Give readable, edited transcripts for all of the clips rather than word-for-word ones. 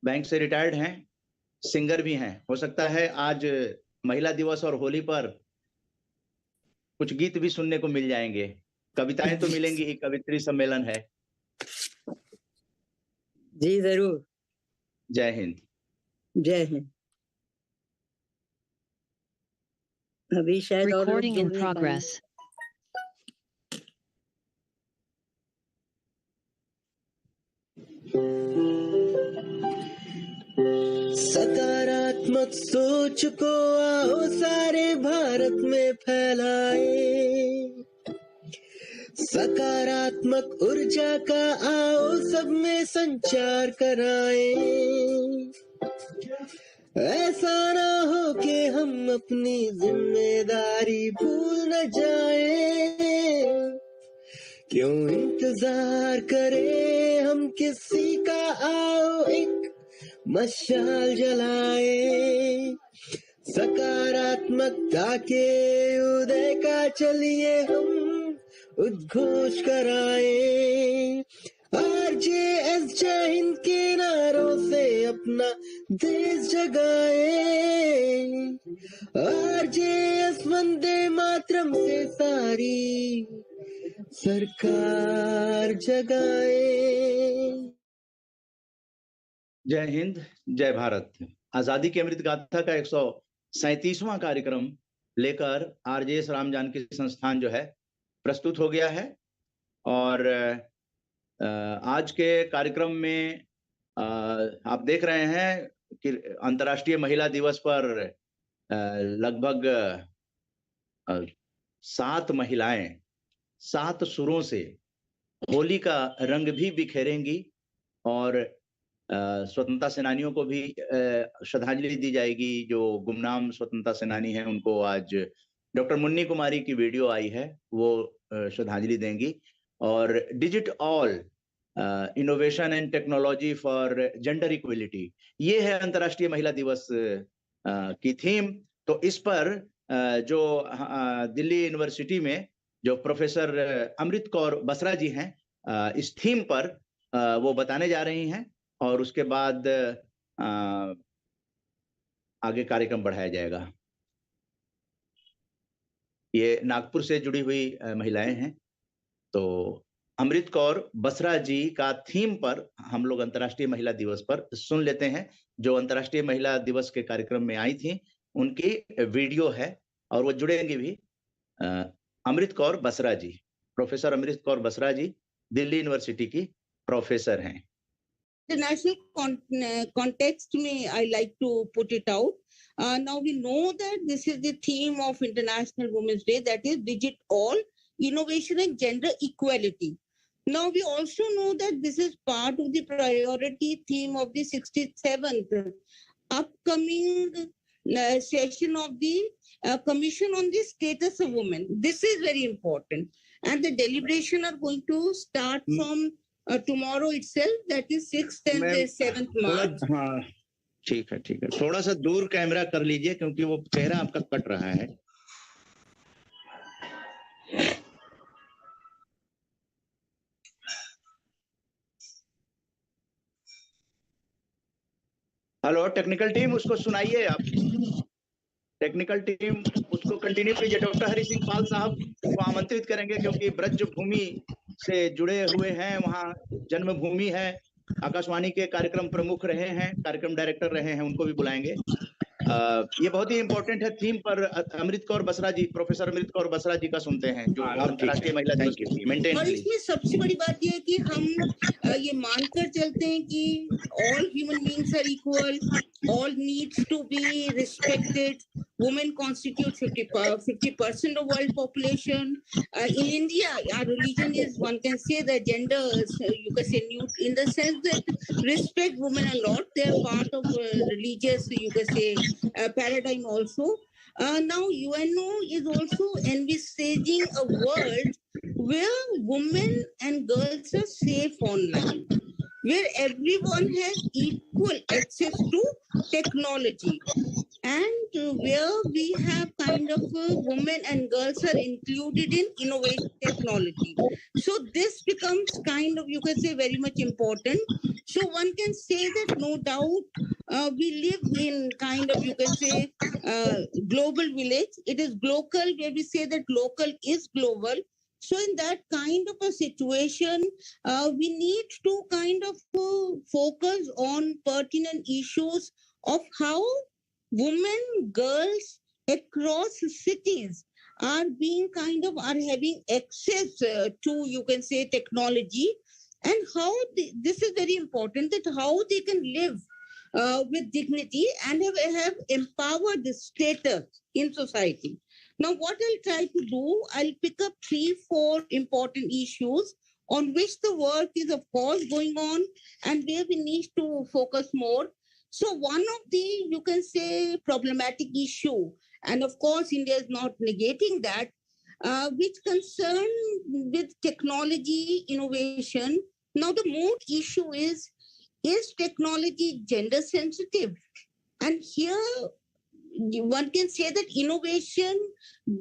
Bank से retired हैं, singer भी हैं। हो सकता है आज महिला दिवस और होली पर कुछ गीत भी सुनने को मिल जाएंगे। कविताएं तो मिलेंगी ही, कवित्री सम्मेलन है। जी जरूर। जय हिंद। जय हिंद। अभी शायद और Recording in progress. सकारात्मक सोच को आओ सारे भारत में फैलाए, सकारात्मक ऊर्जा का आओ सब में संचार कराए। ऐसा ना हो कि हम अपनी जिम्मेदारी भूल न जाए, क्यों इंतजार करें हम किसी का, आओ एक मशाल जलाए। सकारात्मकता के उदय का चलिए हम उद्घोष कराए। RJS जय हिंद के नारों से अपना देश जगाए, RJS वंदे मातरम से सारी सरकार जगाए। जय हिंद, जय भारत। आजादी की अमृत गाथा का 137वां कार्यक्रम लेकर RJS राम जानकी संस्थान जो है प्रस्तुत हो गया है। और आज के कार्यक्रम में आप देख रहे हैं कि अंतर्राष्ट्रीय महिला दिवस पर लगभग 7 महिलाएं 7 सुरों से होली का रंग भी बिखेरेंगी और स्वतंत्रता सेनानियों को भी श्रद्धांजलि दी जाएगी। जो गुमनाम स्वतंत्रता सेनानी हैं उनको आज डॉक्टर मुन्नी कुमारी की वीडियो आई है, वो श्रद्धांजलि देंगी। और digit all innovation and technology for gender equality, ये है अंतर्राष्ट्रीय महिला दिवस की थीम। तो इस पर जो दिल्ली यूनिवर्सिटी में जो प्रोफेसर अमृत कौर बसरा जी हैं, इस थीम पर वो बताने जा रही हैं और उसके बाद आगे कार्यक्रम बढ़ाया जाएगा। ये नागपुर से जुड़ी हुई महिलाएं हैं। तो अमृत कौर बसरा जी का थीम पर हम लोग अंतर्राष्ट्रीय महिला दिवस पर सुन लेते हैं। जो अंतर्राष्ट्रीय महिला दिवस के कार्यक्रम में आई थी उनकी वीडियो है और वो जुड़ेंगे भी। अमृत कौर बसरा जी, प्रोफेसर अमृत कौर बसरा जी दिल्ली यूनिवर्सिटी की प्रोफेसर हैं। International context में I like to put it out. Now we know that this is the theme of International Women's Day, that is Digit All, Innovation and Gender Equality. Now we also know that this is part of the priority theme of the 67th upcoming session of the Commission on the Status of Women. This is very important. And the deliberation are going to start from tomorrow itself, that is 6th and 7th March. हाँ ठीक है, ठीक है। थोड़ा सा दूर camera कर लीजिए क्योंकि वो चेहरा आपका कट रहा है। हेलो टेक्निकल टीम, उसको सुनाइए आप। टेक्निकल टीम उसको कंटिन्यू कीजिए। डॉक्टर हरि सिंह पाल साहब को आमंत्रित करेंगे क्योंकि ब्रज भूमि से जुड़े हुए हैं, वहाँ जन्मभूमि है। आकाशवाणी के कार्यक्रम प्रमुख रहे हैं, कार्यक्रम डायरेक्टर रहे हैं, उनको भी बुलाएंगे। ये बहुत ही इंपॉर्टेंट है थीम पर। अमृत कौर बसरा जी, प्रोफेसर अमृत कौर बसरा जी का सुनते हैं जो अंतर्राष्ट्रीय महिला दिवस की मेंटेन। और इसमें सबसे बड़ी बात ये है कि हम ये मानकर चलते हैं कि all human beings are equal, all needs to be respected. Women constitute 50% of world population. In India, our religion is, one can say, the gender, you can say, new in the sense that respect women a lot. They are part of religious, you can say, paradigm also. Now UNO is also envisaging a world where women and girls are safe online, where everyone has equal equal access to technology, and where we have kind of women and girls are included in innovation technology. So this becomes kind of, you can say, very much important. So one can say that no doubt we live in kind of, you can say, global village. It is local, where we say that local is global. So in that kind of a situation, we need to kind of focus on pertinent issues of how women, girls across cities are being kind of are having access to, you can say, technology, and how this is very important, that how they can live with dignity and have empowered the status in society. Now, what I'll try to do, I'll pick up 3-4 important issues on which the work is, of course, going on and where we need to focus more. So one of the, you can say, problematic issue, and of course, India is not negating that, which concern with technology innovation. Now, the mood issue is technology gender sensitive? And here, one can say that innovation,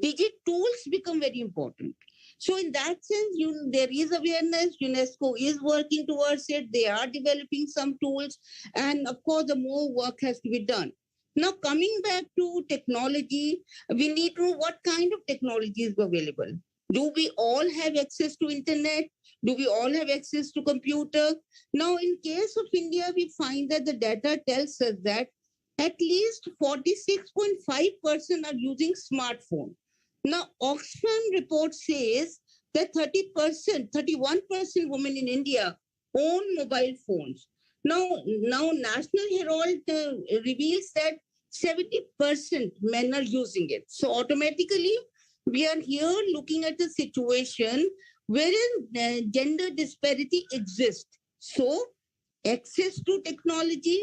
digital tools become very important. So in that sense, there is awareness. UNESCO is working towards it. They are developing some tools. And of course, the more work has to be done. Now, coming back to technology, we need to know what kind of technology is available. Do we all have access to internet? Do we all have access to computer? Now, in case of India, we find that the data tells us that at least 46.5% are using smartphone. Now, Oxfam report says that 30%, 31% women in India own mobile phones. Now National Herald reveals that 70% men are using it. So automatically, we are here looking at a situation wherein gender disparity exists. So access to technology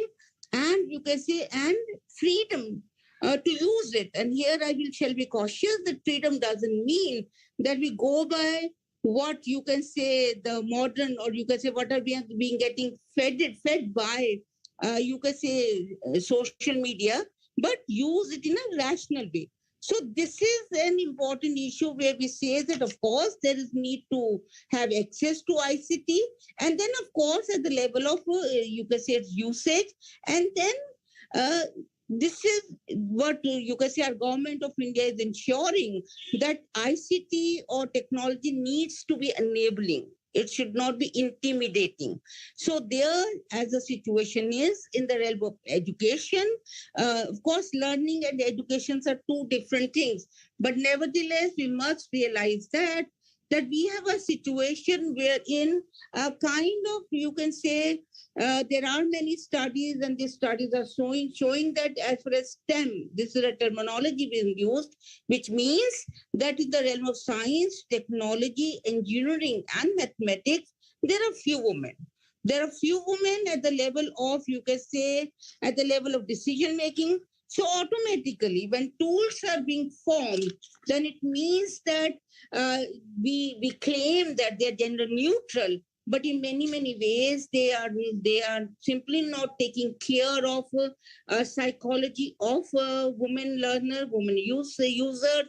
and, you can say, and freedom to use it. And here I shall be cautious that freedom doesn't mean that we go by what, you can say, the modern, or you can say what are being getting fed by, you can say, social media, but use it in a rational way. So this is an important issue where we say that, of course, there is need to have access to ICT, and then, of course, at the level of, you can say, its usage, and then this is what, you can say, our government of India is ensuring, that ICT or technology needs to be enabling. It should not be intimidating. So there, as the situation is in the realm of education, of course, learning and education are two different things. But nevertheless, we must realize that we have a situation wherein kind of, you can say, there are many studies, and these studies are showing that as far as STEM, this is a terminology being used, which means that in the realm of science, technology, engineering, and mathematics, there are few women. There are few women at the level of, you can say, at the level of decision making. So automatically, when tools are being formed, then it means that we claim that they're gender neutral, but in many ways they are simply not taking care of psychology of a woman learner, woman user,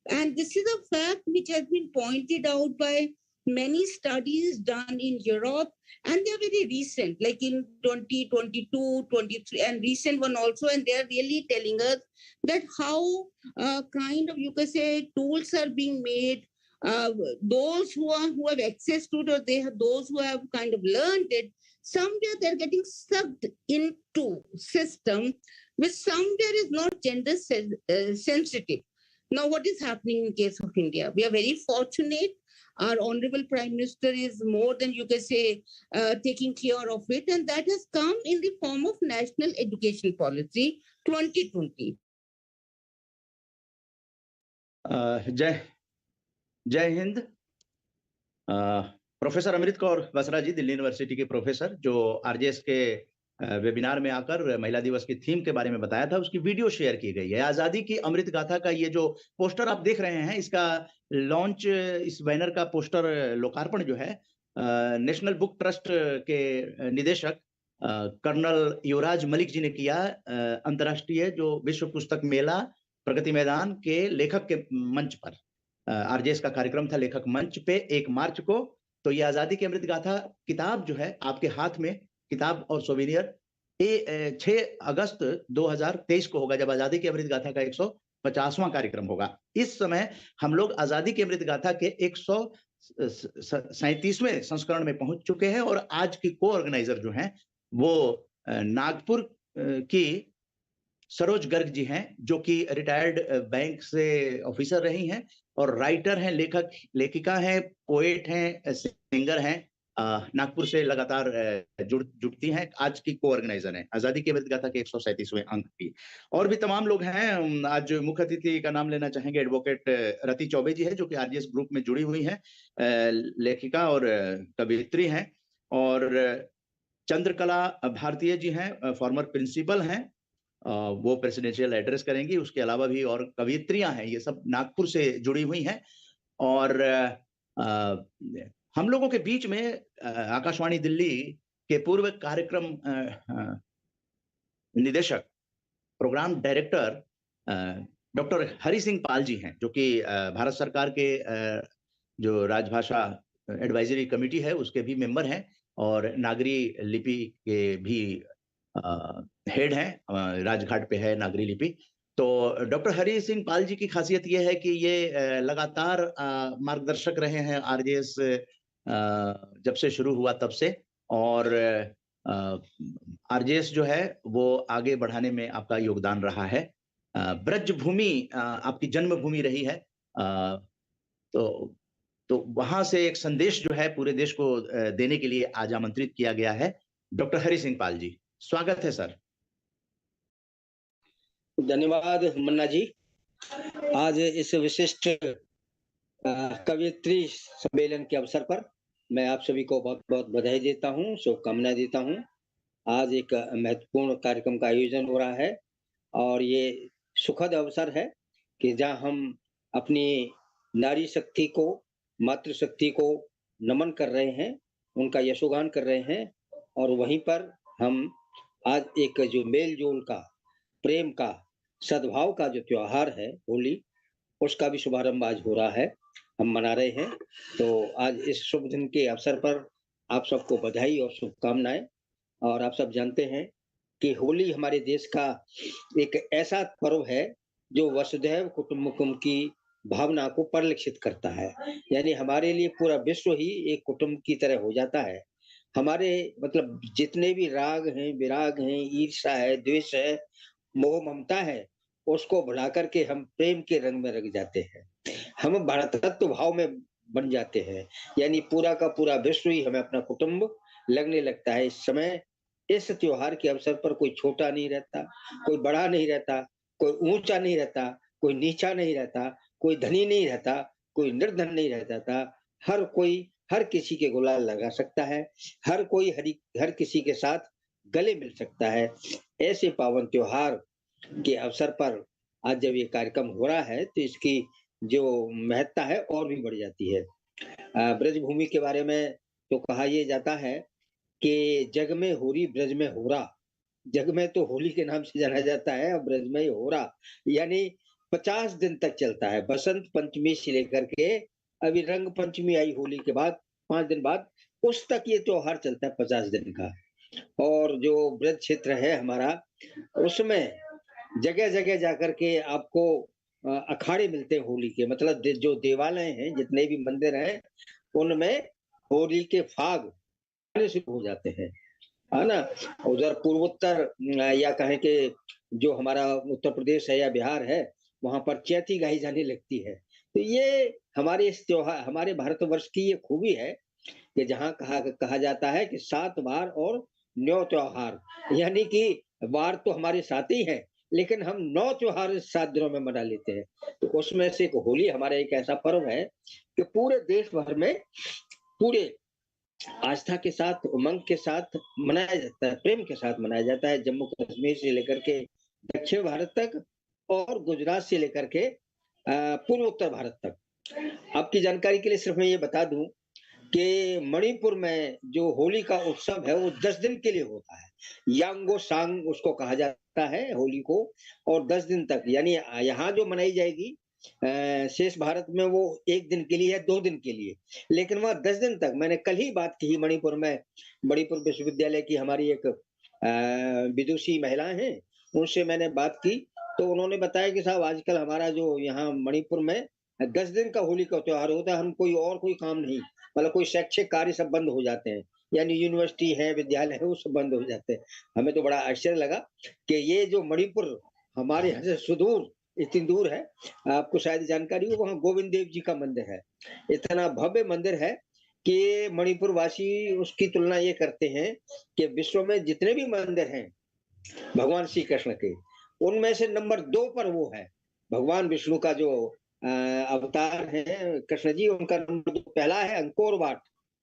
and this is a fact which has been pointed out by many studies done in Europe, and they're very recent, like in 2022, 23, and recent one also, and they're really telling us that how kind of, you can say, tools are being made. Those who have access to it, those who have kind of learned it, somewhere they're getting sucked into system which somewhere is not gender sensitive. Now, what is happening in case of India? We are very fortunate. Our Honorable Prime Minister is more than, you can say, taking care of it. And that has come in the form of National Education Policy 2020. जय Hind. Professor Amrit Kaur Basra जी, Delhi university के professor, जो RJS के webinar में आकर महिला दिवस की theme के बारे में बताया था, उसकी वीडियो शेयर की गई है। आजादी की अमृत गाथा का ये जो पोस्टर आप देख रहे हैं, इसका लॉन्च, इस बैनर का पोस्टर लोकार्पण जो है, नेशनल बुक ट्रस्ट के निदेशक कर्नल युवराज मलिक जी ने किया अंतर्राष्ट्रीय जो विश्व पुस्तक मेला प्रगति मैदान के लेखक के मंच पर। आरजेएस का कार्यक्रम था लेखक मंच पे 1 मार्च को। तो ये आजादी की अमृत गाथा किताब जो है आपके हाथ में, किताब और सोवेनियर, 6 अगस्त 2023 को होगा, जब आजादी की अमृत गाथा का 150वां कार्यक्रम होगा। इस समय हम लोग आजादी की अमृत गाथा के 137वें संस्करण में पहुंच चुके हैं और आज की को ऑर्गेनाइजर जो हैं वो नागपुर की सरोज गर्ग जी हैं, जो कि रिटायर्ड बैंक से ऑफिसर रही हैं और राइटर हैं, लेखिका हैं, पोएट हैं, सिंगर हैं। नागपुर से लगातार जुड़ती हैं, आज की को ऑर्गेनाइजर हैं आजादी की अमृत गाथा के 137वें अंक की। और भी तमाम लोग हैं। आज मुख्य अतिथि का नाम लेना चाहेंगे, एडवोकेट रति चौबे जी है, जो कि आरजेएस ग्रुप में जुड़ी हुई हैं, लेखिका और कवियत्री हैं। और चंद्रकला भारतीय जी हैं, फॉर्मर प्रिंसिपल हैं, वो प्रेसिडेंशियल एड्रेस करेंगी। उसके अलावा भी और कवियत्रियां हैं, ये सब नागपुर से जुड़ी हुई हैं। और हम लोगों के बीच में आकाशवाणी दिल्ली के पूर्व कार्यक्रम निदेशक, program director doctor Hari Singh Pal ji हैं, जो कि भारत सरकार के जो राजभाषा एडवाइजरी कमेटी है उसके भी मेंबर हैं और नागरी लिपि के भी हेड हैं। राजघाट पे है नागरी लिपि। तो डॉक्टर हरि सिंह पाल जी की खासियत ये है कि ये लगातार मार्गदर्शक रहे हैं आरजेएस जब से शुरू हुआ तब से। और आरजेएस जो है वो आगे बढ़ाने में आपका योगदान रहा है। ब्रज भूमि आपकी जन्मभूमि रही है। तो वहां से एक संदेश जो है पूरे देश को देने के लिए आज आमंत्रित किया गया है। डॉक्टर हरि सिंह पाल जी, स्वागत है सर। धन्यवाद मन्ना जी। आज इस विशिष्ट कवियत्री सम्मेलन के अवसर पर मैं आप सभी को बहुत बहुत बधाई देता हूँ, शुभकामनाएं देता हूँ। आज एक महत्वपूर्ण कार्यक्रम का आयोजन हो रहा है और ये सुखद अवसर है कि जहाँ हम अपनी नारी शक्ति को, मातृशक्ति को नमन कर रहे हैं, उनका यशोगान कर रहे हैं और वहीं पर हम आज एक जो मेल जोल का, प्रेम का, सद्भाव का जो त्योहार है होली, उसका भी शुभारंभ आज हो रहा है, हम मना रहे हैं। तो आज इस शुभ दिन के अवसर पर आप सबको बधाई और शुभकामनाएं। और आप सब जानते हैं कि होली हमारे देश का एक ऐसा पर्व है जो वसुधैव कुटुंबकम की भावना को परिलक्षित करता है। यानी हमारे लिए पूरा विश्व ही एक कुटुंब की तरह हो जाता है। हमारे मतलब जितने भी राग हैं, विराग हैं, ईर्ष्या है, द्वेष है, मोह ममता है, उसको भुला करके हम प्रेम के रंग में रंग जाते हैं। हम भारतत्व भाव में बन जाते हैं। यानी पूरा का पूरा विश्व ही हमें अपना कुटुंब लगने लगता है। इस समय इस त्योहार के अवसर पर कोई छोटा नहीं रहता, कोई बड़ा नहीं रहता, कोई ऊंचा नहीं रहता, कोई नीचा नहीं रहता, कोई धनी नहीं रहता, कोई निर्धन नहीं रहता था। हर कोई हर किसी के गुलाल लगा सकता है, हर कोई हर किसी के साथ गले मिल सकता है। ऐसे पावन त्योहार के अवसर पर आज जब ये कार्यक्रम हो रहा है तो इसकी जो महत्ता है और भी बढ़ जाती है। ब्रजभूमि के बारे में तो कहा यह जाता है कि जग में होरी ब्रज में होरा। जग में तो होली के नाम से जाना जाता है और ब्रज में होरा, यानी 50 दिन तक चलता है। बसंत पंचमी से लेकर के अभी रंग पंचमी आई होली के बाद 5 दिन बाद, उस तक ये त्योहार चलता है 50 दिन का। और जो ब्रज क्षेत्र है हमारा, उसमें जगह जगह जाकर के आपको अखाड़े मिलते हैं होली के। मतलब जो देवालय हैं, जितने भी मंदिर हैं, उनमें होली के फाग शुरू हो जाते हैं, है ना। उधर पूर्वोत्तर या कहें कि जो हमारा उत्तर प्रदेश है या बिहार है, वहां पर चैती गाई जाने लगती है। तो ये हमारे इस त्योहार, हमारे भारतवर्ष की ये खूबी है कि जहाँ कहा जाता है कि 7 बार और 9 त्योहार, यानी कि वार तो हमारे साथ ही है, लेकिन हम 9 त्योहार 7 दिनों में मना लेते हैं। तो उसमें से एक होली हमारा एक ऐसा पर्व है कि पूरे देश भर में पूरे आस्था के साथ, उमंग के साथ मनाया जाता है, प्रेम के साथ मनाया जाता है। जम्मू कश्मीर से लेकर के दक्षिण भारत तक और गुजरात से लेकर के पूर्वोत्तर भारत तक। आपकी जानकारी के लिए सिर्फ मैं ये बता दूं कि मणिपुर में जो होली का उत्सव है वो 10 दिन के लिए होता है। यांगो सांग उसको कहा जाता है होली को, और 10 दिन तक, यानी यहाँ जो मनाई जाएगी शेष भारत में वो 1 दिन के लिए है, 2 दिन के लिए, लेकिन वहाँ 10 दिन तक। मैंने कल ही बात की मणिपुर में, मणिपुर विश्वविद्यालय की हमारी एक विदुषी महिलाएं हैं, उनसे मैंने बात की, तो उन्होंने बताया कि साहब आजकल हमारा जो यहाँ मणिपुर में 10 दिन का होली का त्योहार होता है, हम कोई काम नहीं, मतलब कोई शैक्षिक कार्य सब बंद हो जाते हैं, यानी यूनिवर्सिटी है, विद्यालय है, वो सब बंद हो जाते हैं। हमें तो बड़ा आश्चर्य लगा कि ये जो मणिपुर हमारे यहाँ से सुदूर, इतनी दूर है, आपको शायद जानकारी हो, वहाँ गोविंद देव जी का मंदिर है, इतना भव्य मंदिर है कि मणिपुर वासी उसकी तुलना ये करते हैं कि विश्व में जितने भी मंदिर हैं भगवान श्री कृष्ण के, उनमें से नंबर 2 पर वो है। भगवान विष्णु का जो अवतार है कृष्ण जी, उनका नंबर 2 पहला है अंकोर वाट,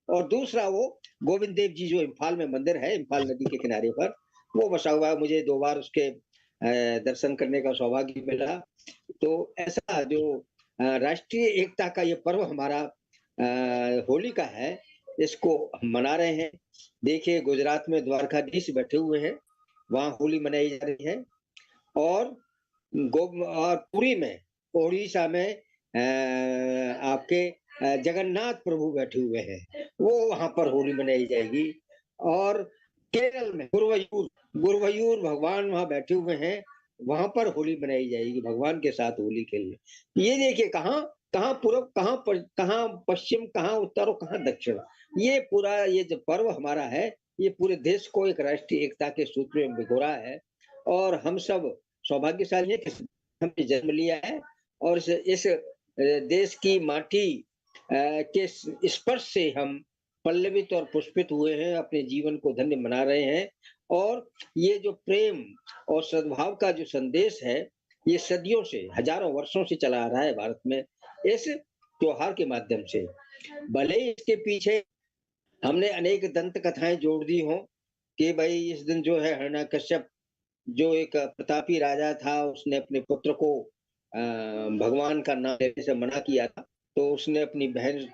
और दूसरा वो गोविंद देव जी जो इम्फाल में मंदिर है, इम्फाल नदी के किनारे पर वो बसा हुआ है। मुझे 2 बार उसके दर्शन करने का सौभाग्य मिला। तो ऐसा जो राष्ट्रीय एकता का ये पर्व हमारा होली का है, इसको हम मना रहे हैं। देखिए गुजरात में द्वारकाधीश बैठे हुए हैं, वहाँ होली मनाई जा रही है, और पुरी में, ओडिशा में आपके जगन्नाथ प्रभु बैठे हुए हैं, वो वहां पर होली मनाई जाएगी। और केरल में गुरुवायूर भगवान वहां बैठे हुए हैं, वहां पर होली मनाई जाएगी भगवान के साथ होली के लिए। ये देखिए कहाँ पूर्व, कहाँ पश्चिम, कहाँ उत्तर और कहाँ दक्षिण, ये पूरा ये जो पर्व हमारा है, ये पूरे देश को एक राष्ट्रीय एकता के सूत्र में भिगोरा है। और हम सब सौभाग्यशाली है कि हमने जन्म लिया है, और इस देश की माटी के स्पर्श से हम पल्लवित और पुष्पित हुए हैं, अपने जीवन को धन्य बना रहे हैं। और ये जो प्रेम और सद्भाव का जो संदेश है, ये सदियों से, हजारों वर्षों से चला आ रहा है भारत में, इस त्योहार के माध्यम से। भले ही इसके पीछे हमने अनेक दंत कथाएं जोड़ दी हों कि भाई इस दिन जो है हिरण्यकश्यप जो एक प्रतापी राजा था, उसने अपने पुत्र को भगवान का नाम लेने से मना किया था, तो उसने अपनी बहन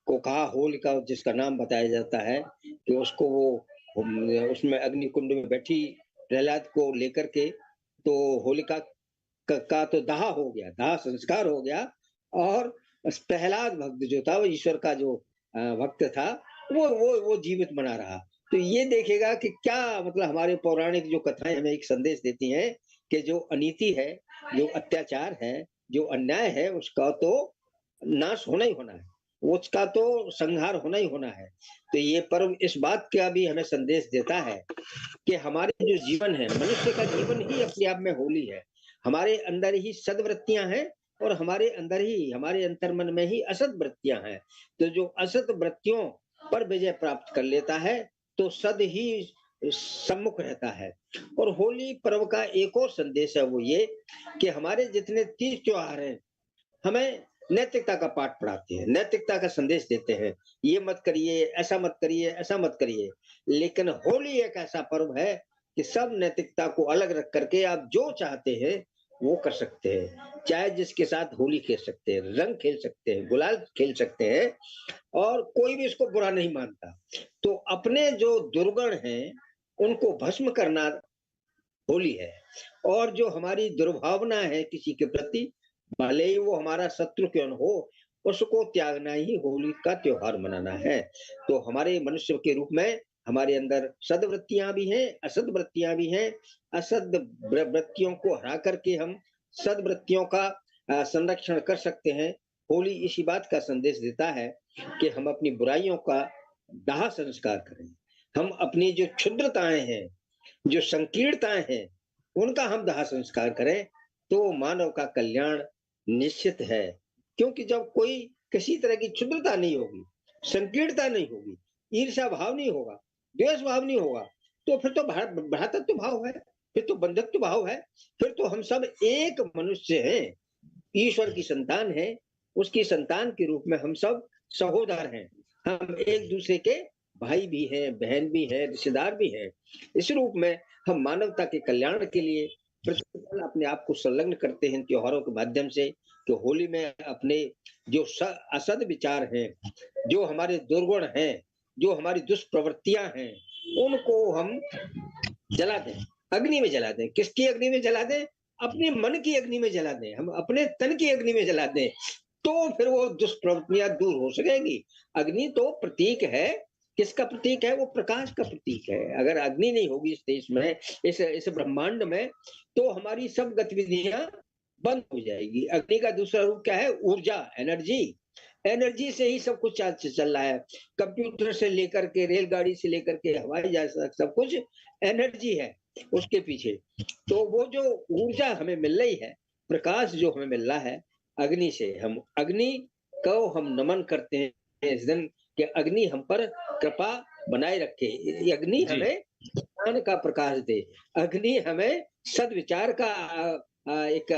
को कहा, होलिका जिसका नाम बताया जाता है, कि उसको वो उसमें अग्निकुंड में बैठी प्रहलाद को लेकर के, तो होलिका का तो दाह हो गया, दाह संस्कार हो गया, और प्रहलाद भक्त जो था, वो ईश्वर का जो भक्त था, वो जीवित बना रहा। तो ये देखेगा कि क्या मतलब हमारे पौराणिक जो कथाएं हमें एक संदेश देती हैं कि जो अनीति है, जो अत्याचार है, जो अन्याय है, उसका तो नाश होना ही होना है, उसका तो संहार होना ही होना है। तो ये पर्व इस बात का भी हमें संदेश देता है कि हमारे जो जीवन है, मनुष्य का जीवन ही अपने आप में होली है। हमारे अंदर ही सद्वृत्तियां हैं, और हमारे अंदर ही, हमारे अंतर्मन में ही असत वृत्तियां हैं। तो जो असत वृत्तियों पर विजय प्राप्त कर लेता है, तो सद ही सम्मुख रहता है। और होली पर्व का एक और संदेश है, वो ये कि हमारे जितने तीज त्योहार हैं, हमें नैतिकता का पाठ पढ़ाते हैं, नैतिकता का संदेश देते हैं, ये मत करिए, ऐसा मत करिए, ऐसा मत करिए। लेकिन होली एक ऐसा पर्व है कि सब नैतिकता को अलग रख करके आप जो चाहते हैं वो कर सकते हैं। चाहे जिसके साथ होली खेल सकते हैं, रंग खेल सकते हैं, गुलाल खेल सकते हैं, और कोई भी इसको बुरा नहीं मानता। तो अपने जो दुर्गुण हैं उनको भस्म करना होली है, और जो हमारी दुर्भावना है किसी के प्रति, भले ही वो हमारा शत्रु क्यों न हो, उसको त्यागना ही होली का त्योहार मनाना है। तो हमारे मनुष्य के रूप में हमारे अंदर सद्वृत्तियां भी हैं, असद वृत्तियां भी हैं। असद वृत्तियों को हरा करके हम सद्वृत्तियों का संरक्षण कर सकते हैं। होली इसी बात का संदेश देता है कि हम अपनी बुराइयों का दाह संस्कार करें, हम अपनी जो क्षुद्रताएं हैं, जो संकीर्णताएं हैं, उनका हम दाह संस्कार करें, तो मानव का कल्याण निश्चित है। क्योंकि जब कोई किसी तरह की क्षुद्रता नहीं होगी, संकीर्णता नहीं होगी, ईर्ष्या भाव नहीं होगा, द्वेष भाव नहीं होगा, तो फिर तो भ्रातृत्व भाव है, फिर तो बंधुत्व भाव है, फिर तो हम सब एक मनुष्य हैं, ईश्वर की संतान है, उसकी संतान के रूप में हम सब सहोदर हैं, हम एक दूसरे के भाई भी हैं, बहन भी हैं, रिश्तेदार भी हैं। इस रूप में हम मानवता के कल्याण के लिए प्रतिपल अपने आप को संलग्न करते हैं त्योहारों के माध्यम से, कि होली में अपने जो असद विचार हैं, जो हमारे दुर्गुण हैं, जो हमारी दुष्प्रवृत्तियां हैं, उनको हम जला दें, अग्नि में जला दें। किसकी अग्नि में जला दें? अपने मन की अग्नि में जला दें, हम अपने तन की अग्नि में जला दें, तो फिर वो दुष्प्रवृत्तियां दूर हो सकेंगी। अग्नि तो प्रतीक है, किसका प्रतीक है? वो प्रकाश का प्रतीक है। अगर अग्नि नहीं होगी इस देश में, इस ब्रह्मांड में, तो हमारी सब गतिविधियां बंद हो जाएगी। अग्नि का दूसरा रूप क्या है? ऊर्जा, एनर्जी। एनर्जी से ही सब कुछ चल रहा है, कंप्यूटर से लेकर के, रेलगाड़ी से लेकर के, हवाई जहाज तक, सब कुछ एनर्जी है उसके पीछे। तो वो जो ऊर्जा हमें मिल रही है, प्रकाश जो हमें मिल रहा है अग्नि से, हम अग्नि को हम नमन करते हैं इस दिन, कि अग्नि हम पर कृपा बनाए रखे, ये अग्नि हमें ज्ञान का प्रकाश दे, अग्नि हमें सद्विचार का एक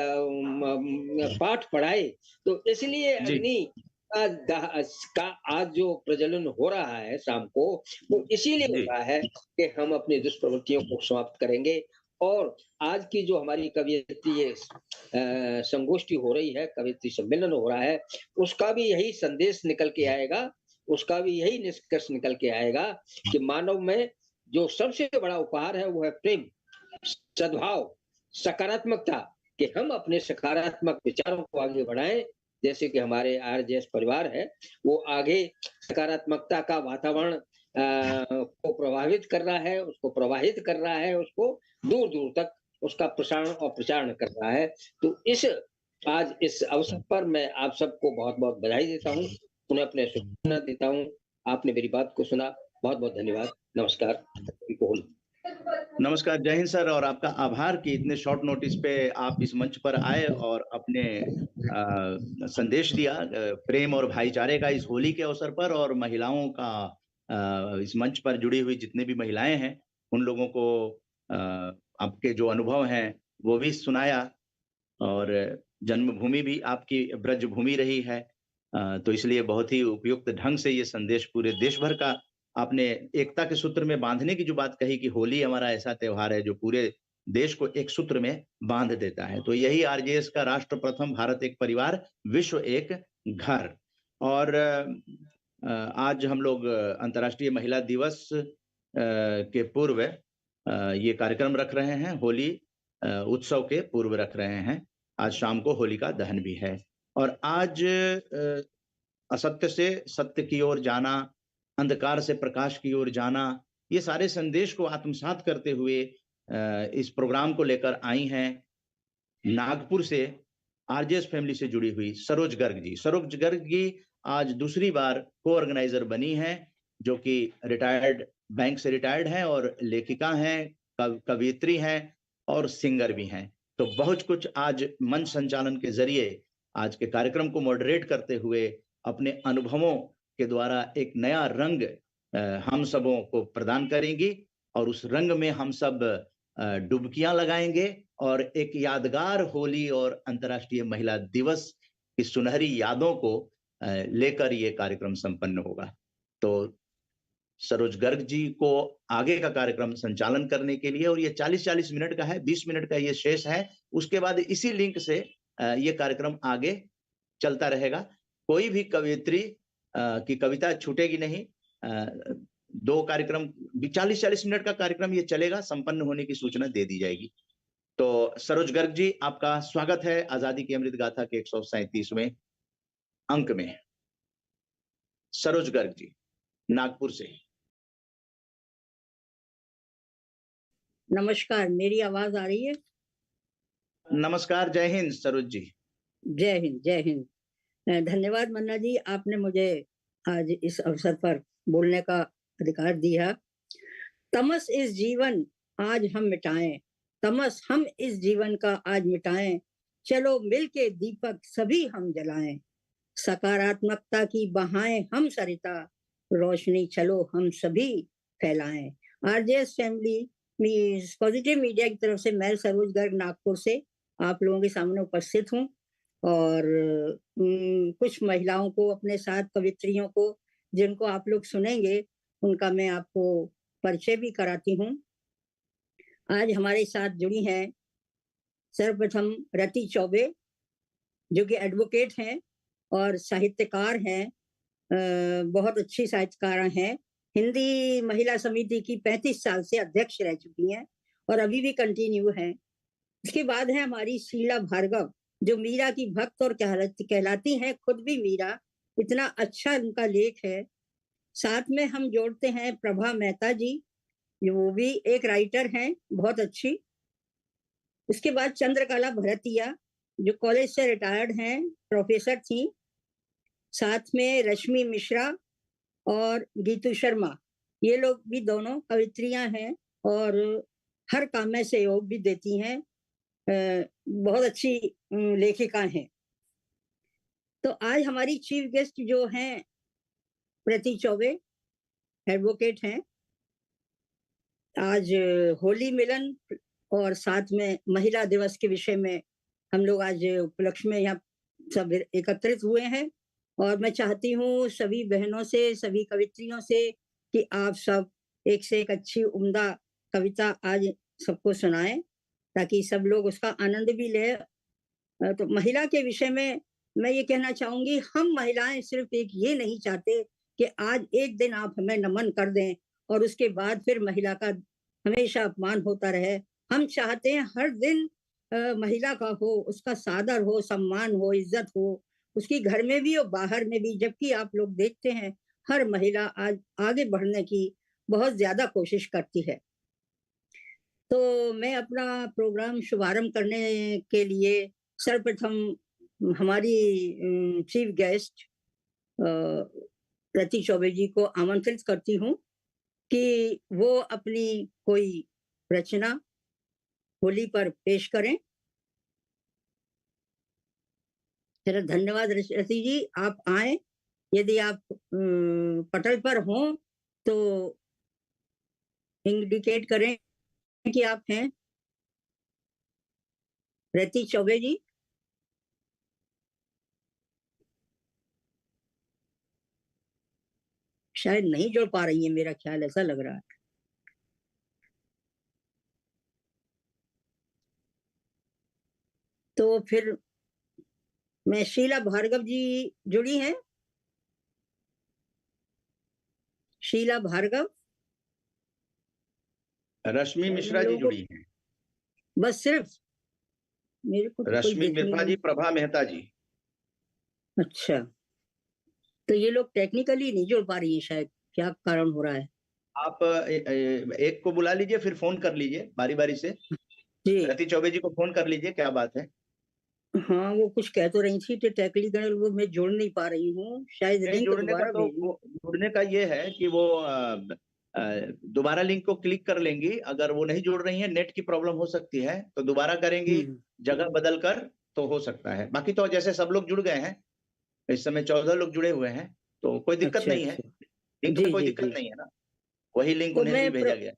पाठ पढ़ाए। तो इसलिए अग्नि का आज जो प्रज्वलन हो रहा है शाम को, वो इसीलिए हो रहा है कि हम अपनी दुष्प्रवृत्तियों को समाप्त करेंगे। और आज की जो हमारी कवियत्री संगोष्ठी हो रही है, कवियत्री सम्मेलन हो रहा है, उसका भी यही संदेश निकल के आएगा, उसका भी यही निष्कर्ष निकल के आएगा कि मानव में जो सबसे बड़ा उपहार है वो है प्रेम, सद्भाव, सकारात्मकता, कि हम अपने सकारात्मक विचारों को आगे बढ़ाएं। जैसे कि हमारे आरजेएस परिवार है, वो आगे सकारात्मकता का वातावरण को प्रभावित कर रहा है, उसको प्रवाहित कर रहा है, उसको दूर दूर तक उसका प्रसारण और प्रचारण कर रहा है। तो आज इस अवसर पर मैं आप सबको बहुत बहुत बधाई देता हूँ, उन्हें अपने शुभकामना देता हूँ। आपने मेरी बात को सुना, बहुत बहुत धन्यवाद। नमस्कार। नमस्कार, जय हिंद सर, और आपका आभार कि इतने शॉर्ट नोटिस पे आप इस मंच पर आए और अपने संदेश दिया प्रेम और भाईचारे का इस होली के अवसर पर, और महिलाओं का इस मंच पर जुड़ी हुई जितने भी महिलाएं हैं उन लोगों को आपके जो अनुभव हैं वो भी सुनाया। और जन्मभूमि भी आपकी ब्रज भूमि रही है, तो इसलिए बहुत ही उपयुक्त ढंग से ये संदेश पूरे देश भर का आपने एकता के सूत्र में बांधने की जो बात कही कि होली हमारा ऐसा त्योहार है जो पूरे देश को एक सूत्र में बांध देता है। तो यही आरजेएस का राष्ट्र प्रथम, भारत एक परिवार, विश्व एक घर। और आज हम लोग अंतर्राष्ट्रीय महिला दिवस के पूर्व ये कार्यक्रम रख रहे हैं, होली उत्सव के पूर्व रख रहे हैं। आज शाम को होलिका दहन भी है, और आज असत्य से सत्य की ओर जाना, अंधकार से प्रकाश की ओर जाना, ये सारे संदेश को आत्मसात करते हुए इस प्रोग्राम को लेकर आई हैं नागपुर से आरजेएस फैमिली से जुड़ी हुई सरोज गर्ग जी। सरोज गर्ग जी आज दूसरी बार को ऑर्गेनाइजर बनी हैं, जो कि रिटायर्ड, बैंक से रिटायर्ड हैं और लेखिका हैं, कवियत्री हैं और सिंगर भी हैं। तो बहुत कुछ आज मंच संचालन के जरिए आज के कार्यक्रम को मॉडरेट करते हुए अपने अनुभवों के द्वारा एक नया रंग हम सबों को प्रदान करेंगी, और उस रंग में हम सब डुबकियां लगाएंगे और एक यादगार होली और अंतर्राष्ट्रीय महिला दिवस की सुनहरी यादों को लेकर ये कार्यक्रम संपन्न होगा। तो सरोज गर्ग जी को आगे का कार्यक्रम संचालन करने के लिए, और ये 40-40 मिनट का है, 20 मिनट का ये शेष है, उसके बाद इसी लिंक से ये कार्यक्रम आगे चलता रहेगा। कोई भी कवियत्री की कविता छूटेगी नहीं। 2 कार्यक्रम, 40-40 मिनट का कार्यक्रम ये चलेगा, संपन्न होने की सूचना दे दी जाएगी। तो सरोज गर्ग जी, आपका स्वागत है आजादी की अमृत गाथा के 137वें अंक में। सरोज गर्ग जी नागपुर से। नमस्कार, मेरी आवाज आ रही है? नमस्कार, जय हिंद सरोज जी। जय हिंद, जय हिंद। धन्यवाद मन्ना जी, आपने मुझे आज इस अवसर पर बोलने का अधिकार दिया। तमस इस जीवन आज हम मिटाएं, तमस हम इस जीवन का आज मिटाएं, चलो मिलके दीपक सभी हम जलाएं, सकारात्मकता की बहाएं हम सरिता, रोशनी चलो हम सभी फैलाएं। आरजेएस फैमिली पॉजिटिव मीडिया की तरफ से मैं सरोज गर्ग नागपुर से आप लोगों के सामने उपस्थित हूँ, और कुछ महिलाओं को अपने साथ, कवित्रियों को जिनको आप लोग सुनेंगे, उनका मैं आपको परिचय भी कराती हूँ। आज हमारे साथ जुड़ी हैं सर्वप्रथम रति चौबे जो कि एडवोकेट हैं और साहित्यकार हैं, बहुत अच्छी साहित्यकार हैं, हिंदी महिला समिति की 35 साल से अध्यक्ष रह चुकी हैं और अभी भी कंटिन्यू हैं। इसके बाद है हमारी शीला भार्गव जो मीरा की भक्त और कहलाती हैं, खुद भी मीरा, इतना अच्छा उनका लेख है। साथ में हम जोड़ते हैं प्रभा मेहता जी, वो भी एक राइटर हैं, बहुत अच्छी। उसके बाद चंद्रकला भरतिया जो कॉलेज से रिटायर्ड हैं, प्रोफेसर थी। साथ में रश्मि मिश्रा और गीतू शर्मा, ये लोग भी दोनों कवित्रियां हैं और हर काम में सहयोग भी देती हैं, बहुत अच्छी लेखिका हैं। तो आज हमारी चीफ गेस्ट जो हैं रति चौबे, एडवोकेट हैं। आज होली मिलन और साथ में महिला दिवस के विषय में हम लोग आज उपलक्ष्य में यहाँ सब एकत्रित हुए हैं और मैं चाहती हूँ सभी बहनों से, सभी कवित्रियों से कि आप सब एक से एक अच्छी उम्दा कविता आज सबको सुनाएं ताकि सब लोग उसका आनंद भी ले। तो महिला के विषय में मैं ये कहना चाहूंगी, हम महिलाएं सिर्फ एक ये नहीं चाहते कि आज एक दिन आप हमें नमन कर दें और उसके बाद फिर महिला का हमेशा अपमान होता रहे। हम चाहते हैं हर दिन महिला का हो, उसका सादर हो, सम्मान हो, इज्जत हो, उसकी घर में भी और बाहर में भी। जबकि आप लोग देखते हैं हर महिला आज आगे बढ़ने की बहुत ज्यादा कोशिश करती है। तो मैं अपना प्रोग्राम शुभारंभ करने के लिए सर्वप्रथम हमारी चीफ गेस्ट रति चौबे जी को आमंत्रित करती हूँ कि वो अपनी कोई रचना होली पर पेश करें। जरा धन्यवाद रति जी, आप आए। यदि आप पटल पर हों तो इंडिकेट करें कि आप हैं। रति चौबे जी, शायद नहीं जुड़ पा रही है, मेरा ख्याल ऐसा लग रहा है। तो फिर मैं शीला भार्गव जी जुड़ी हैं। शीला भार्गव, रश्मि मिश्रा जी जुड़ी हैं। बस सिर्फ मेरे को तो रश्मि मिश्रा जी, प्रभा मेहता जी। अच्छा, तो ये लोग टेक्निकली नहीं जुड़ पा रही है, शायद क्या कारण हो रहा है। आप एक को बुला लीजिए, फिर फोन कर लीजिए बारी बारी से। जी, रति चौबे जी को फोन कर लीजिए, क्या बात है। हाँ, वो कुछ कह तो रही थी कि टेक्निकल वो मैं जुड़ नहीं पा रही हूँ, शायद लिंक दोबारा भेजूं। जुड़ने का ये है कि वो दोबारा लिंक को क्लिक कर लेंगी। अगर वो नहीं जुड़ रही है, नेट की प्रॉब्लम हो सकती है, तो दोबारा करेंगी जगह बदल कर, तो हो सकता है। बाकी तो जैसे सब लोग जुड़ गए हैं, इस समय 14 लोग जुड़े हुए हैं, तो कोई दिक्कत नहीं है। लिंक में कोई दिक्कत नहीं है ना, वही लिंक उन्हें भी भेजा गया।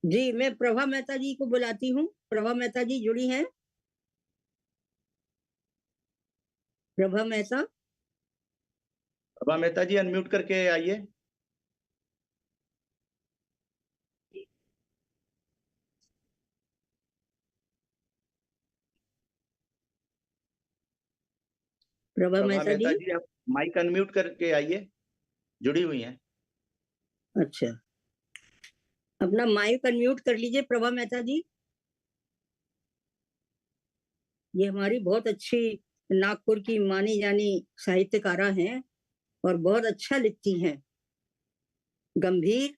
जी, मैं प्रभा मेहता जी को बुलाती हूँ। प्रभा मेहता जी जुड़ी हैं। प्रभा मेहता, प्रभा मेहता जी अनम्यूट करके आइए। प्रभा मेहता जी आप माइक अनम्यूट करके आइए, जुड़ी हुई हैं। अच्छा, अपना माइक अनम्यूट कर लीजिए प्रभा मेहता जी। ये हमारी बहुत अच्छी नागपुर की मानी जानी साहित्यकारा हैं और बहुत अच्छा लिखती हैं, गंभीर।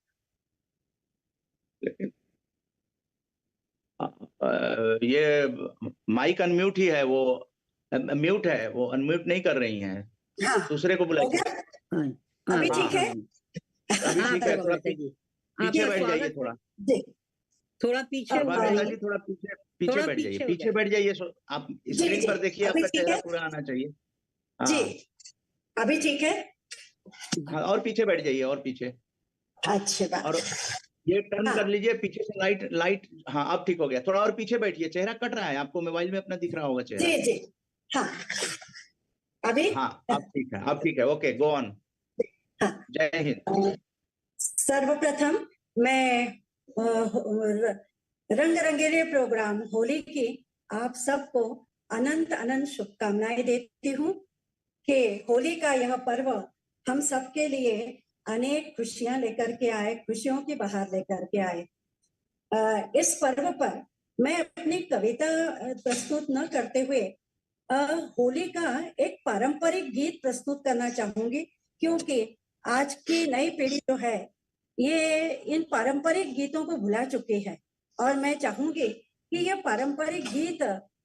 ये माइक अनम्यूट ही है, वो म्यूट है, वो अनम्यूट नहीं कर रही हैं। हाँ, दूसरे को बुलाइए। अभी ठीक है? अभी ठीक है। थोड़ा पीछे बैठ जाइए, थोड़ा पीछे थोड़ा पीछे बैठ जाइए, पीछे बैठ जाइए। आप स्क्रीन पर देखिए, आपका चेहरा पूरा आना चाहिए। जी, अभी ठीक है? हाँ, और पीछे बैठ जाइए, और पीछे। अच्छा, और ये टर्न कर लीजिए पीछे से, लाइट। हाँ, अब ठीक हो गया। थोड़ा और पीछे बैठिए, चेहरा कट रहा है, आपको मोबाइल में अपना दिख रहा होगा चेहरा। जी, हाँ, अभी? हाँ, अब ठीक है, अब ठीक है। Okay, go on. जय हिंद। सर्वप्रथम मैं रंग रंगेले प्रोग्राम होली की आप सबको अनंत अनंत शुभकामनाएं देती हूँ कि होली का यह पर्व हम सबके लिए अनेक खुशियां लेकर के आए, खुशियों की बहार लेकर के आए। इस पर्व पर मैं अपनी कविता प्रस्तुत न करते हुए होली का एक पारंपरिक गीत प्रस्तुत करना चाहूंगी, क्योंकि आज की नई पीढ़ी जो है ये इन पारंपरिक गीतों को भुला चुकी है, और मैं चाहूंगी कि यह पारंपरिक गीत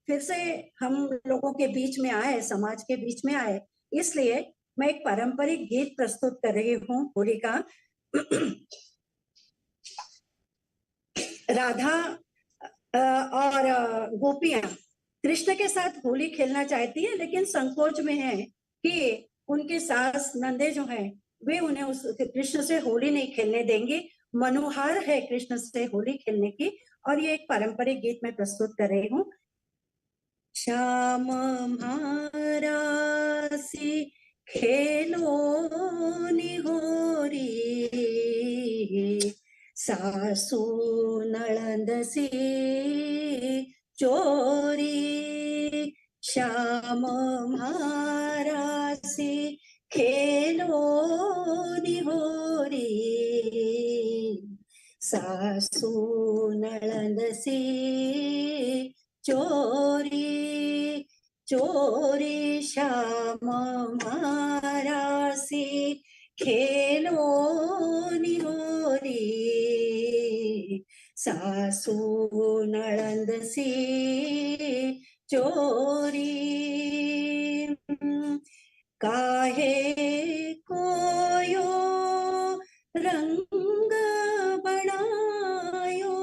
फिर से हम लोगों के बीच में आए, समाज के बीच में आए। इसलिए मैं एक पारंपरिक गीत प्रस्तुत कर रही हूँ होली का। राधा और गोपियां कृष्ण के साथ होली खेलना चाहती है, लेकिन संकोच में है कि उनके सास नंदे जो हैं वे उन्हें उस कृष्ण से होली नहीं खेलने देंगे। मनुहार है कृष्ण से होली खेलने की, और ये एक पारंपरिक गीत मैं प्रस्तुत कर रही हूँ। श्याम महारासी खेलो निहोरी, सासू नळंद सी चोरी। श्याम महारासी खेलो निहोरी, सासू नळंद सी चोरी। चोरी श्याम महारासी खेलो निहोरी, सासू नळंद सी चोरी। काहे कोयो रंग बनायो,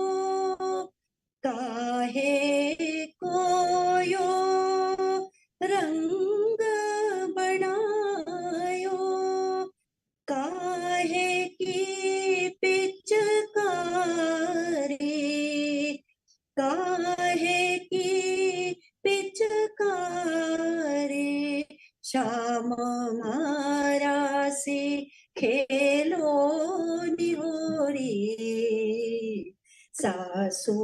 काहे कोयो रंग बनायो, काहे की पिचकारी, काहे की पिचकारी। श्याम महारासी खेलो निहोरी, सासू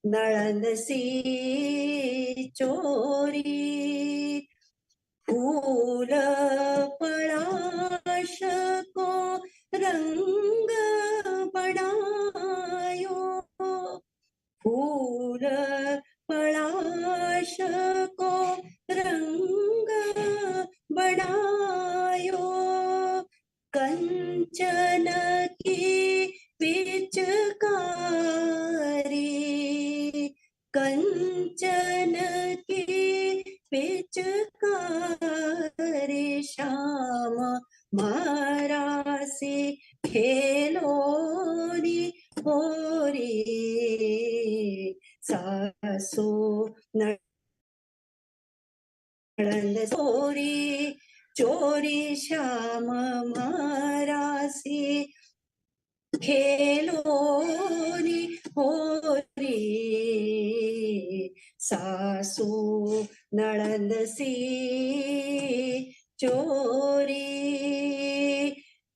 नळंद सी चोरी। फूल पलाश को रंग बनायो, फूल पलाश को रंग बनायो, कंचन की पिचकारी, कंचन की पिचकारी। श्याम महारासी खेलो निहोरी, सासू नळंद चोरी। चोरी श्याम महारासी खेलो निहोरी, सासू नळंद सी चोरी।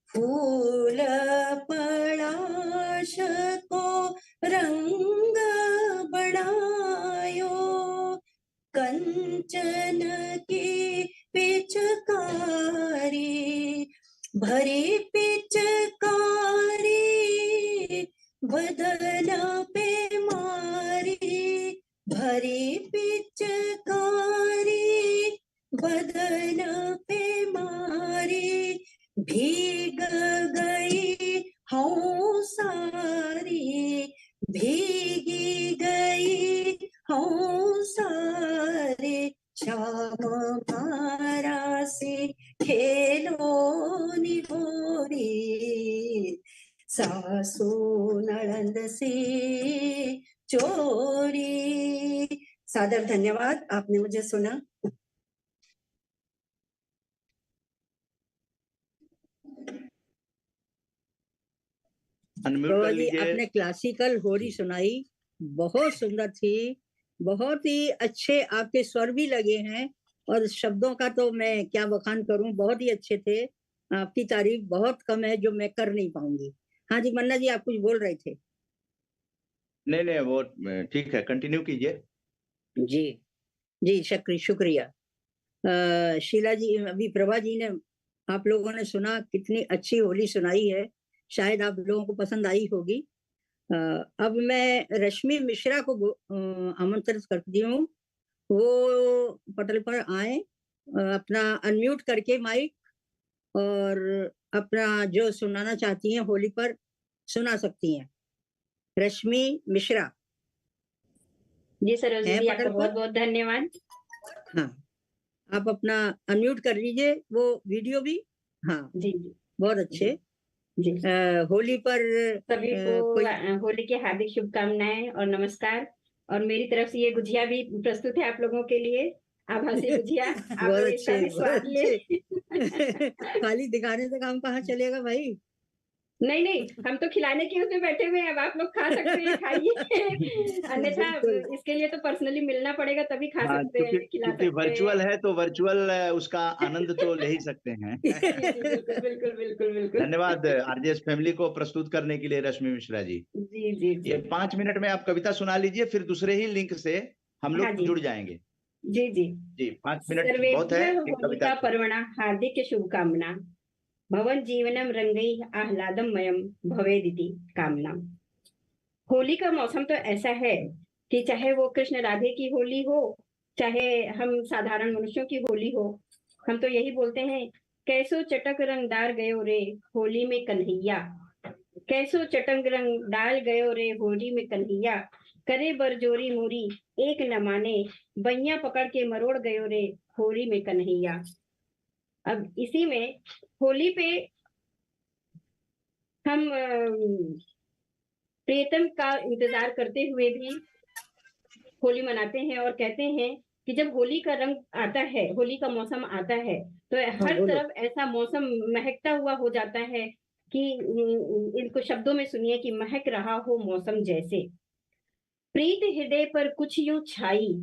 फूल पलाश को रंग बनायो, कंचन की पिचकारी, भरी पिचकारी बदन पे मारी, भरी पिचकारी बदन पे मारी। भीग गई हूँ सारी, भीगी गई हूँ सारी। श्याम महारासी खेलो निहोरी, सासू नळंद सी चोरी। सादर धन्यवाद, आपने मुझे सुना। अनम्यूट कर लीजिए। आपने क्लासिकल होली सुनाई, बहुत सुंदर थी, बहुत ही अच्छे आपके स्वर भी लगे हैं, और शब्दों का तो मैं क्या बखान करूं, बहुत ही अच्छे थे। आपकी तारीफ बहुत कम है जो मैं कर नहीं पाऊंगी। हाँ जी मन्ना जी, आप कुछ बोल रहे थे। नहीं वो ठीक है, कंटिन्यू कीजिए। जी जी, शुक्रिया। शीला जी, अभी प्रभा जी ने, आप लोगों ने सुना, कितनी अच्छी होली सुनाई है, शायद आप लोगों को पसंद आई होगी। अब मैं रश्मि मिश्रा को आमंत्रित करती हूँ, वो पटल पर आए, अपना अनम्यूट करके माइक, और अपना जो सुनाना चाहती हैं होली पर सुना सकती हैं। रश्मि मिश्रा जी सरोज हैं दीदी, पटल आपका पर? बहुत बहुत धन्यवाद। हाँ, आप अपना अनम्यूट कर लीजिए, वो वीडियो भी। हाँ, जी जी बहुत अच्छे। जी, होली पर सभी को कोई होली की हार्दिक शुभकामनाएं और नमस्कार। और मेरी तरफ से ये गुजिया भी प्रस्तुत है आप लोगों के लिए, आभासी गुजिया। आप बहुत लोग इसका अच्छे, भी बहुत स्वाद अच्छे। ले। खाली दिखाने से काम कहाँ चलेगा भाई? नहीं नहीं, हम तो खिलाने के उसमें बैठे हुए हैं, अब आप लोग खा सकते हैं, खाइए। अन्यथा बिल्कुल। इसके लिए तो पर्सनली मिलना पड़ेगा, तभी खा हाँ, सकते क्योंकि हैं, खिला क्योंकि सकते वर्चुअल हैं। है तो वर्चुअल उसका आनंद तो ले ही सकते हैं। जी जी, बिल्कुल बिल्कुल बिल्कुल बिल्कुल। धन्यवाद आरजेएस फैमिली को प्रस्तुत करने के लिए रश्मि मिश्रा जी। जी जी ये जी 5 मिनट में आप कविता सुना लीजिए, फिर दूसरे ही लिंक से हम हाँ लोग जी जुड़ जाएंगे। जी जी। जी 5 मिनट बहुत है, सर्वेभ्यः एक कविता होलिका पर्वणः हार्दिक शुभकामना। भवन जीवनम रंगैः आह्लादमयम भवेदिति कामना। होली का मौसम तो ऐसा है कि चाहे वो कृष्ण राधे की होली हो, चाहे हम साधारण मनुष्यों की होली हो, हम तो यही बोलते हैं, कैसो चटक रंगदार गयो रे होली में कन्हैया। कैसो चटक रंग डाल गयो रे होली में कन्हैया। करे बरजोरी मोरी एक न माने, बैया पकड़ के मरोड़ गयो रे होली में कन्हैया। अब इसी में होली पे हम प्रियतम का इंतजार करते हुए भी होली मनाते हैं, और कहते हैं कि जब होली का रंग आता है, होली का मौसम आता है, तो हाँ, हर बोलो। तरफ ऐसा मौसम महकता हुआ हो जाता है कि इनको शब्दों में सुनिए कि महक रहा हो मौसम जैसे। प्रीत हृदय पर कुछ यूं छाई,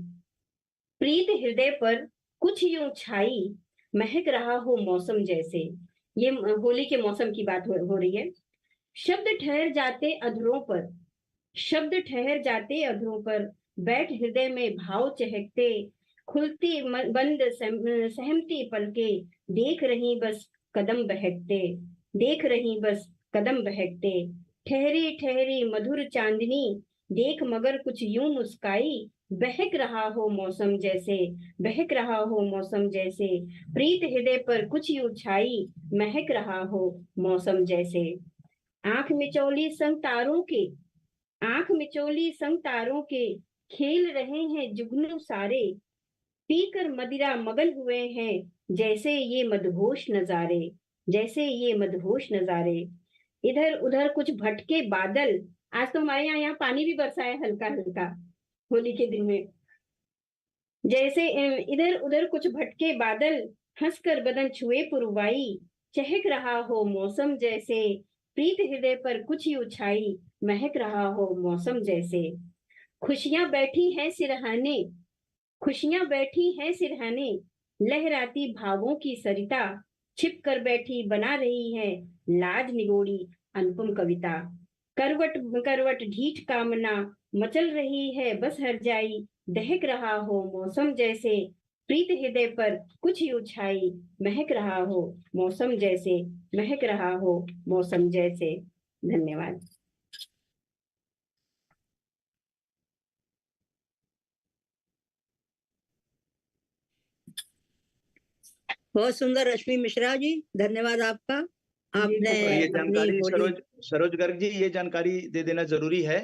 प्रीत हृदय पर कुछ यूं छाई, महक रहा हो मौसम जैसे। ये होली के मौसम की बात हो रही है। शब्द ठहर जाते अधरों पर, शब्द ठहर जाते अधरों पर, बैठ हृदय में भाव चहकते, खुलती बंद सहमती पलके, देख रही बस कदम बहकते, देख रही बस कदम बहकते। ठहरी ठहरी मधुर चांदनी, देख मगर कुछ यूं मुस्काई, बहक रहा हो मौसम जैसे, बहक रहा हो मौसम जैसे। प्रीत हृदय पर कुछ यूं छाई, महक रहा हो मौसम जैसे। आंख मिचौली संग तारों के, आंख मिचौली संग तारों के, खेल रहे हैं जुगनू सारे, पीकर मदिरा मगन हुए हैं, जैसे ये मदहोश नजारे, जैसे ये मदहोश नजारे। इधर उधर कुछ भटके बादल, आज तो हमारे यहाँ पानी भी बरसा है हल्का हल्का होली के दिन में। जैसे इधर उधर कुछ भटके बादल, हंसकर बदन छुए पुरवाई, चहक रहा हो मौसम जैसे। प्रीत हृदय पर कुछ यूं छाई, महक रहा हो मौसम जैसे। खुशियां बैठी हैं सिरहाने, खुशियां बैठी हैं सिरहाने, लहराती भावों की सरिता, छिप कर बैठी बना रही है लाज निगोड़ी अनुपम कविता। करवट करवट ढीठ कामना, मचल रही है बस हर जाई, दहक रहा हो मौसम जैसे। प्रीत हृदय पर कुछ यूं छाई, महक रहा हो मौसम जैसे, महक रहा हो मौसम जैसे। धन्यवाद। बहुत सुंदर रश्मि मिश्रा जी, धन्यवाद आपका। आपने और ये अपनी जानकारी होली। सरोज गर्ग जी, ये जानकारी दे देना जरूरी है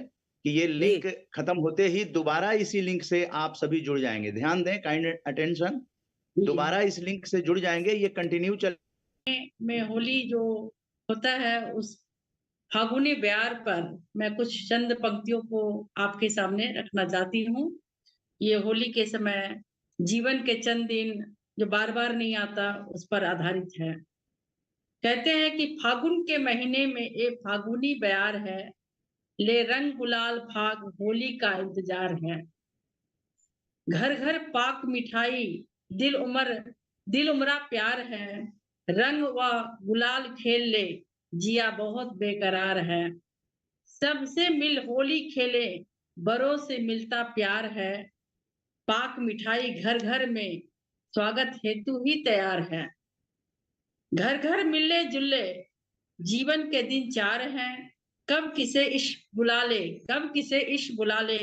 कि ये जी लिंक खत्म होते ही दोबारा इसी लिंक से आप सभी जुड़ जाएंगे। ध्यान दें, काइंड अटेंशन, जी दोबारा इस लिंक से जुड़ जाएंगे, ये कंटिन्यू चल में होली जो होता है उस फागुनी ब्यार पर मैं कुछ चंद पंक्तियों को आपके सामने रखना चाहती हूँ। ये होली के समय जीवन के चंद दिन जो बार बार नहीं आता उस पर आधारित है। कहते हैं कि फागुन के महीने में एक फागुनी ब्यार है, ले रंग गुलाल फाग होली का इंतजार है। घर घर पाक मिठाई, दिल उमरा प्यार है, रंग व गुलाल खेल ले जिया बहुत बेकरार है। सबसे मिल होली खेले बड़ों से मिलता प्यार है, पाक मिठाई घर घर में स्वागत हेतु ही तैयार है। घर घर मिलने जुलने जीवन के दिन 4 हैं, कब किसे इश्क बुला ले, कब किसे इश्क बुला ले,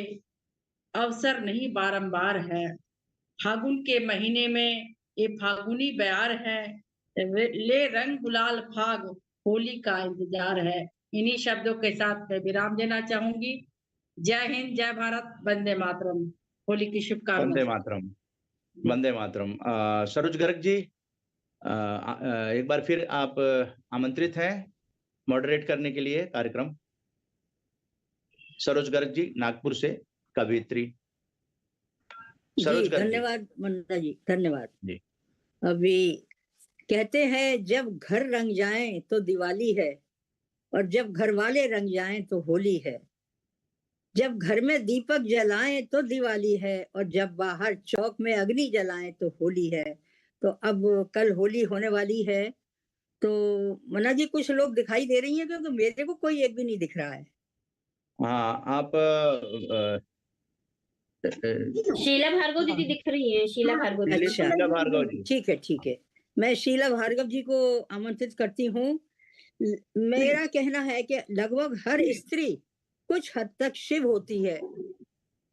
अवसर नहीं बारंबार है। फागुन के महीने में ये फागुनी बयार है, ले रंग गुलाल फाग होली का इंतजार है। इन्हीं शब्दों के साथ मैं विराम देना चाहूंगी। जय हिंद, जय भारत, वंदे मातरम। होली की वंदे शुभकामनाएं। मातरम, वंदे मातरम। सरोज गर्ग जी, एक बार फिर आप आमंत्रित हैं मॉडरेट करने के लिए कार्यक्रम। सरोज गर्ग जी, नागपुर से कवियत्री। सरोज जी गर्ग जी। धन्यवाद मन्ना जी, धन्यवाद जी। अभी कहते हैं जब घर रंग जाएं तो दिवाली है, और जब घर वाले रंग जाएं तो होली है। जब घर में दीपक जलाएं तो दिवाली है, और जब बाहर चौक में अग्नि जलाएं तो होली है। तो अब कल होली होने वाली है, तो मन्ना जी कुछ लोग दिखाई दे रही हैं, क्योंकि मेरे को कोई एक भी नहीं दिख रहा है। हाँ, आप शीला भार्गव दीदी दिख रही है, शीला भार्गव दीदी। अच्छा, शीला भार्गव जी। ठीक है, ठीक है, मैं शीला भार्गव जी को आमंत्रित करती हूँ। मेरा कहना है कि लगभग हर स्त्री कुछ हद तक शिव होती है,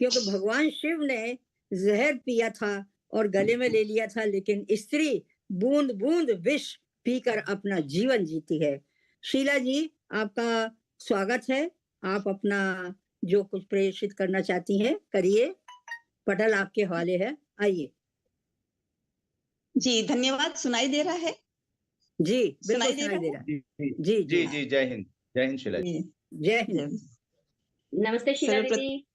क्योंकि भगवान शिव ने जहर पिया था और गले में ले लिया था, लेकिन स्त्री बूंद बूंद विष पीकर अपना जीवन जीती है। शीला जी, आपका स्वागत है। आप अपना जो कुछ प्रेषित करना चाहती हैं करिए, पटल आपके हवाले है, आइए। जी धन्यवाद। सुनाई दे रहा है? जी बिल्कुल सुनाई सुनाई दे रहा है। जी जी जी, जय हिंद, जय हिंद शीला जी। जय हिंद। नमस्ते शीला दीदी।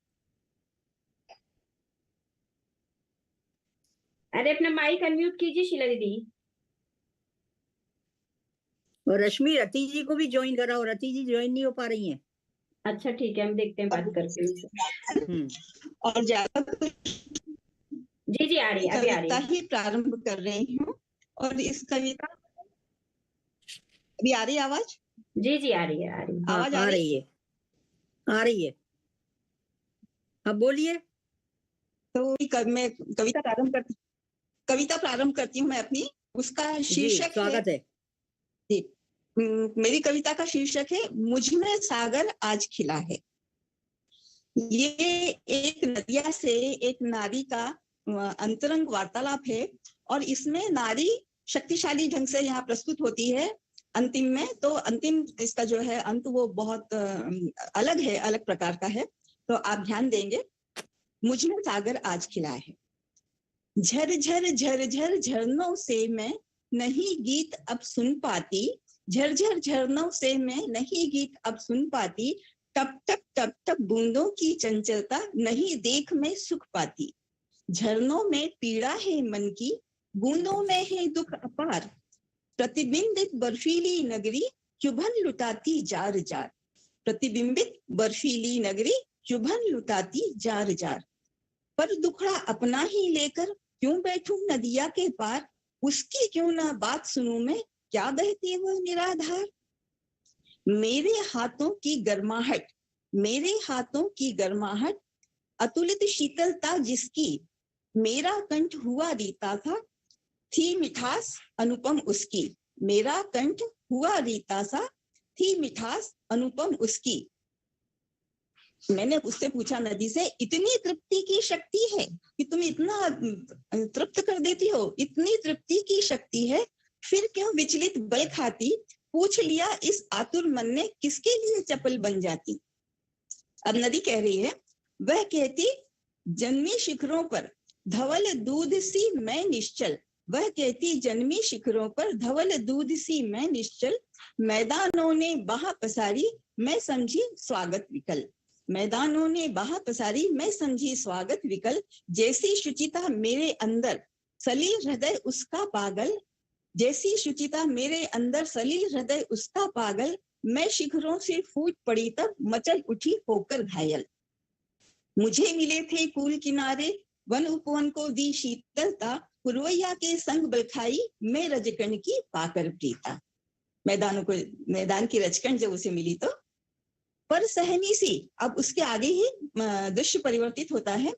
अरे अपना माइक अनम्यूट कीजिए शीला दीदी। और रश्मि रति जी को भी ज्वाइन करा, और रति जी ज्वाइन नहीं हो पा रही हैं। अच्छा ठीक है, हम देखते हैं, बात करते हैं। और ज्यादा जी जी आ रही है, अभी आ रही कविता है। ही प्रारंभ कर रही हूँ। और इस कविता अभी आ रही है आवाज? जी जी आ रही है, आ रही है। आवाज आ रही है, आ रही है, अब बोलिए। तो मैं कविता प्रारंभ करती हूँ मैं अपनी। उसका शीर्षक स्वागत है। जी, मेरी कविता का शीर्षक है मुझ में सागर आज खिला है। ये एक नदिया से एक नारी का अंतरंग वार्तालाप है, और इसमें नारी शक्तिशाली ढंग से यहाँ प्रस्तुत होती है अंतिम में। तो अंतिम इसका जो है अंत वो बहुत अलग है, अलग प्रकार का है। तो आप ध्यान देंगे। मुझ में सागर आज खिला है, झर झर झर झर झरनों से मैं नहीं गीत अब सुन पाती, झरझर झरनों से मैं नहीं गीत अब सुन पाती, टप टप टप टप बूंदों की चंचलता नहीं देख मैं सुख पाती। झरनों में पीड़ा है मन की, बूंदों में है दुख अपार, प्रतिबिंबित बर्फीली नगरी चुभन लुटाती जार जार, प्रतिबिंबित बर्फीली नगरी चुभन लुटाती जार जार। पर दुखड़ा अपना ही लेकर क्यों बैठूं नदिया के पार, उसकी क्यों ना बात सुनूं मैं, क्या बहती वो निराधार। मेरे हाथों की गर्माहट, मेरे हाथों की गर्माहट, अतुलित शीतलता जिसकी, मेरा कंठ हुआ रीता था, थी मिठास अनुपम उसकी, मेरा कंठ हुआ रीता सा, थी मिठास अनुपम उसकी। मैंने उससे पूछा नदी से, इतनी तृप्ति की शक्ति है कि तुम इतना तृप्त कर देती हो, इतनी तृप्ति की शक्ति है, फिर क्यों विचलित बल खाती, पूछ लिया इस आतुर मन ने किसके लिए चपल बन जाती। अब नदी कह रही है, वह कहती जन्मी शिखरों पर धवल दूध सी मैं निश्चल, वह कहती जन्मी शिखरों पर धवल दूध सी मैं निश्चल, मैदानों ने बाह पसारी मैं समझी स्वागत विकल, मैदानों ने बाह पसारी मैं समझी स्वागत विकल, जैसी शुचिता मेरे अंदर सलील हृदय उसका पागल, जैसी शुचिता मेरे अंदर सलील हृदय उसका पागल, मैं शिखरों से फूट पड़ी तब मचल उठी होकर घायल। मुझे मिले थे कूल किनारे वन उपवन को दी शीतलता, पुरवैया के संग बल खाई मैं रजकण की पाकर प्रीता। मैदान की रजकण जब उसे मिली तो पर सहनी सी, अब उसके आगे ही दृश्य परिवर्तित होता है,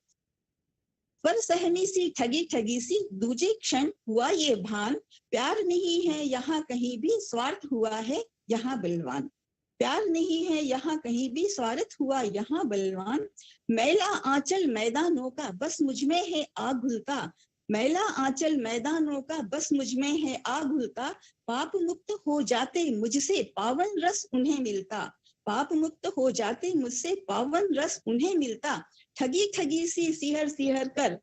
पर सहमी सी ठगी ठगी सी दूजे क्षण हुआ ये भान, प्यार नहीं है यहाँ कहीं भी स्वार्थ हुआ है यहाँ बलवान। प्यार नहीं है यहाँ कहीं भी स्वार्थ हुआ यहाँ बलवान। मैला आंचल मैदानों का बस मुझ में है आग घुलता, मैला आंचल मैदानों का बस मुझ में है आग घुलता। पाप मुक्त हो जाते मुझसे पावन रस उन्हें मिलता, पाप मुक्त हो जाते मुझसे पावन रस उन्हें मिलता। ठगी ठगी सी सिहर सिहर कर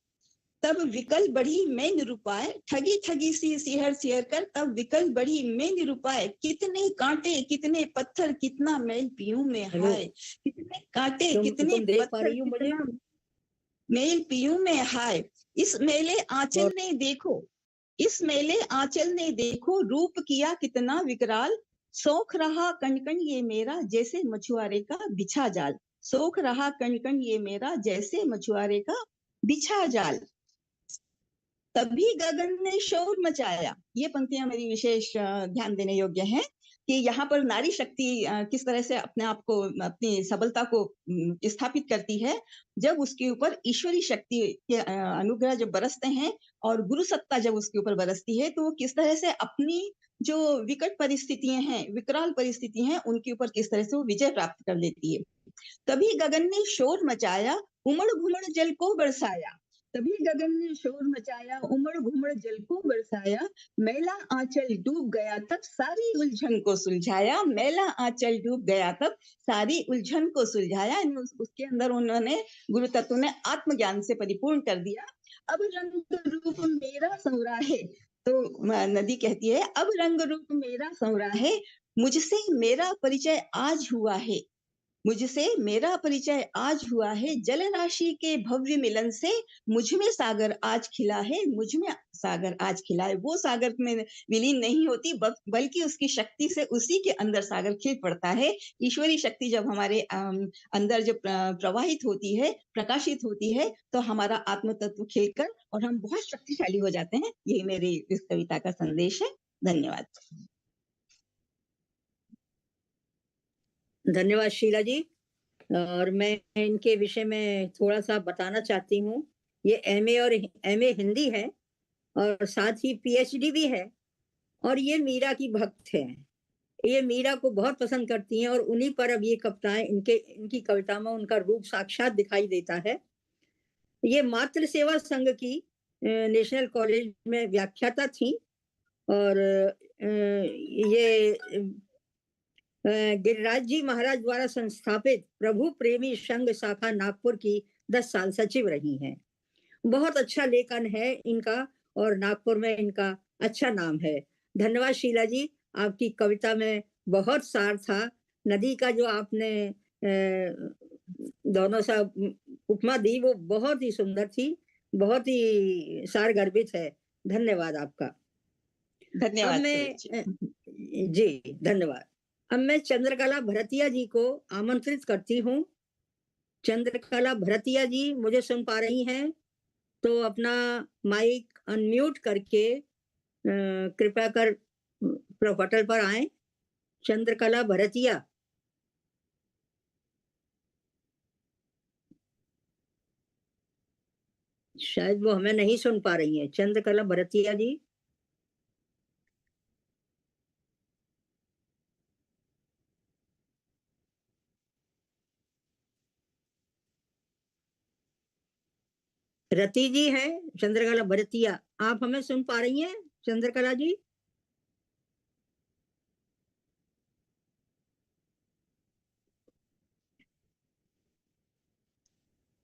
तब विकल बढ़ी मैं निरुपाय, ठगी ठगी सी सिहर सिहर कर तब विकल बढ़ी मैं निरुपाय। कितने कांटे कितने पत्थर कितना मैल पीऊं मैं हाय, कितने कांटे कितने पत्थर कितना मैल पीऊं मैं हाय। इस मेले आंचल ने देखो, इस मेले आंचल ने देखो रूप किया कितना विकराल। सोख रहा कण कण ये मेरा जैसे मछुआरे का बिछा जाल, सोख रहा कण कण ये मेरा जैसे मछुआरे का बिछा जाल। तभी गगन ने शोर मचाया। ये पंक्तियां मेरी विशेष ध्यान देने योग्य हैं कि यहाँ पर नारी शक्ति किस तरह से अपने आप को, अपनी सबलता को स्थापित करती है जब उसके ऊपर ईश्वरी शक्ति के अनुग्रह जब बरसते हैं और गुरु सत्ता जब उसके ऊपर बरसती है, तो वो किस तरह से अपनी जो विकट परिस्थितियां हैं, विकराल परिस्थिति हैं, उनके ऊपर किस तरह से वो विजय प्राप्त कर लेती है। तभी गगन ने शोर मचाया उमड़ घुमड़ जल को बरसाया, तभी गगन ने शोर मचाया उमड़ घुमड़ जल को बरसाया। मैला आंचल डूब गया तब सारी उलझन को सुलझाया, मैला आंचल डूब गया तब सारी उलझन को सुलझाया। उसके अंदर उन्होंने गुरु तत्व ने आत्मज्ञान से परिपूर्ण कर दिया। अब रंग रूप मेरा संवरा है, तो नदी कहती है अब रंग रूप मेरा संवरा है, मुझसे मेरा परिचय आज हुआ है, मुझसे मेरा परिचय आज हुआ है। जल राशि के भव्य मिलन से मुझ में सागर आज खिला है, मुझ में सागर आज खिला है। वो सागर में विलीन नहीं होती बल्कि उसकी शक्ति से उसी के अंदर सागर खिल पड़ता है। ईश्वरी शक्ति जब हमारे अंदर जब प्रवाहित होती है, प्रकाशित होती है, तो हमारा आत्म तत्व खिलकर और हम बहुत शक्तिशाली हो जाते हैं। यही मेरी इस कविता का संदेश है। धन्यवाद। धन्यवाद शीला जी। और मैं इनके विषय में थोड़ा सा बताना चाहती हूँ। ये एमए हिंदी है और साथ ही पीएचडी भी है, और ये मीरा की भक्त है। ये मीरा को बहुत पसंद करती हैं और उन्हीं पर अब ये कविताएं, इनकी कविता में उनका रूप साक्षात दिखाई देता है। ये मातृ सेवा संघ की नेशनल कॉलेज में व्याख्याता थी और ये गिरिराज जी महाराज द्वारा संस्थापित प्रभु प्रेमी संघ शाखा नागपुर की 10 साल सचिव रही हैं। बहुत अच्छा लेखन है इनका और नागपुर में इनका अच्छा नाम है। धन्यवाद शीला जी, आपकी कविता में बहुत सार था। नदी का जो आपने दोनों सा उपमा दी वो बहुत ही सुंदर थी, बहुत ही सार गर्भित है। धन्यवाद आपका। धन्यवाद जी, धन्यवाद। अब मैं चंद्रकला भरतिया जी को आमंत्रित करती हूँ। चंद्रकला भरतिया जी मुझे सुन पा रही हैं तो अपना माइक अनम्यूट करके कृपया कर प्रोफाइल पर आए। चंद्रकला भरतिया। शायद वो हमें नहीं सुन पा रही है। चंद्रकला भरतिया जी। रति जी हैं, चंद्रकला भरतिया, आप हमें सुन पा रही हैं चंद्रकला जी?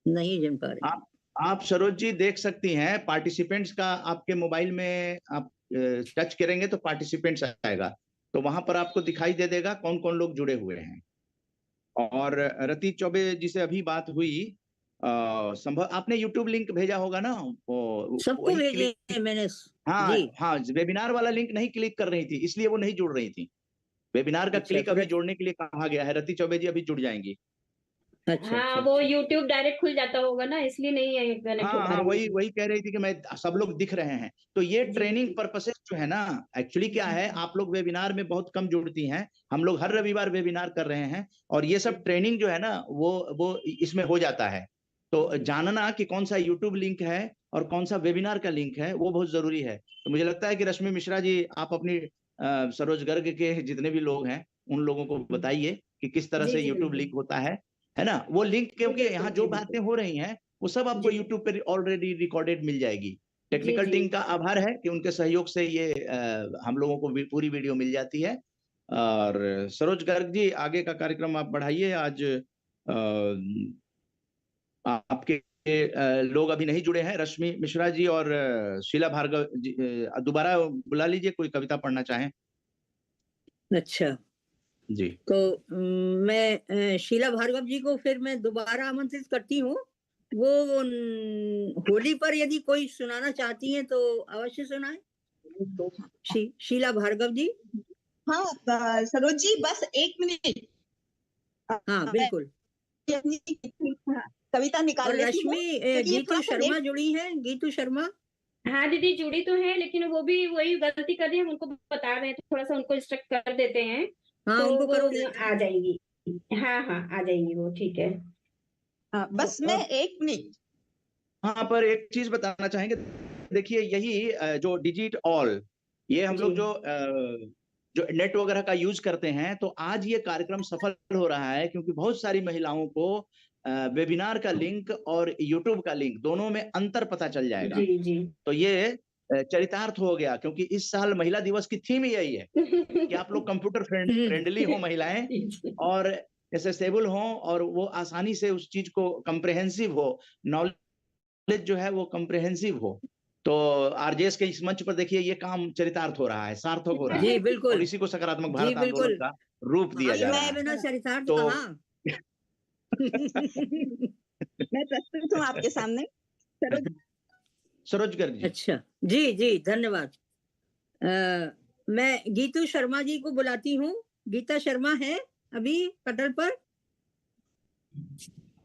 नहीं सुन पा रही। आप सरोज जी देख सकती हैं पार्टिसिपेंट्स का, आपके मोबाइल में आप टच करेंगे तो पार्टिसिपेंट्स आएगा, तो वहां पर आपको दिखाई दे देगा कौन कौन लोग जुड़े हुए हैं। और रति चौबे जी से अभी बात हुई, संभव आपने यूट्यूब लिंक भेजा होगा ना, सबको भेजे मैंने। हाँ, वेबिनार वाला लिंक नहीं क्लिक कर रही थी, इसलिए वो नहीं जुड़ रही थी। वेबिनार का क्लिक अभी जोड़ने के लिए कहा गया है। रति चौबे जी अभी जुड़ जाएंगी। हाँ, वो YouTube डायरेक्ट खुल जाता होगा ना, इसलिए नहीं कनेक्ट हो पा रही। वही कह रही थी कि मैं सब लोग दिख रहे हैं। तो ये ट्रेनिंग पर्पसेस जो है ना, एक्चुअली क्या है, आप लोग वेबिनार में बहुत कम जुड़ती हैं। हम लोग हर रविवार वेबिनार कर रहे हैं और ये सब ट्रेनिंग जो है ना वो इसमें हो जाता है। तो जानना कि कौन सा यूट्यूब लिंक है और कौन सा वेबिनार का लिंक है वो बहुत जरूरी है। तो मुझे लगता है कि रश्मि मिश्रा जी, आप अपनी सरोज गर्ग के जितने भी लोग हैं उन लोगों को बताइए कि किस तरह जी, से जी, यूट्यूब बिल्कुल। लिंक होता है ना। वो लिंक, क्योंकि बिल्कुल, यहाँ जी, जो बिल्कुल। बातें हो रही हैं वो सब आपको जी। यूट्यूब पर ऑलरेडी रिकॉर्डेड मिल जाएगी। टेक्निकल जी। टीम का आभार है कि उनके सहयोग से ये हम लोगों को भी पूरी वीडियो मिल जाती है। और सरोज गर्ग जी, आगे का कार्यक्रम आप बढ़ाइए। आज आपके लोग अभी नहीं जुड़े हैं, रश्मि मिश्रा जी और शीला भार्गव जी, दोबारा बुला लीजिए, कोई कविता पढ़ना चाहें। अच्छा, जी तो मैं शीला भार्गव जी को फिर मैं दोबारा आमंत्रित करती हूँ। वो होली पर यदि कोई सुनाना चाहती हैं तो अवश्य सुनाएं। शीला भार्गव जी। हाँ सरोज जी, बस 1 मिनट। हाँ, बिल्कुल। अपनी कविता निकाल और लेती हूँ, रश्मि क्योंकि ये गीतू थोड़ा सा शर्मा जुड़ी हैं। गीतू शर्मा, हाँ दीदी जुड़ी तो है, लेकिन वो भी वही गलती कर रही है, हम उनको बता रहे हैं, तो थोड़ा सा उनको इंस्ट्रक्ट कर देते हैं। हाँ, तो उनको वो करो देते हैं। आ जाएंगी। हाँ हाँ आ जाएंगी वो, ठीक है। बस मैं 1 मिनट। हाँ, पर एक चीज बताना चाहेंगे, देखिए यही जो डिजिट ऑल, ये हम लोग जो नेट वगैरह का यूज करते हैं, तो आज ये कार्यक्रम सफल हो रहा है क्योंकि बहुत सारी महिलाओं को वेबिनार का लिंक और यूट्यूब का लिंक दोनों में अंतर पता चल जाएगा। जी जी। तो ये चरितार्थ हो गया, क्योंकि इस साल महिला दिवस की थीम यही है कि आप लोग कंप्यूटर फ्रेंडली हो महिलाएं, और जैसे स्टेबल हो, और वो आसानी से उस चीज को कंप्रेहेंसिव हो, नॉलेज जो है वो कंप्रेहेंसिव हो। तो आरजेएस के इस मंच पर देखिए ये काम चरितार्थ हो रहा है, सार्थक हो रहा जी है, बिल्कुल। और इसी को सकारात्मक जी भारत आंदोलन बिल्कुल। का रूप दिया जा रहा मैं है। बिना चरितार्थ तो कहा। मैं प्रस्तुत हूँ आपके सामने। सरोज गर्ग जी। अच्छा, जी जी, धन्यवाद। मैं गीतू शर्मा जी को बुलाती हूँ। गीता शर्मा है अभी पटल पर।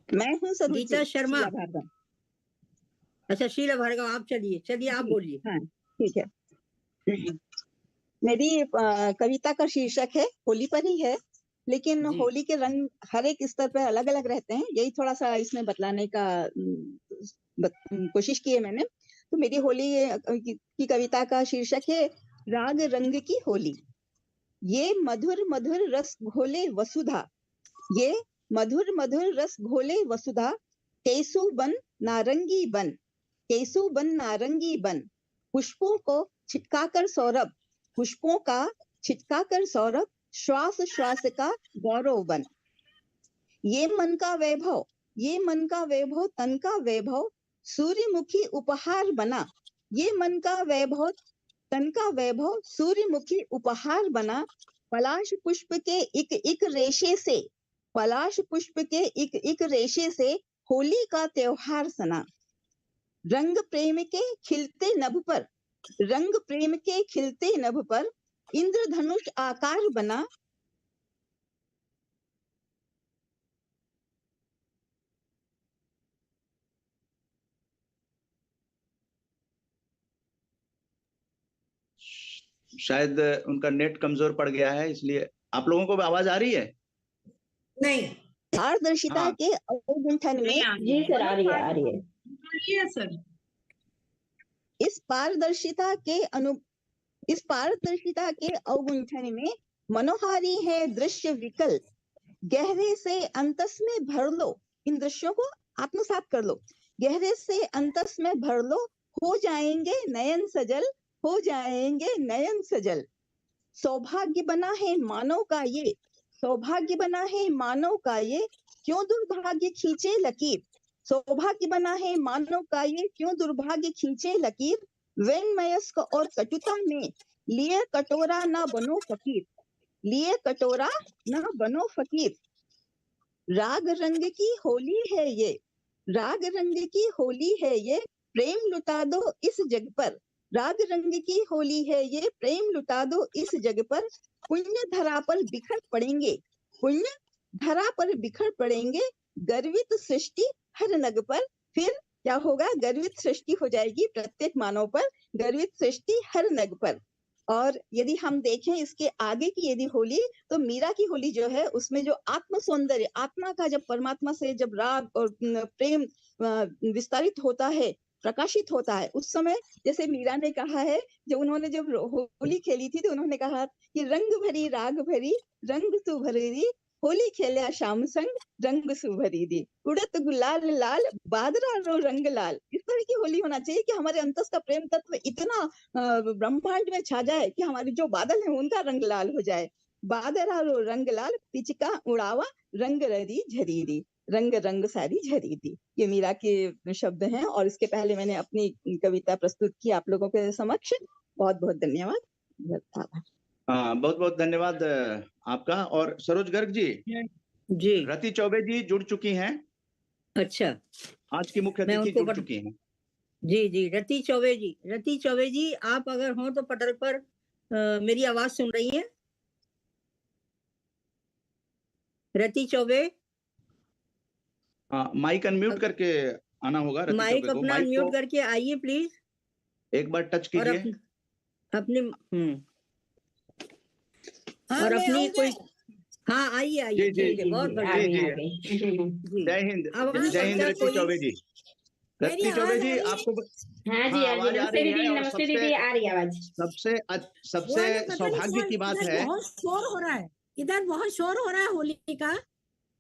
मैं हूँ सरोज गीता जी, शर्मा। शीला भार्गव। अच्छा, शीला भार्गव, आप चलिए आप बोलिए। हाँ ठीक है। मेरी कविता का शीर्षक है, होली पर ही है, लेकिन जी। होली के रंग हर एक स्तर पर अलग अलग रहते हैं, यही थोड़ा सा इसमें बतलाने का कोशिश की है मैंने। तो मेरी होली की कविता का शीर्षक है, राग रंग की होली। ये मधुर मधुर रस घोले वसुधा, ये मधुर मधुर रस घोले वसुधा, केसु बन नारंगी बन, केसु बन नारंगी बन, पुष्पों को छिटकाकर सौरभ, पुष्पों का छिटकाकर सौरभ, श्वास श्वास का गौरव बन। ये मन का वैभव, ये मन का वैभव, तन का वैभव, सूर्यमुखी उपहार बना, ये मन का वैभव, तन का वैभव, सूर्यमुखी उपहार बना। पलाश पुष्प के एक एक रेशे से, पलाश पुष्प के एक एक रेशे से होली का त्योहार सना। रंग प्रेम के खिलते नभ पर, रंग प्रेम के खिलते नभ पर, इंद्रधनुष आकार बना। शायद उनका नेट कमजोर पड़ गया है, इसलिए आप लोगों को आवाज आ रही है? नहीं। पारदर्शिता हाँ। के अवगुंठन में, जी सर, आ रही है आ रही है। सर। इस पारदर्शिता के अवगुंठन में मनोहारी है दृश्य विकल। गहरे से अंतस में भर लो, इन दृश्यों को आत्मसात कर लो। गहरे से अंतस में भर लो, हो जाएंगे नयन सजल, हो जाएंगे नयन सजल। सौभाग्य बना है मानव का ये, सौभाग्य बना है मानव का ये, क्यों दुर्भाग्य खींचे लकीर। सौभाग्य बना है मानव का ये, क्यों दुर्भाग्य खींचे लकीर। वैनमयस्क और कटुता में लिए कटोरा ना बनो फकीर, लिए कटोरा ना बनो फकीर। राग रंग की होली है ये, राग रंग की होली है ये, प्रेम लुटा दो इस जग पर। राग रंग की होली है ये, प्रेम लुटा दो इस जग पर। पुण्य धरा पर बिखर पड़ेंगे, पुण्य धरा पर बिखर पड़ेंगे, गर्वित सृष्टि हर नग पर। फिर क्या होगा? गर्वित सृष्टि हो जाएगी प्रत्येक मानव पर, गर्वित सृष्टि हर नग पर। और यदि हम देखें इसके आगे की यदि होली, तो मीरा की होली जो है उसमें जो आत्म सौंदर्य, आत्मा का जब परमात्मा से जब राग और प्रेम विस्तारित होता है, प्रकाशित होता है, उस समय जैसे मीरा ने कहा है, जब उन्होंने जब होली खेली थी तो उन्होंने कहा कि रंग भरी राग भरी रंग तू भरी, होली खेलिया श्याम संग रंग सुभरी दी, उड़त गुलाल लाल बादरा रो रंग लाल। इस तरह की होली होना चाहिए कि हमारे अंतस का प्रेम तत्व इतना ब्रह्मांड में छा जाए कि हमारे जो बादल हैं उनका रंग लाल हो जाए। बादरा रो रंग लाल पिचका उड़ावा रंग ररी झरीरी, रंग रंग सारी झरीरी। ये मीरा के शब्द हैं और इसके पहले मैंने अपनी कविता प्रस्तुत की आप लोगों के समक्ष। बहुत बहुत धन्यवाद। हाँ, बहुत बहुत धन्यवाद आपका। और सरोज गर्ग जी, रति चौबे जी जुड़ चुकी हैं। अच्छा, आज की मुख्य अतिथि जुड़ चुकी हैं। जी, रति चौबे जी, आप अगर हो तो पटल पर मेरी आवाज सुन रही हैं? रति चौबे, हाँ, माइक अनम्यूट करके आना होगा। रति माइक चौबे को अपना अनम्यूट करके आइए प्लीज, एक बार टच कीजिए। अपने और अपनी कोई, हाँ आइए, ठीक है, बहुत बढ़िया। जय हिंद, जय हिंद रति चौबे जी। रति चौबे जी, आपको हाँ जी, आवाज आ रही है। नमस्ते दीदी, आ रही है आवाज। सबसे सौभाग्य की बात है, बहुत शोर हो रहा है इधर, बहुत शोर हो रहा है होली का।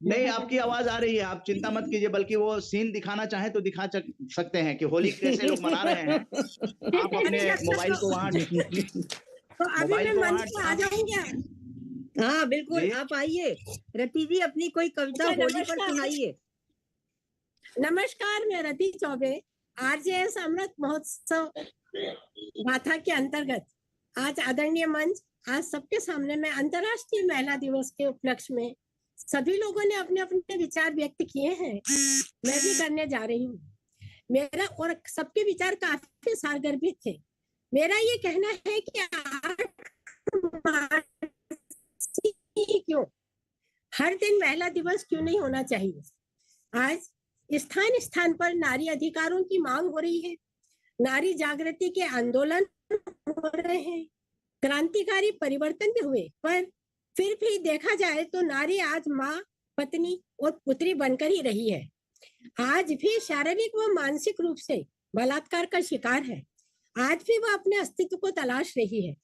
नहीं, आपकी आवाज आ रही है, आप चिंता मत कीजिए। बल्कि वो सीन दिखाना चाहे तो दिखा सकते हैं कि होली कैसे लोग मना रहे हैं। आप अपने मोबाइल को वहाँ तो अभी मैं मंच पे आ जाऊंगी। हाँ बिल्कुल, आप आइए। रति जी, अपनी कोई कविता होली पर सुनाइए। नमस्कार, मैं रति चौबे, आरजेएस अमृत महोत्सव गाथा के अंतर्गत आज आदरणीय मंच, आज सबके सामने मैं अंतर्राष्ट्रीय महिला दिवस के उपलक्ष्य में सभी लोगों ने अपने अपने विचार व्यक्त किए हैं, मैं भी करने जा रही हूँ। मेरा और सबके विचार काफी सारगर्भित थे। मेरा ये कहना है कि 8 मार्च क्यों, हर दिन महिला दिवस क्यों नहीं होना चाहिए। आज स्थान स्थान पर नारी अधिकारों की मांग हो रही है, नारी जागृति के आंदोलन हो रहे हैं, क्रांतिकारी परिवर्तन भी हुए, पर फिर भी देखा जाए तो नारी आज माँ, पत्नी और पुत्री बनकर ही रही है। आज भी शारीरिक व मानसिक रूप से बलात्कार का शिकार है। आज भी वह अपने अस्तित्व को तलाश रही है।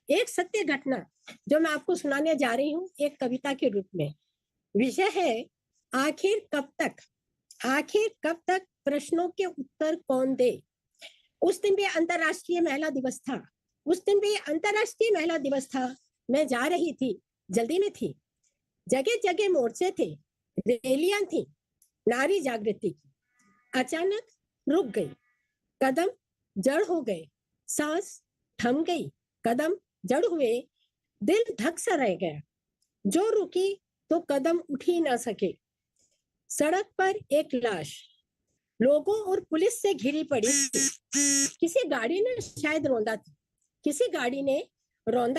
एक सत्य घटना जो मैं आपको सुनाने जा रही हूँ एक कविता के रूप में। विषय है आखिर कब तक प्रश्नों के उत्तर कौन दे। उस दिन भी अंतर्राष्ट्रीय महिला दिवस था। मैं जा रही थी, जल्दी में थी, जगह जगह मोर्चे थे, रैलियां थी नारी जागृति की। अचानक रुक गई, कदम जड़ हो गए, सांस थम गई, कदम जड़ हुए, दिल धक सा रह गया। जो रुकी तो कदम उठ ही ना सके। सड़क पर एक लाश लोगों और पुलिस से घिरी पड़ी थी। किसी गाड़ी ने शायद रौंदा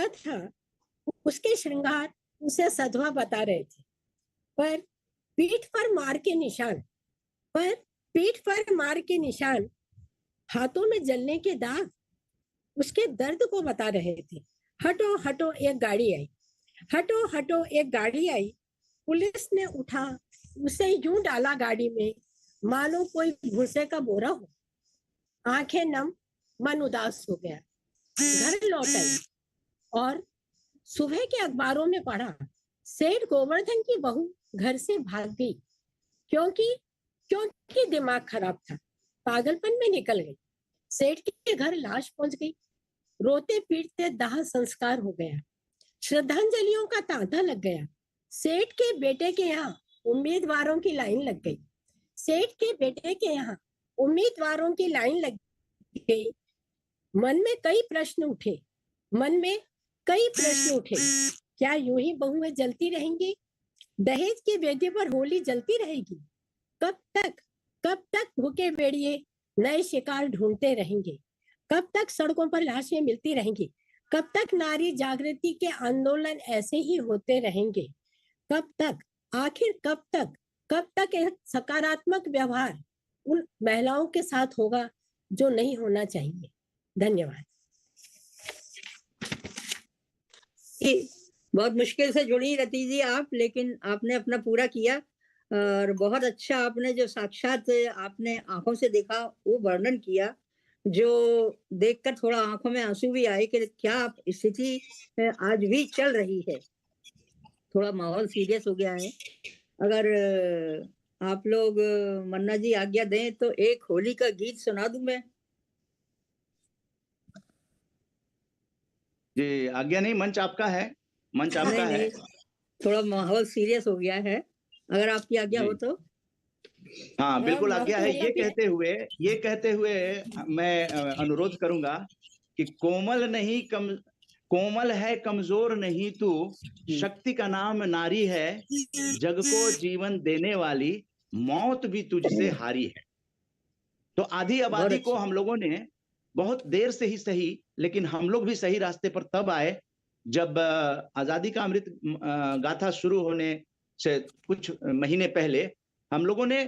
था। उसके श्रृंगार उसे सधवा बता रहे थे, पर पीठ पर मार के निशान, हाथों में जलने के दाग उसके दर्द को बता रहे थे। हटो एक गाड़ी आई, पुलिस ने उठा उसे यूं डाला गाड़ी में मानो कोई भूसे का बोरा हो। आंखें नम, मन उदास हो गया। घर लौट आई और सुबह के अखबारों में पढ़ा सेठ गोवर्धन की बहू घर से भाग गई क्योंकि दिमाग खराब था, पागलपन में निकल गई। सेठ के घर लाश पहुंच गई। रोते पीटते दाह संस्कार हो गया। श्रद्धांजलियों का तांता लग गया। सेठ के बेटे के यहाँ उम्मीदवारों की लाइन लग गई। मन में कई प्रश्न उठे। क्या यूं ही बहुएं जलती रहेंगी? दहेज की वेदी पर होली जलती रहेगी? कब तक भूखे भेड़िए नए शिकार ढूंढते रहेंगे? कब तक सड़कों पर लाशें मिलती रहेंगी? कब तक नारी जागृति के आंदोलन ऐसे ही होते रहेंगे? आखिर कब तक एक सकारात्मक व्यवहार उन महिलाओं के साथ होगा जो नहीं होना चाहिए? धन्यवाद। बहुत मुश्किल से जुड़ी रती थी आप, लेकिन आपने अपना पूरा किया और बहुत अच्छा आपने जो साक्षात आपने आंखों से देखा वो वर्णन किया, जो देखकर थोड़ा आंखों में आंसू भी आए कि क्या स्थिति आज भी चल रही है। थोड़ा माहौल सीरियस हो गया है। अगर आप लोग मन्ना जी आज्ञा दें तो एक होली का गीत सुना दूं मैं। जी आज्ञा नहीं, मंच आपका है, मंच आपका है। थोड़ा माहौल सीरियस हो गया है, अगर आपकी आज्ञा हो तो। हाँ बिल्कुल आज्ञा है। ये कहते हुए मैं अनुरोध करूंगा कि कोमल है कमजोर नहीं तू, शक्ति का नाम नारी है, जग को जीवन देने वाली, मौत भी तुझसे हारी है। तो आधी आबादी को हम लोगों ने बहुत देर से ही सही, लेकिन हम लोग भी सही रास्ते पर तब आए जब आजादी का अमृत गाथा शुरू होने से कुछ महीने पहले हम लोगों ने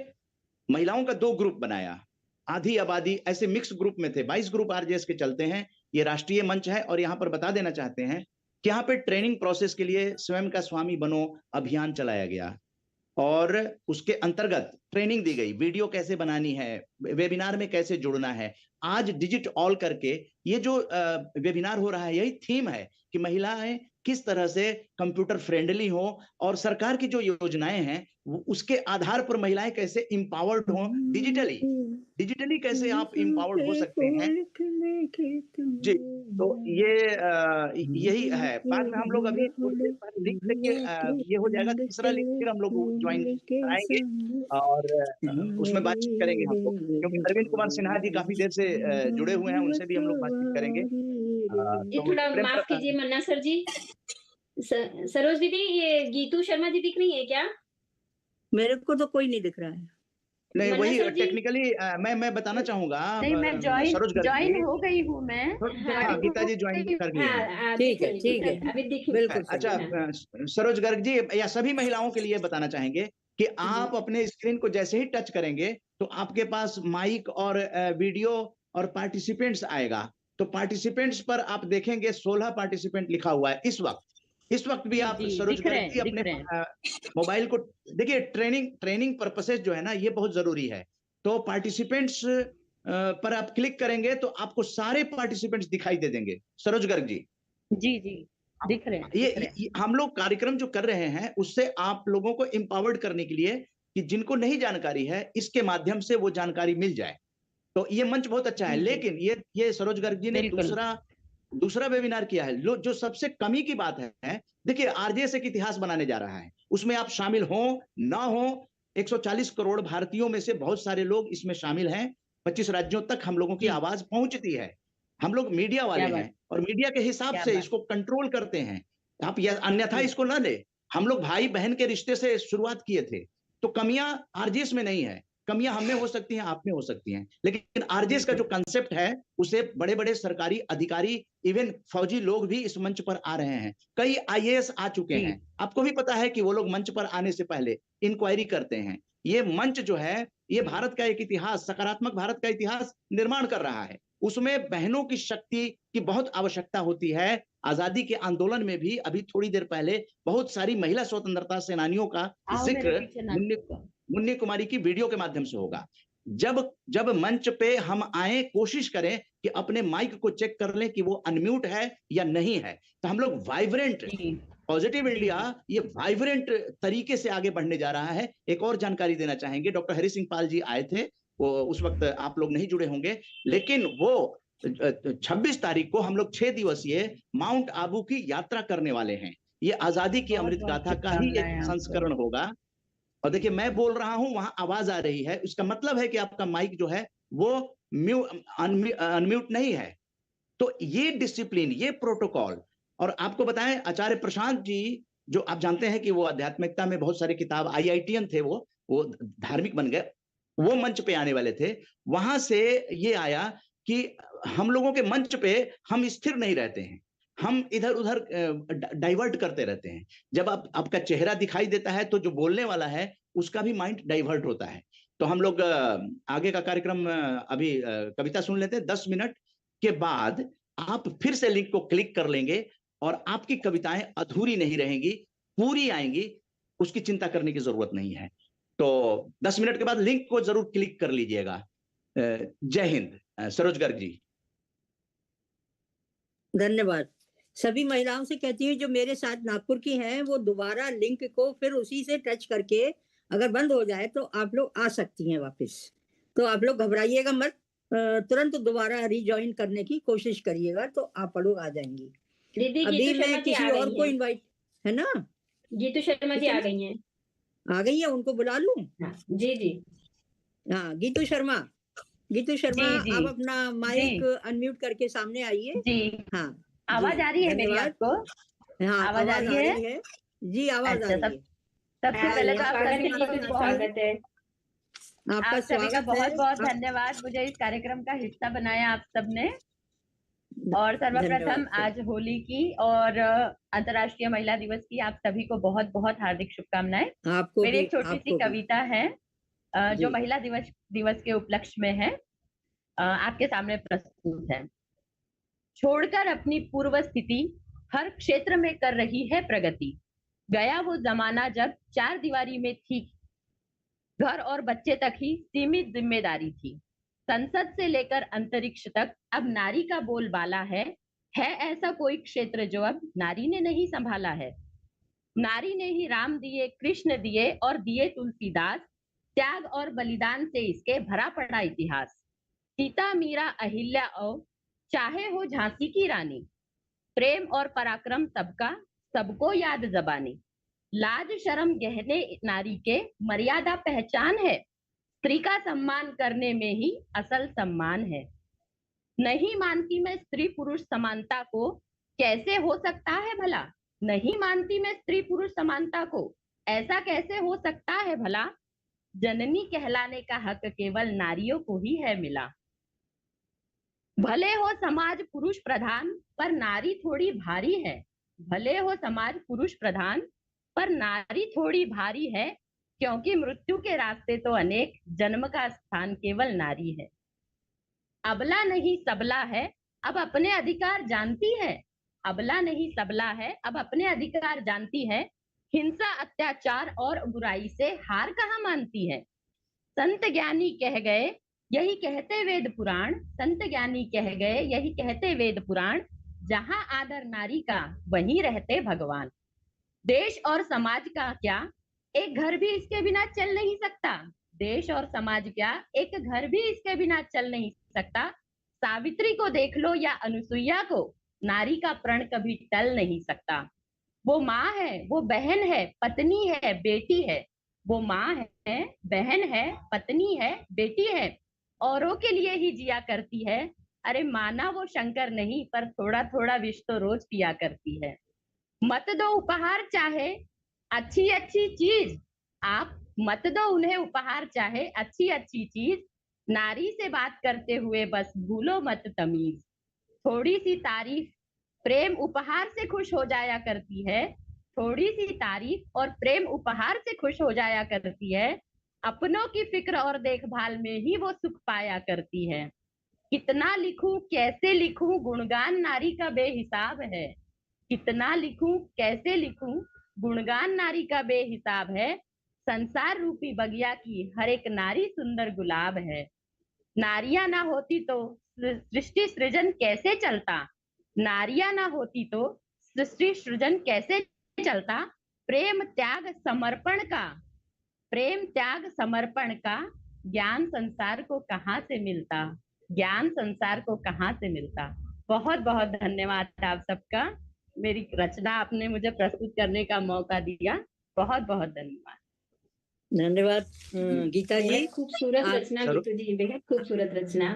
महिलाओं का 2 ग्रुप बनाया। आधी आबादी ऐसे मिक्स ग्रुप में थे, 22 ग्रुप आरजेएस के चलते हैं। ये राष्ट्रीय मंच है और यहाँ पर बता देना चाहते हैं कि यहाँ पे ट्रेनिंग प्रोसेस के लिए स्वयं का स्वामी बनो अभियान चलाया गया और उसके अंतर्गत ट्रेनिंग दी गई, वीडियो कैसे बनानी है, वेबिनार में कैसे जुड़ना है। आज डिजिट ऑल करके ये जो वेबिनार हो रहा है, यही थीम है कि महिलाएं किस तरह से कंप्यूटर फ्रेंडली हो और सरकार की जो योजनाएं हैं उसके आधार पर महिलाएं कैसे इंपावर्ड हो, डिजिटली कैसे आप इंपावर्ड हो सकते हैं। जी, तो ये यही है। बाद में हम लोग अभी लिंक देंगे, ये हो जाएगा, तीसरा लिंक फिर हम लोग ज्वाइन कराएंगे और उसमें बातचीत करेंगे हम लोग, क्योंकि अरविंद कुमार सिन्हा जी काफी देर से जुड़े हुए हैं, उनसे भी हम लोग बातचीत करेंगे। ये थोड़ा माफ कीजिए मन्ना सर जी, सरोज दीदी, ये गीतू शर्मा जी दिख रही है क्या? मेरे को तो कोई नहीं दिख रहा है। नहीं, वही टेक्निकली मैं बताना चाहूंगा। नहीं, मैं ज्वाइन हो गई हूँ मैं। हाँ, गीता जी ज्वाइन कर गई हैं। ठीक है, अभी दिख बिल्कुल। अच्छा, सरोज गर्ग जी या सभी महिलाओं के लिए बताना चाहेंगे कि आप अपने स्क्रीन को जैसे ही टच करेंगे तो आपके पास माइक और वीडियो और पार्टिसिपेंट्स आएगा। तो पार्टिसिपेंट्स पर आप देखेंगे 16 पार्टिसिपेंट लिखा हुआ है इस वक्त भी आप सरोज गर्ग जी अपने मोबाइल को देखिए। ट्रेनिंग पर्पसेस जो है ना, ये बहुत जरूरी है। तो पार्टिसिपेंट्स पर आप क्लिक करेंगे तो आपको सारे पार्टिसिपेंट्स दिखाई दे देंगे। सरोज गर्ग जी जी दिख रहे हैं। ये हम लोग कार्यक्रम जो कर रहे हैं उससे आप लोगों को एम्पावर्ड करने के लिए कि जिनको नहीं जानकारी है इसके माध्यम से वो जानकारी मिल जाए। तो ये मंच बहुत अच्छा है। लेकिन ये सरोज गर्ग जी ने दूसरा वेबिनार किया है। जो सबसे कमी की बात है, देखिए आरजेएस एक इतिहास बनाने जा रहा है, उसमें आप शामिल हो ना हो, 140 करोड़ भारतीयों में से बहुत सारे लोग इसमें शामिल हैं। 25 राज्यों तक हम लोगों की आवाज पहुंचती है। हम लोग मीडिया वाले हैं और मीडिया के हिसाब से इसको कंट्रोल करते हैं। आप अन्यथा इसको ना ले। हम लोग भाई बहन के रिश्ते से शुरुआत किए थे, तो कमियां आरजेएस में नहीं है। कमियां हम में हो सकती हैं, आप में हो सकती हैं, लेकिन आरजेएस का जो कंसेप्ट है उसे बड़े बड़े सरकारी अधिकारी, इवन फौजी लोग भी इस मंच पर आ रहे हैं। कई आईएएस आ चुके हैं। आपको भी पता है कि वो लोग मंच पर आने से पहले इंक्वायरी करते हैं। ये मंच जो है, ये भारत का एक इतिहास, सकारात्मक भारत का इतिहास निर्माण कर रहा है। उसमें बहनों की शक्ति की बहुत आवश्यकता होती है। आजादी के आंदोलन में भी अभी थोड़ी देर पहले बहुत सारी महिला स्वतंत्रता सेनानियों का जिक्र मुन्नी कुमारी की वीडियो के माध्यम से होगा। जब मंच पे हम आए, कोशिश करें कि अपने माइक को चेक कर लें कि वो अनम्यूट है या नहीं है। तो हम लोग वाइब्रेंट पॉजिटिव इंडिया, ये वाइब्रेंट तरीके से आगे बढ़ने जा रहा है। एक और जानकारी देना चाहेंगे, डॉक्टर हरि सिंह पाल जी आए थे, वो उस वक्त आप लोग नहीं जुड़े होंगे, लेकिन वो 26 तारीख को हम लोग 6 दिवसीय माउंट आबू की यात्रा करने वाले हैं। ये आजादी की अमृत गाथा का ही एक संस्करण होगा। और देखिए, मैं बोल रहा हूं, वहां आवाज आ रही है, उसका मतलब है कि आपका माइक जो है वो अनम्यूट नहीं है। तो ये डिसिप्लिन, ये प्रोटोकॉल, और आपको बताएं आचार्य प्रशांत जी, जो आप जानते हैं कि वो आध्यात्मिकता में बहुत सारे किताब, आईआईटीएन थे, वो धार्मिक बन गए, वो मंच पे आने वाले थे। वहां से ये आया कि हम लोगों के मंच पे हम स्थिर नहीं रहते हैं, हम इधर उधर डाइवर्ट करते रहते हैं। जब आपका चेहरा दिखाई देता है तो जो बोलने वाला है उसका भी माइंड डाइवर्ट होता है। तो हम लोग आगे का कार्यक्रम अभी कविता सुन लेते हैं। 10 मिनट के बाद आप फिर से लिंक को क्लिक कर लेंगे और आपकी कविताएं अधूरी नहीं रहेंगी, पूरी आएंगी, उसकी चिंता करने की जरूरत नहीं है। तो 10 मिनट के बाद लिंक को जरूर क्लिक कर लीजिएगा। जय हिंद। सरोज गर्ग जी। धन्यवाद। सभी महिलाओं से कहती हूँ जो मेरे साथ नागपुर की हैं, वो दोबारा लिंक को फिर उसी से टच करके अगर बंद हो जाए तो आप लोग आ सकती हैं वापस। तो आप लोग घबराइएगा मत, तुरंत दोबारा रिजॉइन करने की कोशिश करिएगा, तो आप लोग आ जाएंगी। दीदी अभी मैं किसी और को इनवाइट, है ना? गीतू शर्मा जी आ गई हैं। आ गई है, उनको बुला लूं? जी जी। हाँ, गीतू शर्मा आप अपना माइक अनम्यूट करके सामने आइए। जी। हाँ, आवाज आ रही है मेरी आपको? हाँ, आवाज आ रही है जी, आवाज आ रही है। सबसे पहले तो आप सभी का स्वागत है। आप सभी का बहुत बहुत धन्यवाद, मुझे इस कार्यक्रम का हिस्सा बनाया आप सबने। और सर्वप्रथम आज होली की और अंतर्राष्ट्रीय महिला दिवस की आप सभी को बहुत बहुत हार्दिक शुभकामनाएं। मेरी एक छोटी सी कविता है जो महिला दिवस के उपलक्ष्य में है, आपके सामने प्रस्तुत है। छोड़कर अपनी पूर्व स्थिति हर क्षेत्र में कर रही है प्रगति। गया वो जमाना जब 4 दीवारी में थी, घर और बच्चे तक ही सीमित जिम्मेदारी थी। संसद से लेकर अंतरिक्ष तक अब नारी का बोलबाला है ऐसा कोई क्षेत्र जो अब नारी ने नहीं संभाला है। नारी ने ही राम दिए, कृष्ण दिए और दिए तुलसीदास, त्याग और बलिदान से इसके भरा पड़ा इतिहास। सीता, मीरा, अहिल्या और चाहे हो झांसी की रानी, प्रेम और पराक्रम सबका सबको याद जबानी। लाज शर्म गहने नारी के मर्यादा पहचान है, स्त्री का सम्मान करने में ही असल सम्मान है। नहीं मानती मैं स्त्री पुरुष समानता को, कैसे हो सकता है भला? नहीं मानती मैं स्त्री पुरुष समानता को, ऐसा कैसे हो सकता है भला? जननी कहलाने का हक केवल नारियों को ही है मिला। भले हो समाज पुरुष प्रधान पर नारी थोड़ी भारी है, भले हो समाज पुरुष प्रधान पर नारी थोड़ी भारी है, क्योंकि मृत्यु के रास्ते तो अनेक, जन्म का स्थान केवल नारी है। अबला नहीं सबला है, अब अपने अधिकार जानती है, अबला नहीं सबला है, अब अपने अधिकार जानती है। हिंसा, अत्याचार और बुराई से हार कहाँ मानती है। संत ज्ञानी कह गए यही कहते वेद पुराण, संत ज्ञानी कह गए यही कहते वेद पुराण, जहां आदर नारी का वहीं रहते भगवान। देश और समाज का क्या एक घर भी इसके बिना चल नहीं सकता, देश और समाज क्या एक घर भी इसके बिना चल नहीं सकता। सावित्री को देख लो या अनुसुईया को, नारी का प्रण कभी टल नहीं सकता। वो माँ है, वो बहन है, पत्नी है, बेटी है। वो माँ है, बहन है, पत्नी है, बेटी है, औरों के लिए ही जिया करती है। अरे माना वो शंकर नहीं, पर थोड़ा थोड़ा विष तो रोज पिया करती है। मत दो उपहार चाहे अच्छी अच्छी चीज, आप मत दो उन्हें उपहार चाहे अच्छी अच्छी चीज। नारी से बात करते हुए बस भूलो मत तमीज। थोड़ी सी तारीफ प्रेम उपहार से खुश हो जाया करती है, थोड़ी सी तारीफ और प्रेम उपहार से खुश हो जाया करती है। अपनों की फिक्र और देखभाल में ही वो सुख पाया करती है। कितना लिखूं कैसे लिखूं गुणगान नारी का बेहिसाब है, कितना लिखूं कैसे लिखूं गुणगान नारी का बेहिसाब है। संसार रूपी बगिया की हर एक नारी सुंदर गुलाब है। नारियां ना होती तो सृष्टि सृजन कैसे चलता, नारियां ना होती तो सृष्टि सृजन कैसे चलता। प्रेम त्याग समर्पण का, प्रेम त्याग समर्पण का ज्ञान संसार को कहाँ से मिलता, ज्ञान संसार को कहाँ से मिलता। बहुत बहुत धन्यवाद आप सबका, मेरी रचना आपने मुझे प्रस्तुत करने का मौका दिया, बहुत बहुत धन्यवाद। धन्यवाद गीता जी, खूबसूरत रचना गीतू जी, बेहद खूबसूरत रचना।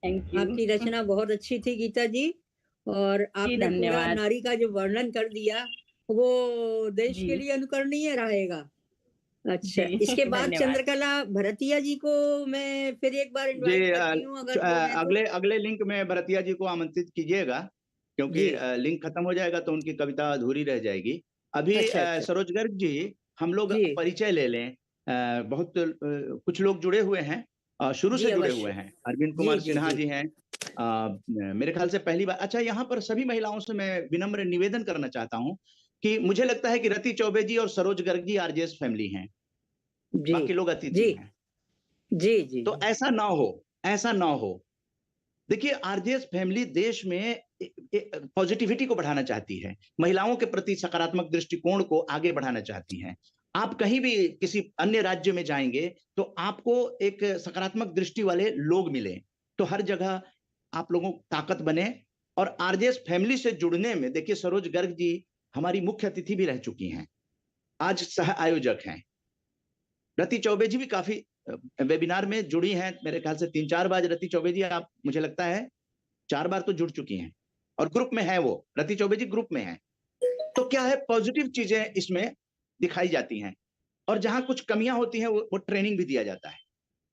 Thank you. आपकी रचना बहुत अच्छी थी गीता जी, और आपने पूरा नारी का जो वर्णन कर दिया वो देश के लिए अनुकरणीय रहेगा। अच्छा, इसके बाद चंद्रकला भरतिया जी को मैं फिर एक बार इनवाइट करती हूँ। अगर अगले लिंक में भरतिया जी को आमंत्रित कीजिएगा, क्योंकि लिंक खत्म हो जाएगा तो उनकी कविता अधूरी रह जाएगी। अभी सरोज गर्ग जी, हम लोग परिचय ले लें। बहुत कुछ लोग जुड़े हुए हैं, शुरू से जुड़े हुए हैं। अरविंद कुमार सिन्हा जी हैं, मेरे ख्याल से पहली बार। अच्छा, यहाँ पर सभी महिलाओं से मैं विनम्र निवेदन करना चाहता हूँ कि मुझे लगता है कि रति चौबे जी और सरोज गर्ग जी आरजेएस फैमिली हैं, बाकी लोग अतिथि हैं। जी जी। तो ऐसा ना हो, ऐसा ना हो। देखिए, आरजेएस फैमिली देश में पॉजिटिविटी को बढ़ाना चाहती है, महिलाओं के प्रति सकारात्मक दृष्टिकोण को आगे बढ़ाना चाहती है। आप कहीं भी किसी अन्य राज्य में जाएंगे तो आपको एक सकारात्मक दृष्टि वाले लोग मिले, तो हर जगह आप लोगों को ताकत बने। और आरजेएस फैमिली से जुड़ने में देखिए, सरोज गर्ग जी हमारी मुख्य अतिथि भी रह चुकी हैं, आज सह आयोजक हैं। रति चौबे जी भी काफी वेबिनार में जुड़ी हैं, मेरे ख्याल से 3-4 बार। रति चौबे जी आप, मुझे लगता है 4 बार तो जुड़ चुकी हैं, और ग्रुप में है वो, रति चौबे जी ग्रुप में हैं। तो क्या है, पॉजिटिव चीजें इसमें दिखाई जाती हैं, और जहां कुछ कमियां होती हैं वो ट्रेनिंग भी दिया जाता है।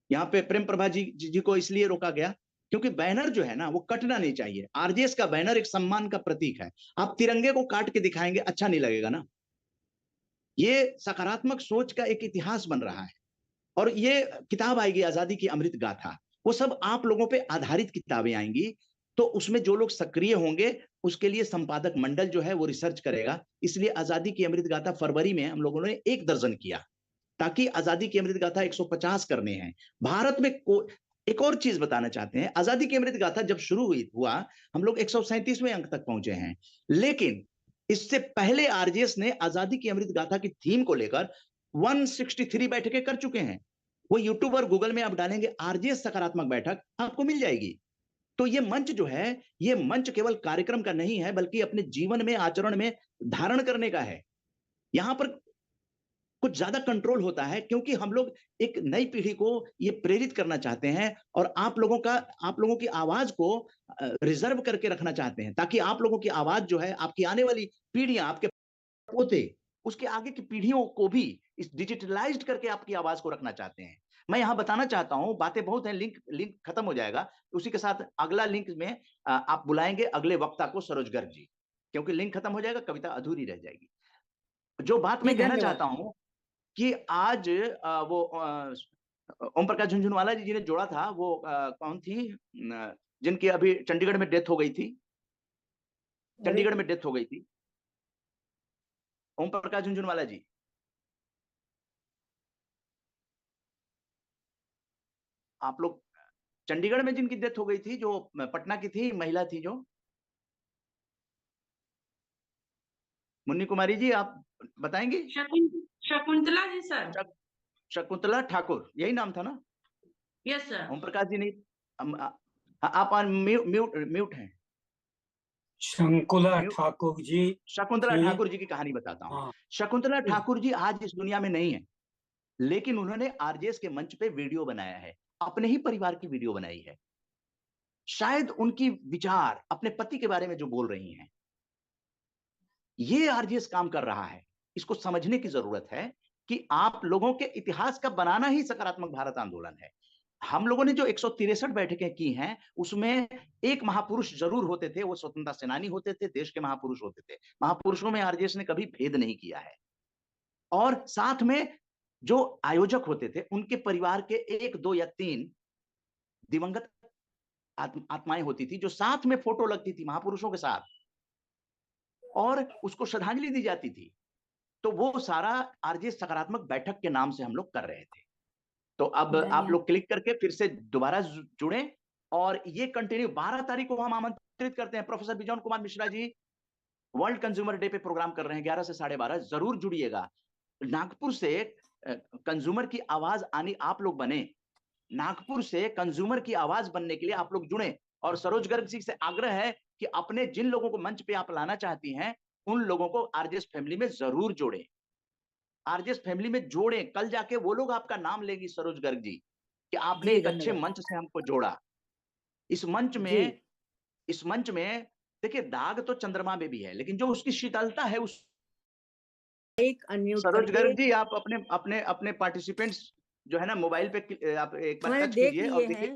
यहाँ पे प्रेम प्रभा जी को इसलिए रोका गया क्योंकि बैनर जो है ना वो कटना नहीं चाहिए। आरजेएस का बैनर एक सम्मान का प्रतीक है, आप तिरंगे को काट के दिखाएंगे, अच्छा नहीं लगेगा ना। ये सकारात्मक सोच का एक इतिहास बन रहा है, और ये किताब आएगी आजादी की अमृत गाथा, वो सब आप लोगों पे आधारित किताबें आएंगी। तो उसमें जो लोग सक्रिय होंगे उसके लिए संपादक मंडल जो है वो रिसर्च करेगा। इसलिए आजादी की अमृत गाथा फरवरी में हम लोगों ने 1 दर्जन किया, ताकि आजादी की अमृत गाथा 150 करने हैं भारत में। एक और चीज बताना चाहते हैं, आजादी की अमृत गाथा जब शुरू हुआ हम लोग 137वें अंक तक पहुंचे हैं, लेकिन इससे पहले आरजेएस ने आजादी की अमृत गाथा की थीम को लेकर 163 बैठकें कर चुके हैं। वो यूट्यूब और गूगल में आप डालेंगे आरजेएस सकारात्मक बैठक, आपको मिल जाएगी। तो ये मंच जो है, ये मंच केवल कार्यक्रम का नहीं है, बल्कि अपने जीवन में, आचरण में धारण करने का है। यहां पर कुछ ज्यादा कंट्रोल होता है, क्योंकि हम लोग एक नई पीढ़ी को ये प्रेरित करना चाहते हैं, और आप लोगों की आवाज को रिजर्व करके रखना चाहते हैं, ताकि आप लोगों की आवाज जो है, आपकी आने वाली पीढ़ियां, आपके पोते, उसके आगे की पीढ़ियों को भी इस डिजिटलाइज्ड करके आपकी आवाज को रखना चाहते हैं। मैं यहां बताना चाहता हूं, बातें बहुत हैं, लिंक खत्म हो जाएगा, उसी के साथ अगला लिंक में आप बुलाएंगे अगले वक्ता को, सरोज गर्ग जी, क्योंकि लिंक खत्म हो जाएगा, कविता अधूरी रह जाएगी। जो बात मैं कहना चाहता हूं कि आज वो ओम प्रकाश झुनझुनवाला जी ने जोड़ा था, वो कौन थी जिनकी अभी चंडीगढ़ में डेथ हो गई थी, चंडीगढ़ में डेथ हो गई थी, ओम प्रकाश झुनझुनवाला जी। आप लोग, चंडीगढ़ में जिनकी डेथ हो गई थी, जो पटना की थी, महिला थी जो, मुन्नी कुमारी जी, आप बताएंगे? शकुंतला जी सर। शकुंतला ठाकुर, यही नाम था ना? Yes sir. ओम प्रकाश जी नहीं, आप म्यूट हैं। शकुंतला ठाकुर जी, शकुंतला ठाकुर जी की कहानी बताता हूँ। शकुंतला ठाकुर जी आज इस दुनिया में नहीं है, लेकिन उन्होंने आरजेएस के मंच पे वीडियो बनाया है, अपने ही परिवार की वीडियो बनाई है। शायद उनकी विचार अपने पति के बारे में जो बोल रही हैं, ये आरजेएस काम कर रहा है। इसको समझने की जरूरत है कि आप लोगों के इतिहास का बनाना ही सकारात्मक भारत आंदोलन है। हम लोगों ने जो 163 बैठकें की हैं, उसमें एक महापुरुष जरूर होते थे, वो स्वतंत्रता सेनानी होते थे, देश के महापुरुष होते थे। महापुरुषों में आरजेएस ने कभी भेद नहीं किया है। और साथ में जो आयोजक होते थे, उनके परिवार के 1, 2 या 3 दिवंगत आत्माएं होती थी, जो साथ में फोटो लगती थी महापुरुषों के साथ, और उसको श्रद्धांजलि दी जाती थी। तो वो सारा आरजेएस सकारात्मक बैठक के नाम से हम लोग कर रहे थे। तो अब आप लोग क्लिक करके फिर से दोबारा जुड़ें, और ये कंटिन्यू 12 तारीख को हम आमंत्रित करते हैं। Professor bison Kumar Mishra ji world consumer day पे प्रोग्राम कर रहे हैं 11 से 12:30, जरूर जुड़िएगा। नागपुर से कंज्यूमर की आवाज आनी, आप लोग बने, नागपुर से कंज्यूमर की आवाज बनने के लिए आप लोग जुड़े। और सरोज गर्ग जी से आग्रह है कि अपने जिन लोगों को मंच पे आप लाना चाहती हैं, उन लोगों को आरजेएस फैमिली में जरूर जोड़ें, आरजेएस फैमिली में जोड़ें। कल जाके वो लोग आपका नाम लेगी, सरोज गर्ग जी, कि आपने एक अच्छे मंच से हमको जोड़ा। इस मंच में देखिए, दाग तो चंद्रमा में भी है, लेकिन जो उसकी शीतलता है, उस सरोज गर्ग जी, आप अपने पार्टिसिपेंट्स जो है ना, मोबाइल पे आप एक बार टच कीजिए और देखिए।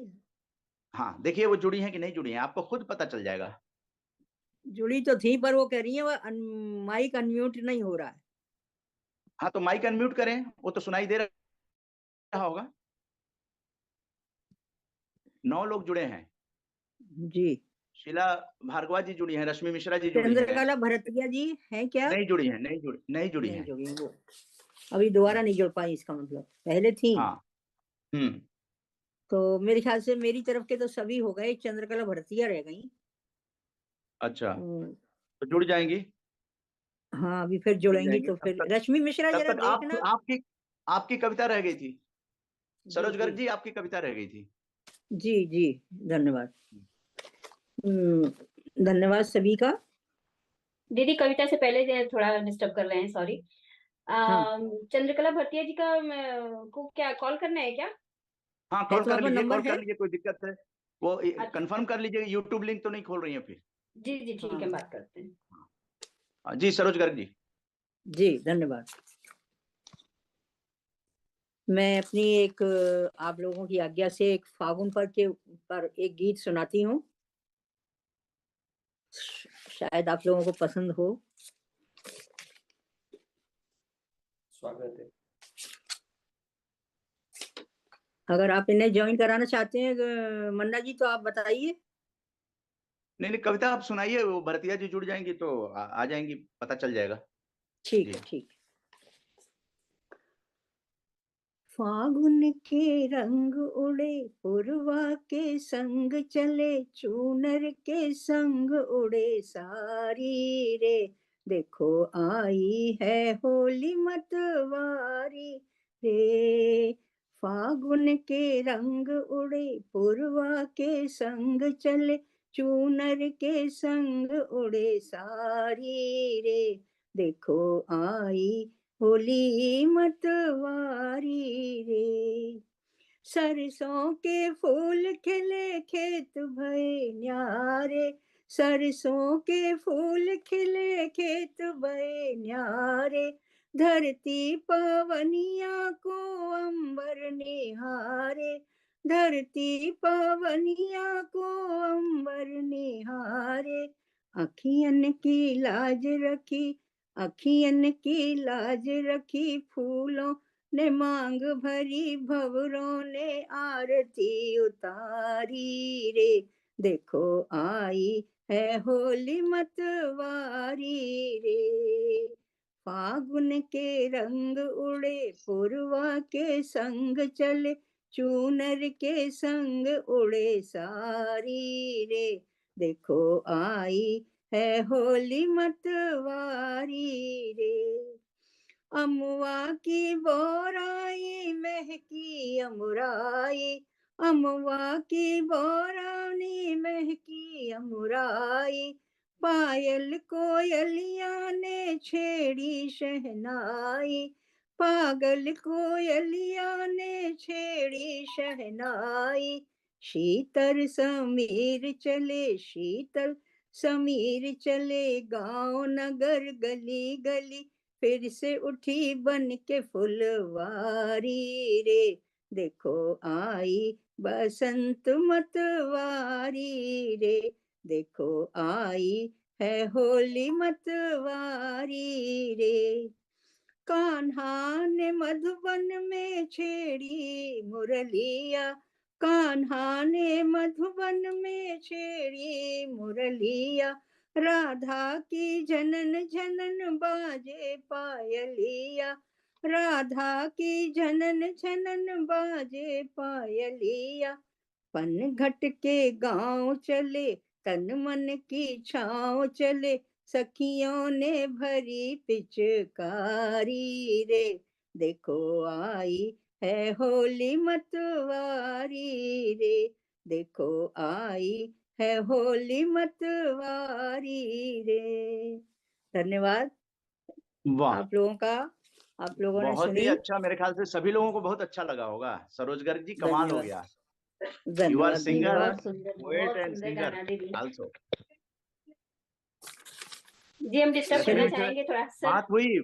हाँ, देखिए वो जुड़ी हैं कि नहीं जुड़ी हैं, आपको खुद पता चल जाएगा। जुड़ी तो थी, पर वो कह रही है वो माइक अनम्यूट नहीं हो रहा है। हाँ, तो माइक अनम्यूट करें, वो तो सुनाई दे रहा होगा। 9 लोग जुड़े हैं। जी। शीला भार्गवा जी जुड़ी हैं, रश्मि मिश्रा जी जुड़ी हैं। चंद्रकला भरतिया जी हैं क्या? नहीं जुड़ी हैं, नहीं जुड़ी नहीं हैं। जुड़ी वो, अभी दोबारा नहीं जुड़ पाई, इसका मतलब पहले थी। हाँ। तो मेरे ख्याल से मेरी तरफ के तो सभी हो गए, चंद्रकला भरतिया रह गई। अच्छा, तो जुड़ जाएंगी। हाँ, अभी फिर जुड़ेंगी तो फिर रश्मि मिश्रा तब जरा तक देखना। आपकी कविता रह गई थी, सरोज गर्ग जी जी, आपकी कविता रह गई थी। जी जी, धन्यवाद। धन्यवाद सभी का। दीदी कविता से पहले थोड़ा डिस्टर्ब कर रहे हैं, सॉरी। चंद्रकला भरतिया जी का को क्या कॉल करना है क्या? हाँ, कॉल कर नंबर लीजिए, कोई दिक्कत है वो कंफर्म कर लीजिए। यूट्यूब लिंक तो नहीं खोल रही है फिर? जी जी ठीक है, बात करते हैं। जी सरोज गर्ग जी। जी धन्यवाद। मैं अपनी एक आप लोगों की आज्ञा से एक फागुन पर एक गीत सुनाती हूँ, शायद आप लोगों को पसंद हो। स्वागत है। अगर आप इन्हें ज्वाइन कराना चाहते हैं मन्ना जी, तो आप बताइए। नहीं, कविता आप सुनाइए, वो भरतिया जी जुड़ जाएंगी तो आ जाएंगी, पता चल जाएगा। ठीक है, ठीक। फागुन के रंग उड़े पुरवा के संग चले, चूनर के संग उड़े सारी रे, देखो आई है होली मतवारी रे। फागुन के रंग उड़े पुरवा के संग चले, चूनर के संग उड़े सारी रे, देखो आई होली मतवारी रे। सरसों के फूल खिले खेत भये न्यारे, सरसों के फूल खिले खेत भये न्यारे, धरती पवनिया को अंबर निहारे, धरती पवनिया को अंबर निहारे। अखियन की लाज रखी, अखियन की लाज रखी, फूलों ने मांग भरी, भंवरों ने आरती उतारी रे, देखो आई है होली मतवारी रे। फागुन के रंग उड़े पुरवा के संग चले, चूनर के संग उड़े सारी रे, देखो आई है होली मतवारी रे। अमुआ की बोराई महकी अमुराई, अमुआ की बोरानी महकी अमुराई, पायल कोयलिया ने छेड़ी शहनाई, पागल कोयलिया ने छेड़ी शहनाई। शीतल समीर चले, शीतल समीर चले, गांव नगर गली गली, फिर से उठी बन के फुलवारी रे, देखो आई बसंत मतवारी रे, देखो आई है होली मतवारी रे। कान्हा ने मधुबन में छेड़ी मुरलिया, कान्हा ने मधुबन में छेड़ी मुरलिया, राधा की जनन जनन बाजे पायलिया, राधा की जनन जनन बाजे पायलिया। पनघट के गांव चले, तन मन की छाँव चले, सखियों ने भरी पिचकारी रे, देखो आई है होली मतवारी रे, देखो आई है होली मतवारी रे। धन्यवाद वाह, आप लोगों का, आप लोगों ने बहुत ही सुनी। अच्छा, मेरे ख्याल से सभी लोगों को बहुत अच्छा लगा होगा। सरोज गर्ग जी कमाल हो गया। यू आर धन्यवाद सिंगर, बहुत सुंदर, पोएट बहुत एंड सुंदर सिंगर गाना दीदी। आल्सो। जी हम डिस्टर्ब करना चाहेंगे थोड़ा सर। बात हुई,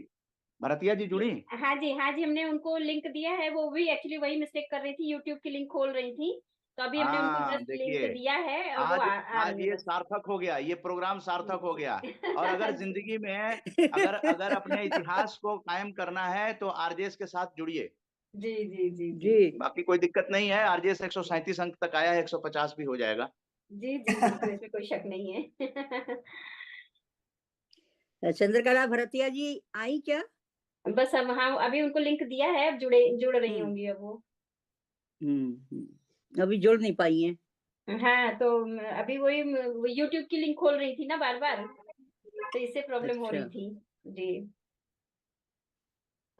भरतिया जी जुड़ी? हाँ जी, हमने उनको लिंक दिया है, वो भी एक्चुअली वही मिस्टेक कर रही थी, यूट्यूब की लिंक खोल रही थी, तो अभी हमने उनको जस्ट लिंक देखिए, दिया है और वो आज ये सार्थक हो गया, ये प्रोग्राम सार्थक हो गया। और अगर जिंदगी में अगर अपने इतिहास को कायम करना है तो आरजेएस के साथ जुड़िए। जी जी जी जी, बाकी कोई दिक्कत नहीं है, आरजेएस 137 अंक तक आया है, 150 भी हो जाएगा। जी जी बिल्कुल, इसमें कोई शक नहीं है। चंद्रकला भरतिया जी आई क्या? बस हम, हाँ अभी उनको लिंक दिया है, अब जुड़ रही होंगी अब वो। अभी जुड़ नहीं पाई हैं। हाँ तो अभी वही यूट्यूब की लिंक खोल रही थी ना बार बार, तो इससे प्रॉब्लम हो रही अच्छा। थी जी।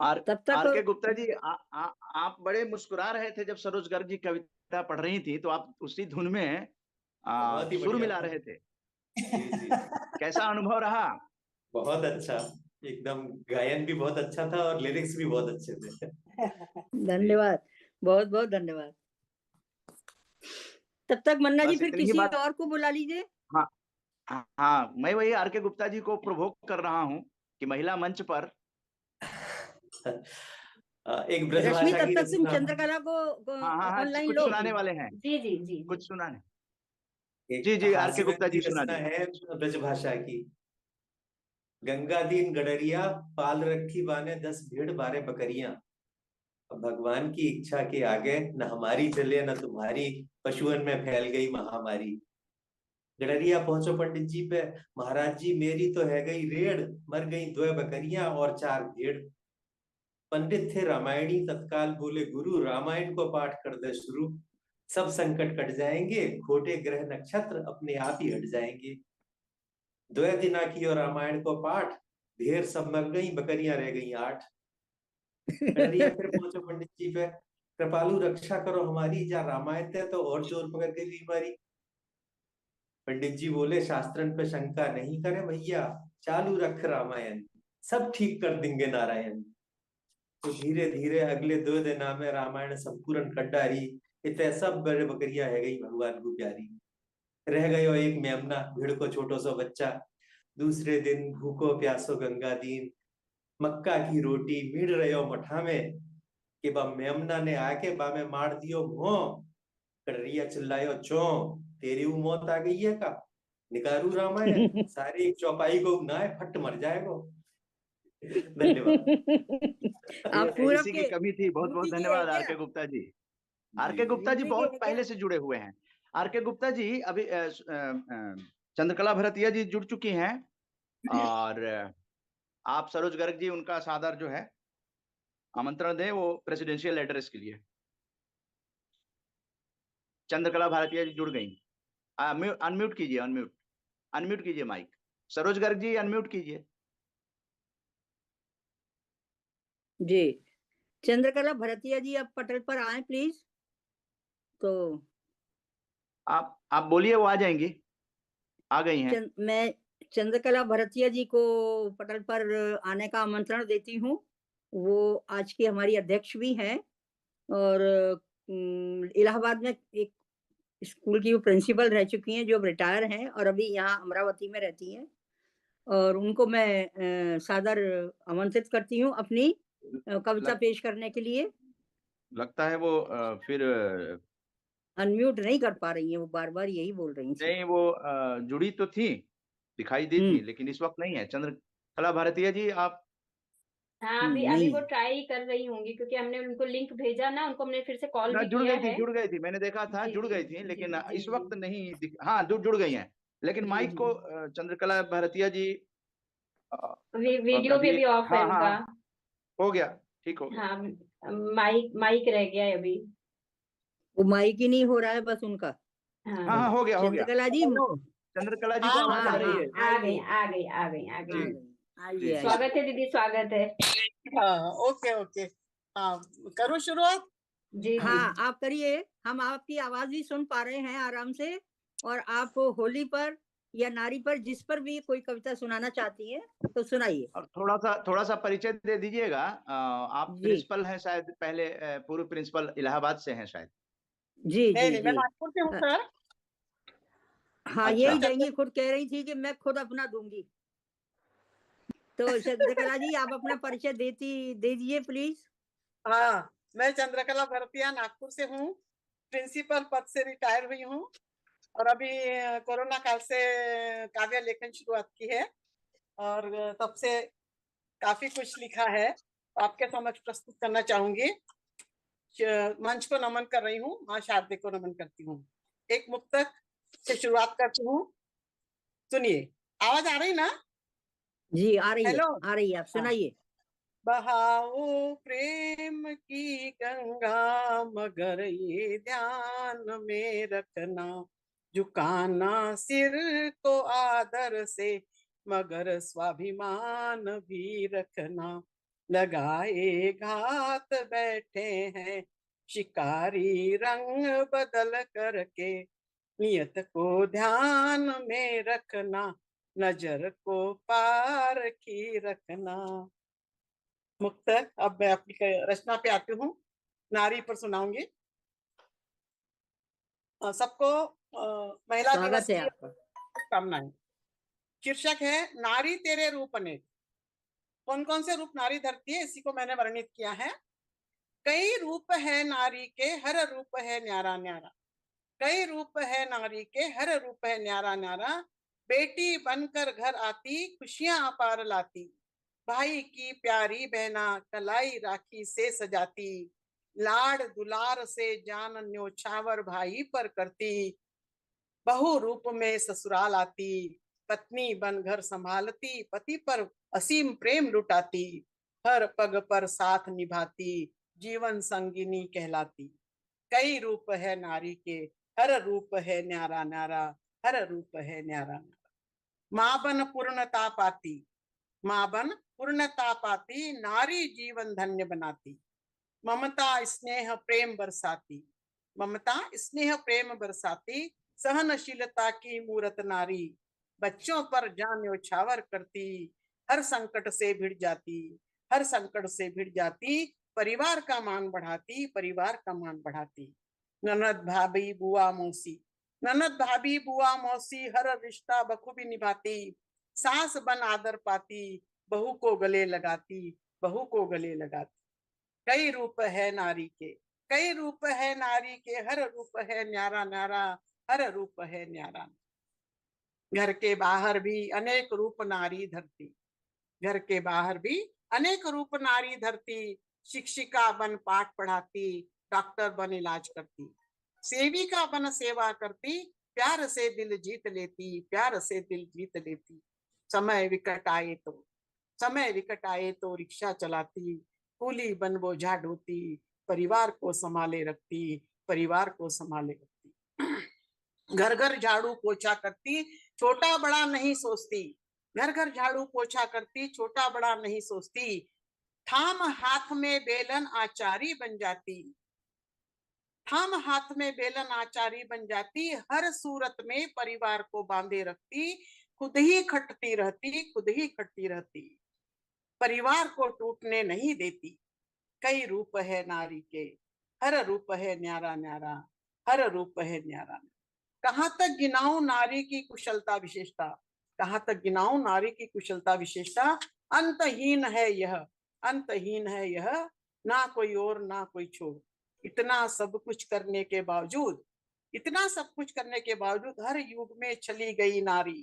तब तक आर के गुप्ता जी, आप बड़े मुस्कुरा रहे थे जब सरोज गर्ग जी कविता पढ़ रही थी, तो आप उसी धुन में बहुत ही सुर बढ़िया मिला था। रहे थे। जी जी, कैसा अनुभव रहा? बहुत अच्छा, एकदम गायन भी बहुत अच्छा था और लिरिक्स भी बहुत अच्छे थे। धन्यवाद, बहुत बहुत धन्यवाद। तब तक मन्ना जी बस फिर इतनी ही किसी बात। और को बुला लीजिए। हाँ हाँ, मैं वही आर के गुप्ता जी को प्रोवोक कर रहा हूँ कि महिला मंच पर एक रश्मि, ब्रजभाषा तब की तक तुम रचना। चंद्रकला को हाँ, ऑनलाइन कुछ लो। सुनाने वाले हैं। जी जी जी कुछ सुनाने। एक जी जी, आर के हास्य गुप्ता जी की सुना रचना दी। है ब्रजभाषा की। गंगा दीन गडरिया, पाल रखी बाने 10 भेड़ 12 बकरियां। भगवान की इच्छा के आगे न हमारी चले न तुम्हारी, पशुअन में फैल गई महामारी। गडरिया पहुंचो पंडित जी पे, महाराज जी मेरी तो है गई रेड़, मर गई 2 बकरियां और 4 भेड़। पंडित थे रामायणी, तत्काल बोले गुरु, रामायण को पाठ कर दे शुरू। सब संकट कट जाएंगे, खोटे ग्रह नक्षत्र अपने आप ही हट जाएंगे। 2 दिना की और रामायण को पाठ, ढेर सब मर गई, बकरियां रह गई 8। गडरिया फिर पहुंचो पंडित जी पे, कृपालु रक्षा करो हमारी, जा रामायण थे तो और जोर पकड़ गई बीमारी। पंडित जी बोले शास्त्रन पे शंका नहीं करे भैया, चालू रख रामायण, सब ठीक कर देंगे नारायण। तो धीरे धीरे अगले 2 दिना में रामायण संपूर्ण कर डारी। इतने सब बड़े बकरियां है गई भगवान को प्यारी। रह गयो एक मेमना, भेड़ को छोटो सो बच्चा। दूसरे दिन भूखो प्यासो गंगा दीन, मक्का की रोटी मीड़ रहो मठा में। कि बा मेमना ने आके बा में मार दियो मुंह। कड़रिया चिल्लायो चो, तेरी वो मौत आ गई है का, निकारू रामायण, सारी चौपाई को ना फट मर जाएगो। धन्यवाद। आप पूरब इसी की के कमी थी। बहुत बहुत यूपी के हैं धन्यवाद आर क्या? के गुप्ता जी। आर के गुप्ता जी यूपी के बहुत हैं पहले क्या? से जुड़े हुए हैं। आर के गुप्ता जी अभी चंद्रकला भरतिया जी जुड़ चुकी हैं, और आप सरोज गर्ग जी उनका सादर जो है आमंत्रण दें वो प्रेसिडेंशियल एड्रेस के लिए। चंद्रकला भारतीय जी जुड़ गई। अनम्यूट कीजिए, अनम्यूट कीजिए माइक। सरोज गर्ग जी अनम्यूट कीजिए। जी, चंद्रकला भरतिया जी आप पटल पर आए प्लीज। तो आप बोलिए, वो आ जाएंगी, आ गई हैं। मैं चंद्रकला भरतिया जी को पटल पर आने का आमंत्रण देती हूँ। वो आज की हमारी अध्यक्ष भी हैं, और इलाहाबाद में एक स्कूल की वो प्रिंसिपल रह चुकी हैं, जो रिटायर हैं और अभी यहाँ अमरावती में रहती हैं। और उनको मैं सादर आमंत्रित करती हूँ अपनी कविता पेश करने के लिए। लगता है वो फिर अनम्यूट नहीं कर पा रही हैं, वो बार बार यही बोल रही थी। नहीं, वो जुड़ी तो थी, दिखाई दी थी, लेकिन इस वक्त नहीं है। चंद्रकला भारतीय जी आप। हाँ अभी वो ट्राई कर रही होंगी, क्योंकि हमने उनको लिंक भेजा ना, उनको हमने फिर से कॉल भी जुड़ किया गई थी, है। जुड़ गई थी, मैंने देखा था, जुड़ गई थी, लेकिन इस वक्त नहीं हाँ जुड़ गई हैं। लेकिन माइक को चंद्रकला भारतीय जी वीडियो भी ऑफ है उनका। हो गया, ठीक हो गया। हाँ माइक रह गया है अभी। वो माइक ही नहीं हो रहा है बस उनका। हाँ हो गया, हो गया। चंद्रकला जी, चंद्रकला जी को आवाज आ रही है। आ गई। आइए, स्वागत है दीदी, स्वागत है। हाँ ओके हाँ, करूँ शुरुआत? जी हाँ आप करिए। हम आपकी आवाज भी सुन पा रहे हैं आराम से, और आप होली पर या नारी पर जिस पर भी कोई कविता सुनाना चाहती हैं तो सुनाइए। और थोड़ा सा परिचय दे दीजिएगा। आप प्रिंसिपल हैं शायद, पहले पूर्व प्रिंसिपल इलाहाबाद से हैं शायद। जी नहीं, मैं नागपुर से हूँ सर। हाँ यही देंगी, खुद कह रही थी कि मैं खुद अपना दूंगी। तो चंद्रकला जी आप अपना परिचय दे दीजिए प्लीज। हाँ, मैं चंद्रकला भरतिया नागपुर से हूँ। प्रिंसिपल पद से रिटायर हुई हूँ, और अभी कोरोना काल से काव्य लेखन शुरुआत की है, और तब से काफी कुछ लिखा है, आपके समक्ष प्रस्तुत करना चाहूंगी। मंच को नमन कर रही हूँ, माँ शारदे को नमन करती हूँ। एक मुक्तक से से शुरुआत करती हूँ। सुनिए, आवाज आ रही ना? जी आ रही है, हेलो। आ रही है, आप सुनाइए। बहाओ प्रेम की गंगा, मगर ये ध्यान में रखना, झुकाना सिर को आदर से, मगर स्वाभिमान भी रखना। लगाए घात बैठे हैं शिकारी रंग बदल करके, नियत को ध्यान में रखना, नजर को पार की रखना। मुक्त। अब मैं अपनी रचना पे आती हूँ, नारी पर सुनाऊंगी। सबको महिला दिवस स्वागत है की आपका। शुभकामनाएं। शीर्षक है नारी तेरे रूप अनेक। कौन कौन से रूप नारी धरती है, इसी को मैंने वर्णित किया है। कई रूप है नारी के, हर रूप है न्यारा न्यारा। कई रूप है नारी के, हर रूप है न्यारा न्यारा। बेटी बनकर घर आती, खुशियां अपार लाती। भाई की प्यारी बहना, कलाई राखी से सजाती। लाड दुलार से जान न्योछावर भाई पर करती। बहु रूप में ससुराल आती, पत्नी बन घर संभालती। पति पर असीम प्रेम लुटाती, हर पग पर साथ निभाती। जीवन संगिनी कहलाती। कई रूप है नारी के, हर रूप है न्यारा न्यारा। हर रूप है न्यारा न्यारा। माँ बन पूर्णता पाती, माँ बन पूर्णता पाती। नारी जीवन धन्य बनाती। ममता स्नेह प्रेम बरसाती, ममता स्नेह प्रेम बरसाती। सहनशीलता की मूरत नारी, बच्चों पर जान न्योछावर करती। हर संकट से भिड़ जाती, हर संकट से भिड़ जाती। परिवार का मान बढ़ाती, परिवार का मान बढ़ाती। ननद भाभी बुआ मौसी, ननद भाभी बुआ मौसी, हर रिश्ता बखूबी निभाती। सास बन आदर पाती, बहू को गले लगाती, बहू को गले लगाती। कई रूप है नारी के, कई रूप है नारी के। हर रूप है न्यारा न्यारा। हर रूप है न्यारा। घर के बाहर भी अनेक रूप नारी धरती, घर के बाहर भी अनेक रूप नारी धरती। शिक्षिका बन पाठ पढ़ाती, डॉक्टर बन इलाज करती। सेविका बन सेवा करती, प्यार से दिल जीत लेती, प्यार से दिल जीत लेती। समय विकट आए तो, समय विकट आए तो रिक्शा चलाती। कूली बन बोझा ढोती, परिवार को संभाले रखती, परिवार को संभाले रखती। घर घर झाड़ू पोछा करती, छोटा बड़ा नहीं सोचती। घर घर झाड़ू पोछा करती, छोटा बड़ा नहीं सोचती। थाम हाथ में बेलन आचारी बन जाती, थाम हाथ में बेलन आचारी बन जाती। हर सूरत में परिवार को बांधे रखती, खुद ही खटती रहती, खुद ही खटती रहती। परिवार को टूटने नहीं देती। कई रूप है नारी के, हर रूप है न्यारा न्यारा। हर रूप है न्यारा। कहाँ तक गिनाऊं नारी की कुशलता विशेषता, कहाँ तक गिनाऊं नारी की कुशलता विशेषता। अंतहीन है यह, अंतहीन है यह, ना कोई और ना कोई छोर। इतना सब कुछ करने के बावजूद, इतना सब कुछ करने के बावजूद हर युग में चली गई नारी।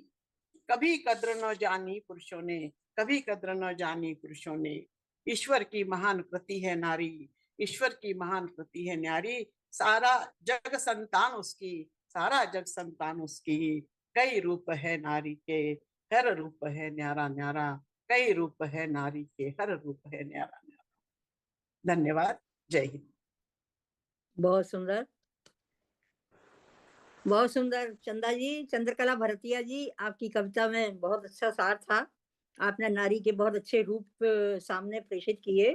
कभी कद्र न जानी पुरुषों ने, कभी कद्र न जानी पुरुषों ने। ईश्वर की महान कृति है नारी, ईश्वर की महान कृति है नारी। सारा जग संतान उसकी, सारा जग संतान उसकी। कई रूप है नारी के, हर रूप है न्यारा न्यारा। कई रूप है नारी के, हर रूप है न्यारा न्यारा। धन्यवाद। जय हिंद। बहुत सुंदर, बहुत सुंदर। चंदा जी, चंद्रकला भरतिया जी, आपकी कविता में बहुत अच्छा सार था। आपने नारी के बहुत अच्छे रूप सामने प्रेषित किए।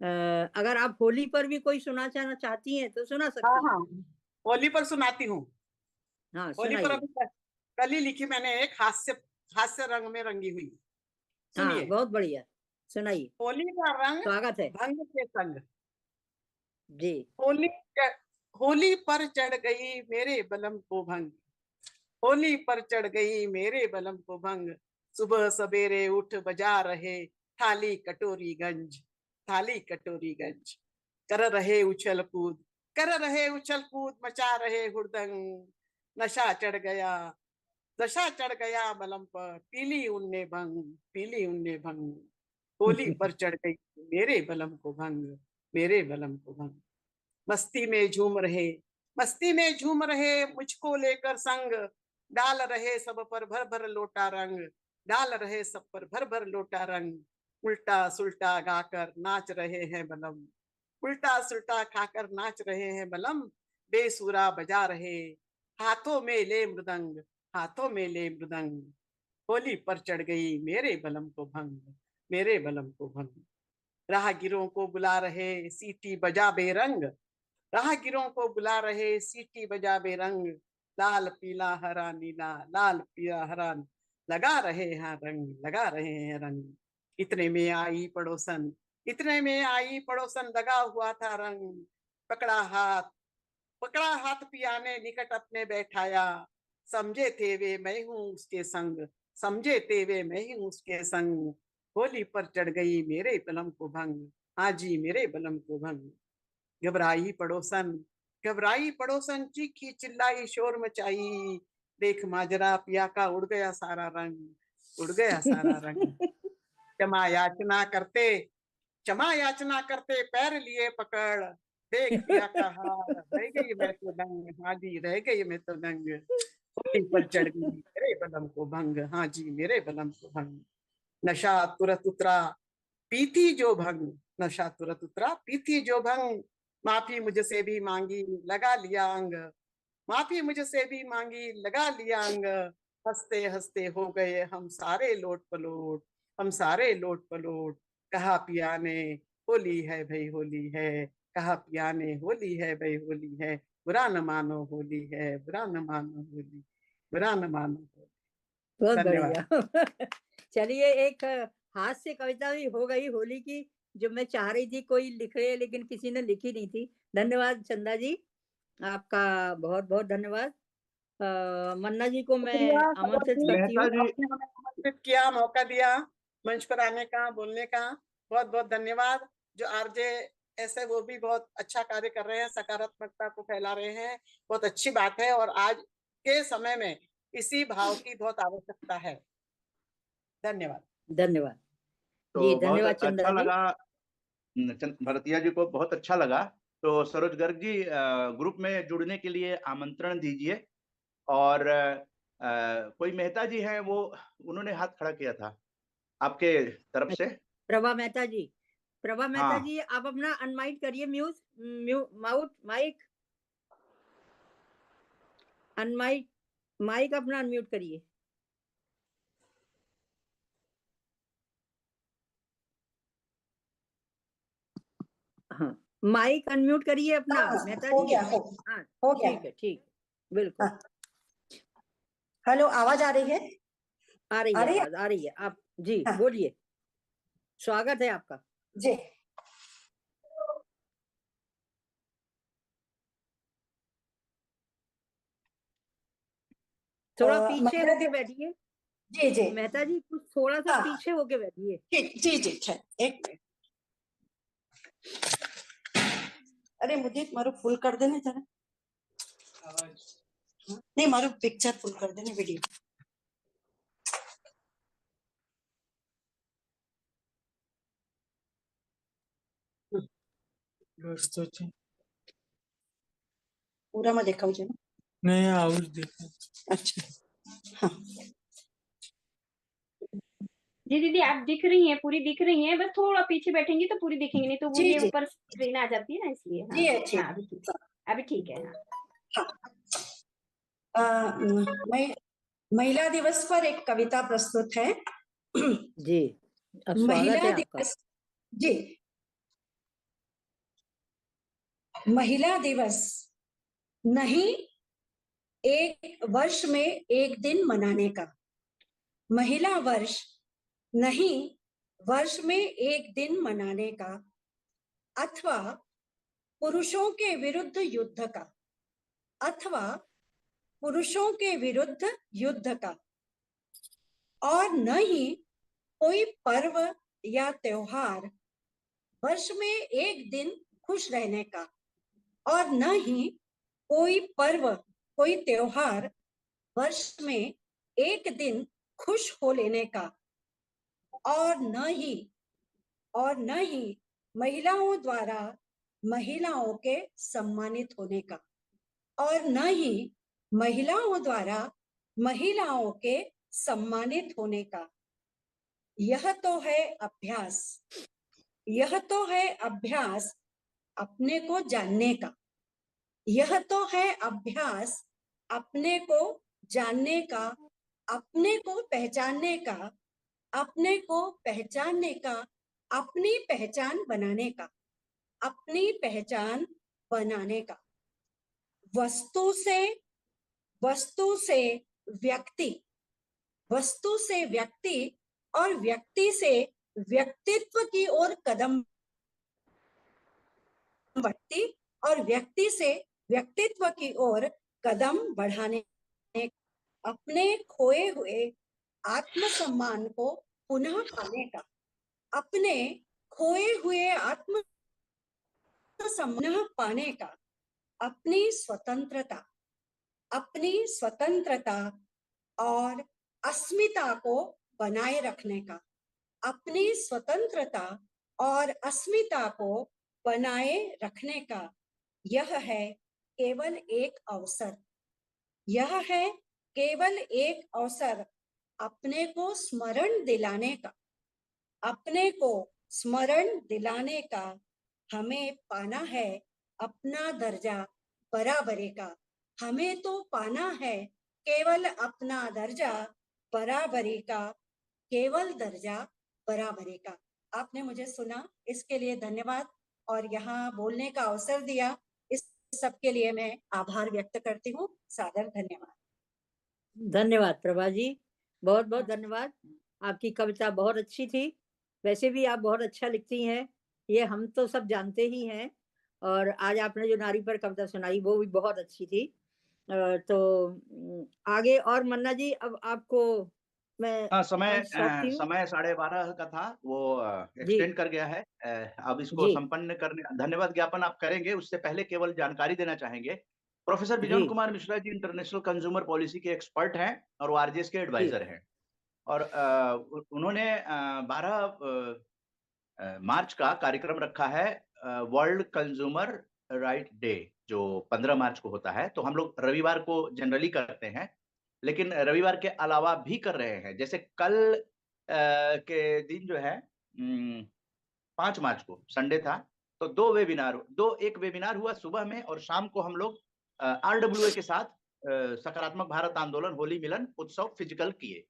अगर आप होली पर भी कोई सुनाना चाहती हैं तो सुना सकती हैं। हाँ, होली पर सुनाती हूँ। हाँ होली पर सुनाइए। अभी कल ही लिखी मैंने एक, हास्य, हास्य रंग में रंगी हुई। हाँ सुनिए। बहुत बढ़िया, सुनाइए। होली का रंग स्वागत है भंग के संग। जी। होली पर चढ़ गई मेरे बलम को भंग, होली पर चढ़ गई मेरे बलम को भंग। सुबह सवेरे उठ बजा रहे थाली कटोरी गंज, थाली कटोरी गंज। कर रहे उछल कूद, कर रहे उछल कूद, मचा रहे हुड़दंग। नशा चढ़ गया, नशा चढ़ गया बलम पर, पीली उनने भंग, पीली उनने भंग। होली पर चढ़ गई मेरे बलम को भंग, मेरे बलम को भंग। मस्ती में झूम रहे, मस्ती में झूम रहे मुझको लेकर संग, डाल रहे सब पर भर भर लोटा रंग, डाल रहे सब पर भर भर लोटा रंग, उल्टा सुल्टा गाकर नाच रहे हैं बलम, उल्टा सुल्टा खाकर नाच रहे हैं बलम, बेसुरा बजा रहे हाथों में ले मृदंग, हाथों में ले मृदंग, होली पर चढ़ गई मेरे बलम को भंग, मेरे बलम को भंग। राहगीरों को बुला रहे सीटी बजा बेरंग, राहगीरों को बुला रहे सीटी बजा बेरंग, लाल पीला हरा नीला, लाल पीला हरा, लगा रहे हैं रंग, लगा रहे हैं रंग। इतने में आई पड़ोसन, इतने में आई पड़ोसन, लगा हुआ था रंग, पकड़ा हाथ पिया ने निकट अपने बैठाया, समझे थे वे मैं हूँ उसके संग, समझे थे वे मैं हूँ उसके संग, होली पर चढ़ गई मेरे बलम को भंग, हाँ जी मेरे बलम को भंग। घबराई पड़ोसन चीखी चिल्लाई शोर मचाई, देख माजरा पिया का उड़ गया सारा रंग, उड़ गया सारा रंग। क्षमा याचना करते पैर लिए पकड़, देख पिया का हाल, रह गई मैं तो दंग, हाँ जी रह गई मैं तो दंग, होली पर चढ़ गई मेरे बलम को भंग, हाँ जी मेरे बलम को भंग। नशा तुरत उतरा पीती जो भंग, नशा तुरत उतरा पीती जो भंग, माफी मुझसे भी मांगी लगा लिया अंग, माफी मुझसे भी मांगी लगा लिया अंग, हंसते हंसते हो गए हम सारे लोट पलोट, हम सारे लोट पलोट। कहा पिया ने होली है भाई होली है, कहा पिया ने होली है भाई होली है, बुरा न मानो होली है, बुरा न मानो होली, बुरा न मानो होली। बहुत धन्यवाद। बढ़िया। चलिए, एक हाथ से कविता भी हो गई होली की, जो मैं चाह रही थी कोई लिखे लेकिन किसी ने लिखी नहीं थी। धन्यवाद चंदा जी, आपका बहुत बहुत धन्यवाद। मन्ना जी को मैं आमंत्रित करती हूँ। आपने हमें आमंत्रित किया, मौका दिया मंच पर आने का, बोलने का, बहुत बहुत धन्यवाद। जो आरजे ऐसे वो भी बहुत अच्छा कार्य कर रहे हैं, सकारात्मकता को फैला रहे हैं, बहुत अच्छी बात है, और आज के समय में इसी भाव की बहुत आवश्यकता है। धन्यवाद। धन्यवाद तो जी, बहुत धन्यवाद अच्छा चंदा जी। लगा भरतिया जी को, बहुत अच्छा लगा। तो सरोज गर्ग जी, ग्रुप में जुड़ने के लिए आमंत्रण दीजिए। और कोई मेहता जी हैं, वो उन्होंने हाथ खड़ा किया था आपके तरफ से। प्रभा मेहता जी, प्रभा मेहता हाँ। जी, आप अपना अनमाइक करिए, माइक अपना अनम्यूट करिए। हाँ, माइक अनम्यूट करिए अपना मेहता हो जी। गया, हाँ हो गया। ठीक है, ठीक है, बिल्कुल। हेलो, आवाज आ रही है? आ रही है आवाज, आ रही है। आप जी बोलिए, स्वागत है आपका जी। थोड़ा पीछे होके बैठिए। जी जी मेहता जी, कुछ थोड़ा सा पीछे होके बैठिए। जी जी, एक मिनट। अरे मुझे मारो फुल कर देने जरा, नहीं मारो पिक्चर फुल कर देने, वीडियो। पूरा मैं देखा मुझे ना, नहीं आउट देखा। अच्छा हाँ जी दीदी, आप दिख रही हैं, पूरी दिख रही हैं, बस थोड़ा पीछे बैठेंगी तो पूरी दिखेंगी, नहीं तो वो जी, ये जी। ऊपर स्क्रीन आ जाती है ना, इसलिए। जी है, ठीक। हाँ, अभी ठीक है। हाँ, महिला दिवस पर एक कविता प्रस्तुत है। जी, स्वागत महिला है आपका। दिवस, जी, महिला दिवस नहीं एक वर्ष में एक दिन मनाने का, महिला वर्ष नहीं वर्ष में एक दिन मनाने का, अथवा पुरुषों के विरुद्ध युद्ध का, अथवा पुरुषों के विरुद्ध युद्ध का, और न ही कोई पर्व या त्योहार वर्ष में एक दिन खुश रहने का, और न ही कोई पर्व कोई त्योहार वर्ष में एक दिन खुश हो लेने का, और न ही महिलाओं द्वारा महिलाओं के सम्मानित होने का। और न ही महिलाओं द्वारा महिलाओं के सम्मानित होने का। यह तो है अभ्यास, यह तो है अभ्यास अपने को जानने का। यह तो है अभ्यास अपने को जानने का, अपने को पहचानने का, अपने को पहचानने का, अपनी पहचान बनाने का, अपनी पहचान बनाने का। वस्तु से व्यक्ति, वस्तु से व्यक्ति और व्यक्ति से व्यक्तित्व की ओर कदम बढ़ती और व्यक्ति से व्यक्तित्व की ओर कदम बढ़ाने, अपने खोए हुए आत्मसम्मान को पुनः पाने का, अपने खोए हुए आत्मसम्मान पाने का, अपनी स्वतंत्रता और अस्मिता को बनाए रखने का, अपनी स्वतंत्रता और अस्मिता को बनाए रखने का। यह है केवल एक अवसर, यह है केवल एक अवसर अपने को स्मरण दिलाने का, अपने को स्मरण दिलाने का। हमें पाना है अपना दर्जा बराबरी का, हमें तो पाना है केवल अपना दर्जा बराबरी का, केवल दर्जा बराबरी का। आपने मुझे सुना, इसके लिए धन्यवाद और यहाँ बोलने का अवसर दिया, इस सबके लिए मैं आभार व्यक्त करती हूँ। सादर धन्यवाद। धन्यवाद प्रभा जी, बहुत बहुत धन्यवाद। आपकी कविता बहुत अच्छी थी, वैसे भी आप बहुत अच्छा लिखती हैं, ये हम तो सब जानते ही हैं। और आज आपने जो नारी पर कविता सुनाई वो भी बहुत अच्छी थी। तो आगे और मन्ना जी, अब आपको मैं समय सौंपती हूँ। समय 12:30 का था, वो एक्सटेंड कर गया है। अब इसको संपन्न करने, धन्यवाद ज्ञापन आप करेंगे, उससे पहले केवल जानकारी देना चाहेंगे। Professor Bijon Kumar Mishra ji international consumer policy के एक्सपर्ट हैं और वो आरजेएस के एडवाइजर हैं। और उन्होंने 12 मार्च का कार्यक्रम रखा है, वर्ल्ड कंज्यूमर राइट डे, जो 15 मार्च को होता है। तो हम लोग रविवार को जनरली करते हैं, लेकिन रविवार के अलावा भी कर रहे हैं। जैसे कल के दिन जो है 5 मार्च को संडे था, तो एक वेबिनार हुआ सुबह में, और शाम को हम लोग RWA के साथ सकारात्मक भारत आंदोलन होली मिलन उत्सव फिजिकल किए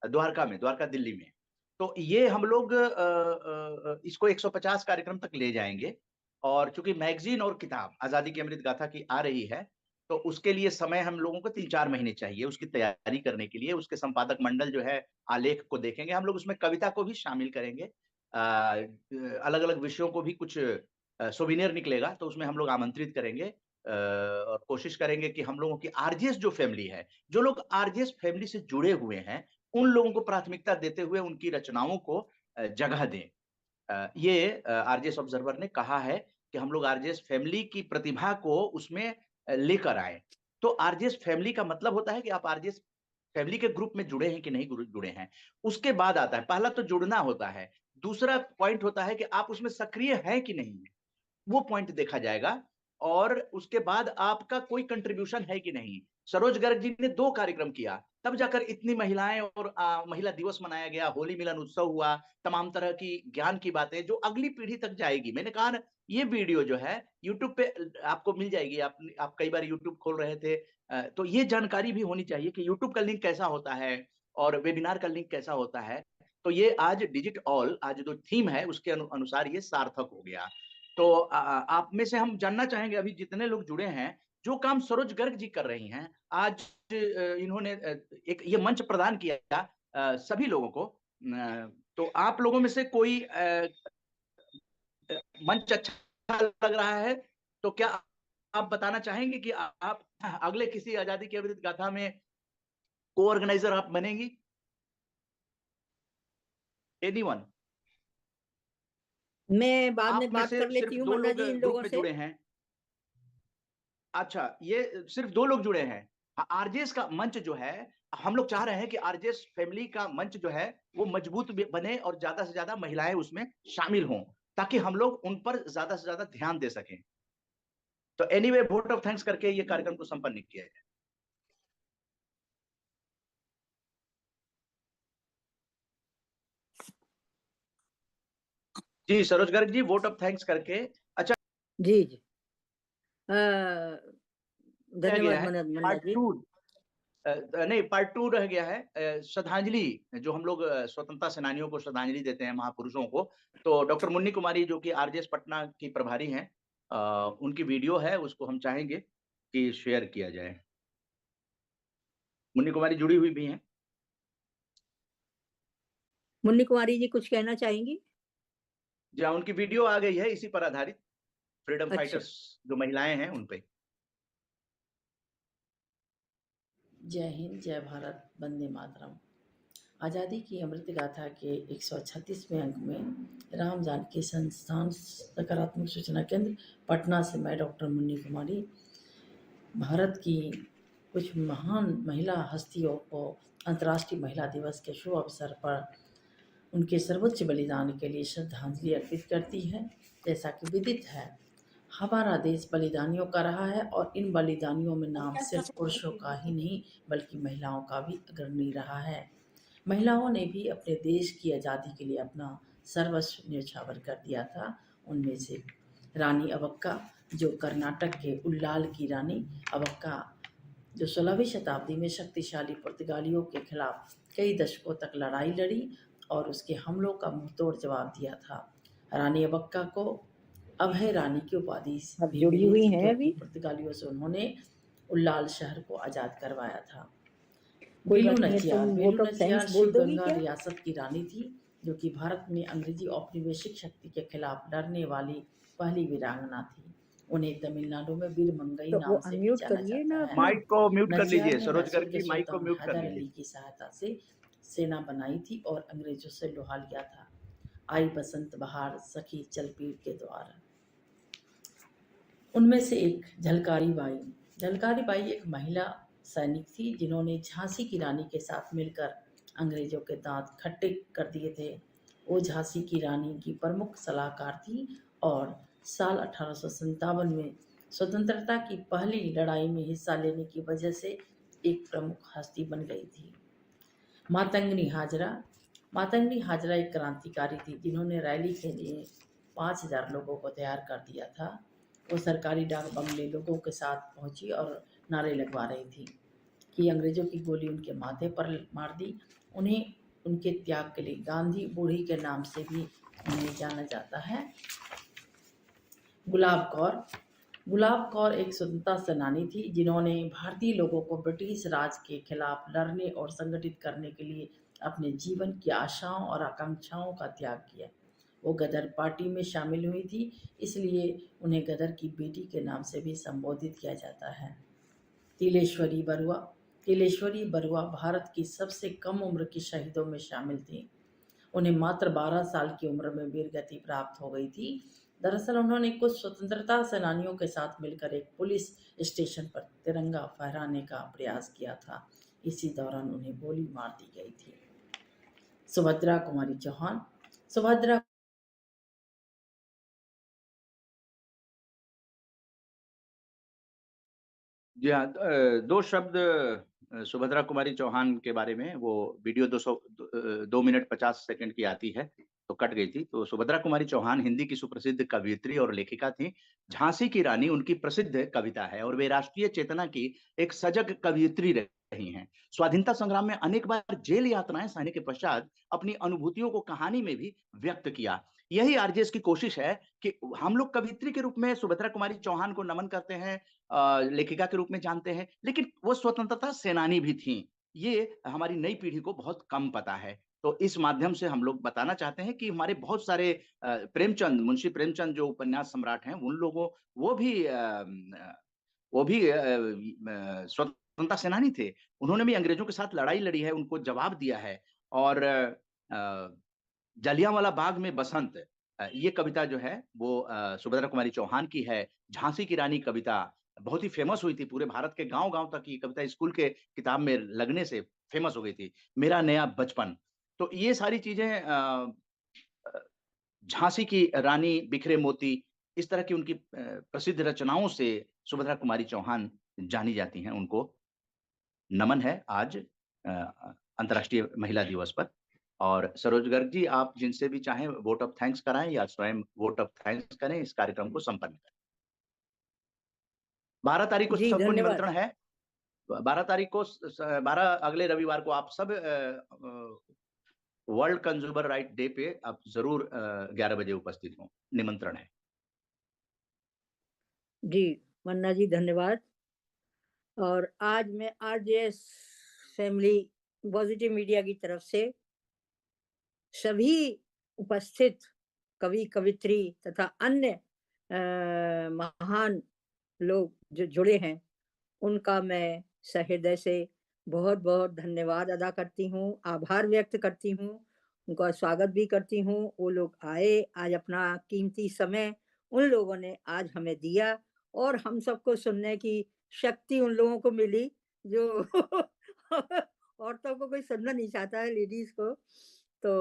द्वारका दिल्ली में। तो ये हम लोग इसको 150 कार्यक्रम तक ले जाएंगे। और चूंकि मैगजीन और किताब आजादी की अमृत गाथा की आ रही है, तो उसके लिए समय हम लोगों को 3-4 महीने चाहिए उसकी तैयारी करने के लिए। उसके संपादक मंडल जो है आलेख को देखेंगे, हम लोग उसमें कविता को भी शामिल करेंगे, अलग अलग विषयों को भी कुछ सोविनियर निकलेगा, तो उसमें हम लोग आमंत्रित करेंगे। और कोशिश करेंगे कि हम लोगों की आरजेएस जो फैमिली है, जो लोग आरजेएस फैमिली से जुड़े हुए हैं, उन लोगों को प्राथमिकता देते हुए उनकी रचनाओं को जगह दें। ये आरजेएस ऑब्जर्वर ने कहा है कि हम लोग आरजेएस फैमिली की प्रतिभा को उसमें लेकर आए। तो आरजेएस फैमिली का मतलब होता है कि आप आरजेएस फैमिली के ग्रुप में जुड़े हैं कि नहीं जुड़े हैं। उसके बाद आता है, पहला तो जुड़ना होता है, दूसरा पॉइंट होता है कि आप उसमें सक्रिय हैं कि नहीं है, वो पॉइंट देखा जाएगा। और उसके बाद आपका कोई कंट्रीब्यूशन है कि नहीं। सरोज गर्ग जी ने 2 कार्यक्रम किया, तब जाकर इतनी महिलाएं और महिला दिवस मनाया गया, होली मिलन उत्सव हुआ, तमाम तरह की ज्ञान की बातें जो अगली पीढ़ी तक जाएगी। मैंने कहा ना, ये वीडियो जो है यूट्यूब पे आपको मिल जाएगी। आप कई बार यूट्यूब खोल रहे थे, तो ये जानकारी भी होनी चाहिए कि यूट्यूब का लिंक कैसा होता है और वेबिनार का लिंक कैसा होता है। तो ये आज डिजिट ऑल, आज जो थीम है उसके अनुसार ये सार्थक हो गया। तो आप में से हम जानना चाहेंगे, अभी जितने लोग जुड़े हैं, जो काम सरोज गर्ग जी कर रही हैं, आज इन्होंने एक ये मंच प्रदान किया सभी लोगों को। तो आप लोगों में से कोई मंच अच्छा लग रहा है तो क्या आप बताना चाहेंगे कि आप अगले किसी आजादी की अमृत गाथा में को ऑर्गेनाइजर आप बनेंगी? एनीवन? मैं बाद में बात कर लेती हूँ मन्ना जी इन लोगों से। जुड़े हैं। अच्छा, ये सिर्फ 2 लोग जुड़े हैं। आरजेएस का मंच जो है, हम लोग चाह रहे हैं कि आरजेएस फैमिली का मंच जो है वो मजबूत बने और ज्यादा से ज्यादा महिलाएं उसमें शामिल हों, ताकि हम लोग उन पर ज्यादा से ज्यादा ध्यान दे सकें। तो एनीवे वोट ऑफ थैंक्स करके ये कार्यक्रम को संपन्न किया जाए। जी Saroj Garg ji, vote of thanks करके। अच्छा जी जी, रह गया धन्यवाद है मन्ना पार्ट जी। 2, नहीं पार्ट 2 रह गया है, श्रद्धांजलि, जो हम लोग स्वतंत्रता सेनानियों को श्रद्धांजलि देते हैं, महापुरुषों को। तो डॉक्टर मुन्नी कुमारी जो कि आरजेएस पटना की प्रभारी हैं, उनकी वीडियो है, उसको हम चाहेंगे कि शेयर किया जाए। मुन्नी कुमारी जुड़ी हुई भी हैं। मुन्नी कुमारी जी कुछ कहना चाहेंगी? जी हाँ, उनकी वीडियो आ गई है इसी पर आधारित, फ्रीडम अच्छा। फाइटर्स जो महिलाएं हैं उन पे। जय हिंद, जय भारत, वंदे मातरम। आज़ादी की अमृत गाथा के 136वें अंक में राम जानकी संस्थान सकारात्मक सूचना केंद्र पटना से मैं डॉक्टर मुन्नी कुमारी भारत की कुछ महान महिला हस्तियों को अंतर्राष्ट्रीय महिला दिवस के शुभ अवसर पर उनके सर्वोच्च बलिदान के लिए श्रद्धांजलि अर्पित करती है। जैसा कि विदित है, हमारा देश बलिदानियों का रहा है और इन बलिदानियों में नाम सिर्फ पुरुषों का ही नहीं बल्कि महिलाओं का भी अग्रणी रहा है। महिलाओं ने भी अपने देश की आज़ादी के लिए अपना सर्वस्व न्यौछावर कर दिया था। उनमें से रानी अबक्का, जो कर्नाटक के उल्लाल की रानी अबक्का, जो 16वीं शताब्दी में शक्तिशाली पुर्तगालियों के खिलाफ कई दशकों तक लड़ाई लड़ी और उसके हमलों का मुंहतोड़ जवाब दिया था। रानी अबक्का को अभय रानी की उपाधि भी जुड़ी हुई हैं अभी। पुर्तगालियों से उन्होंने उल्लाल शहर को आजाद करवाया था। कोई बेलू बात नहीं, नचियार, तुम बेलू vote of नचियार thanks बोल दोगी शिवगंगा क्या? रियासत की रानी थी, जो कि भारत में अंग्रेजी औपनिवेशिक शक्ति के खिलाफ लड़ने वाली पहली वीरांगना थी। उन्हें तमिलनाडु में वीर मंगई तो वो नाम से भी अनम्यूट जाना करिए जाता ना है। अपना। माइक को म्यूट कर नचियार लीजिए, ने सरोज मैसूर गर्ग के जी माइक को सुल्तान म्यूट कर हैदर लीजिए। अली की सहायता से सेना बनाई थी और अंग्रेजों से लोहा लिया था। आई बसंत बहार सखी चल पीर के द्वार। उनमें से एक झलकारी बाई। झलकारी बाई एक महिला सैनिक थी जिन्होंने झांसी की रानी के साथ मिलकर अंग्रेजों के दांत खट्टे कर दिए थे। वो झांसी की रानी की प्रमुख सलाहकार थी और साल 1857 में स्वतंत्रता की पहली लड़ाई में हिस्सा लेने की वजह से एक प्रमुख हस्ती बन गई थी। मातंगनी हाजरा। मातंगनी हाजरा एक क्रांतिकारी थी जिन्होंने रैली के लिए 5000 लोगों को तैयार कर दिया था। वो सरकारी डाक बंगले लोगों के साथ पहुंची और नारे लगवा रही थी कि अंग्रेजों की गोली उनके माथे पर मार दी। उन्हें उनके त्याग के लिए गांधी बूढ़ी के नाम से भी उन्हें जाना जाता है। गुलाब कौर। गुलाब कौर एक स्वतंत्रता सेनानी थी जिन्होंने भारतीय लोगों को ब्रिटिश राज के खिलाफ लड़ने और संगठित करने के लिए अपने जीवन की आशाओं और आकांक्षाओं का त्याग किया। वो गदर पार्टी में शामिल हुई थी, इसलिए उन्हें गदर की बेटी के नाम से भी संबोधित किया जाता है। तिलेश्वरी बरुआ। तिलेश्वरी बरुआ भारत की सबसे कम उम्र की शहीदों में शामिल थी। उन्हें मात्र 12 साल की उम्र में वीरगति प्राप्त हो गई थी। दरअसल उन्होंने कुछ स्वतंत्रता सेनानियों के साथ मिलकर एक पुलिस स्टेशन पर तिरंगा फहराने का प्रयास किया था। इसी दौरान उन्हें गोली मार दी गई थी। सुभद्रा कुमारी चौहान। सुभद्रा जी हाँ, 2 शब्द सुभद्रा कुमारी चौहान के बारे में। वो वीडियो 2 मिनट 50 सेकंड की आती है तो कट गई थी। तो सुभद्रा कुमारी चौहान हिंदी की सुप्रसिद्ध कवयित्री और लेखिका थी। झांसी की रानी उनकी प्रसिद्ध कविता है और वे राष्ट्रीय चेतना की एक सजग कवयित्री रही हैं। स्वाधीनता संग्राम में अनेक बार जेल यातनाएं सहने के पश्चात अपनी अनुभूतियों को कहानी में भी व्यक्त किया। यही आरजेएस की कोशिश है कि हम लोग कवयित्री के रूप में सुभद्रा कुमारी चौहान को नमन करते हैं, लेखिका के रूप में जानते हैं, लेकिन वो स्वतंत्रता सेनानी भी थीं। ये हमारी नई पीढ़ी को बहुत कम पता है। तो इस माध्यम से हम लोग बताना चाहते हैं कि हमारे बहुत सारे प्रेमचंद, मुंशी प्रेमचंद जो उपन्यास सम्राट हैं, उन लोगों वो भी स्वतंत्रता सेनानी थे। उन्होंने भी अंग्रेजों के साथ लड़ाई लड़ी है, उनको जवाब दिया है। और जलियांवाला बाग में बसंत, ये कविता जो है वो सुभद्रा कुमारी चौहान की है। झांसी की रानी कविता बहुत ही फेमस हुई थी, पूरे भारत के गांव-गांव तक ये कविता स्कूल के किताब में लगने से फेमस हो गई थी। मेरा नया बचपन। तो ये सारी चीजें झांसी की रानी, बिखरे मोती, इस तरह की उनकी प्रसिद्ध रचनाओं से सुभद्रा कुमारी चौहान जानी जाती हैं। उनको नमन है आज अंतर्राष्ट्रीय महिला दिवस पर। और सरोज गर्ग जी, आप जिनसे भी चाहें वोट ऑफ थैंक्स कराएं या स्वयं वोट ऑफ थैंक्स करें, इस कार्यक्रम को संपन्न करें। 12 तारीख को जी, सबको धन्यवाद। निमंत्रण है। 12 तारीख को 12 अगले रविवार को आप सब वर्ल्ड कंज्यूमर राइट डे पे आप जरूर 11 बजे उपस्थित हों, निमंत्रण है। जी मन्ना जी, धन्यवाद। और आज मैं आरजेएस फैमिली पॉजिटिव मीडिया की तरफ से सभी उपस्थित कवि कवित्री तथा अन्य महान लोग जो जुड़े हैं, उनका मैं सहृदय से बहुत बहुत धन्यवाद अदा करती हूँ, आभार व्यक्त करती हूँ, उनका स्वागत भी करती हूँ। वो लोग आए, आज अपना कीमती समय उन लोगों ने आज हमें दिया और हम सबको सुनने की शक्ति उन लोगों को मिली जो औरतों को कोई सुनना नहीं चाहता है, लेडीज को। तो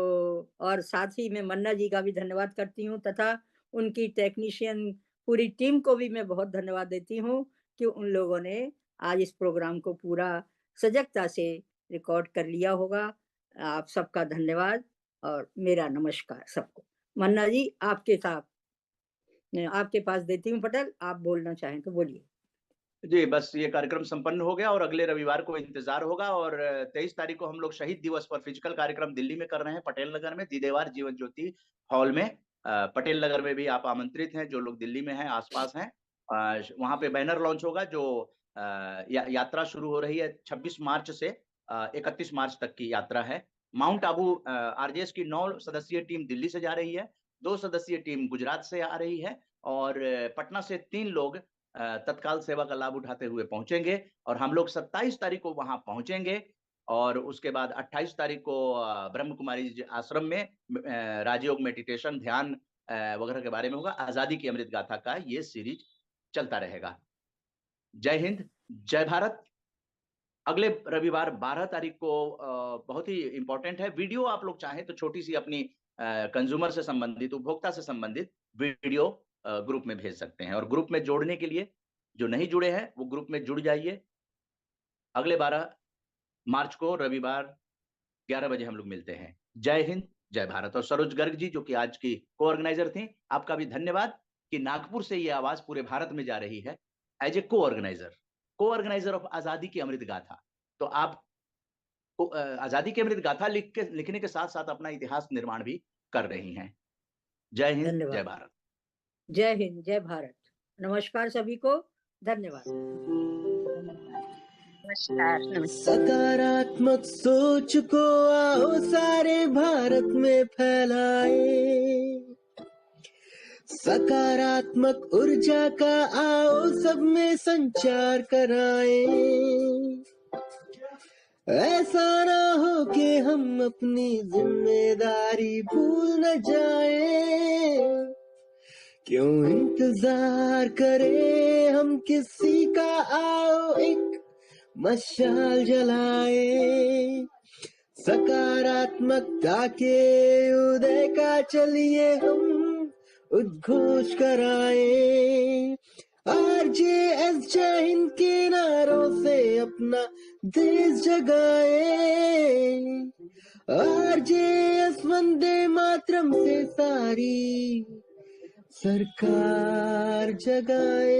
और साथ ही मैं मन्ना जी का भी धन्यवाद करती हूँ तथा उनकी टेक्नीशियन पूरी टीम को भी मैं बहुत धन्यवाद देती हूँ कि उन लोगों ने आज इस प्रोग्राम को पूरा सजगता से रिकॉर्ड कर लिया होगा। आप सबका धन्यवाद और मेरा नमस्कार सबको। मन्ना जी, आपके पास देती हूँ पटेल, आप बोलना चाहें तो बोलिए। जी, बस ये कार्यक्रम संपन्न हो गया और अगले रविवार को इंतजार होगा। और 23 तारीख को हम लोग शहीद दिवस पर फिजिकल कार्यक्रम दिल्ली में कर रहे हैं, पटेल नगर में, दीदेवार जीवन ज्योति हॉल में। पटेल नगर में भी आप आमंत्रित हैं, जो लोग दिल्ली में हैं, आसपास हैं। वहां पे बैनर लॉन्च होगा, जो यात्रा शुरू हो रही है 26 मार्च से 31 मार्च तक की यात्रा है। माउंट आबू आरजेएस की 9 सदस्यीय टीम दिल्ली से जा रही है, 2 सदस्यीय टीम गुजरात से आ रही है और पटना से 3 लोग तत्काल सेवा का लाभ उठाते हुए पहुंचेंगे। और हम लोग 27 तारीख को वहां पहुंचेंगे और उसके बाद 28 तारीख को ब्रह्म कुमारी आश्रम में राजयोग, मेडिटेशन, ध्यान वगैरह के बारे में होगा। आजादी की अमृत गाथा का ये सीरीज चलता रहेगा। जय हिंद, जय भारत। अगले रविवार 12 तारीख को बहुत ही इंपॉर्टेंट है। वीडियो आप लोग चाहें तो छोटी सी अपनी कंज्यूमर से संबंधित, उपभोक्ता से संबंधित वीडियो ग्रुप में भेज सकते हैं। और ग्रुप में जोड़ने के लिए जो नहीं जुड़े हैं वो ग्रुप में जुड़ जाइए। अगले 12 मार्च को रविवार 11 बजे हम लोग मिलते हैं। जय हिंद, जय भारत। और सरोज गर्ग जी, जो कि आज की को ऑर्गेनाइजर थी, आपका भी धन्यवाद कि नागपुर से ये आवाज पूरे भारत में जा रही है एज ए को ऑर्गेनाइजर ऑफ आजादी की अमृत गाथा। तो आप आजादी की अमृत गाथा लिखने के साथ साथ अपना इतिहास निर्माण भी कर रही हैं। जय हिंद, जय भारत। जय हिंद, जय भारत। नमस्कार सभी को, धन्यवाद। नमस्कार। सकारात्मक सोच को आओ सारे भारत में फैलाए, सकारात्मक ऊर्जा का आओ सब में संचार कराए। ऐसा ना हो कि हम अपनी जिम्मेदारी भूल न जाए, क्यों इंतजार करें हम किसी का, आओ एक मशाल जलाए। सकारात्मकता के उदय का चलिए हम उद्घोष कराए। आरजेएस जय हिंद के नारों से अपना देश जगाए, आरजेएस वंदे मातरम से सारी सरकार जगाए।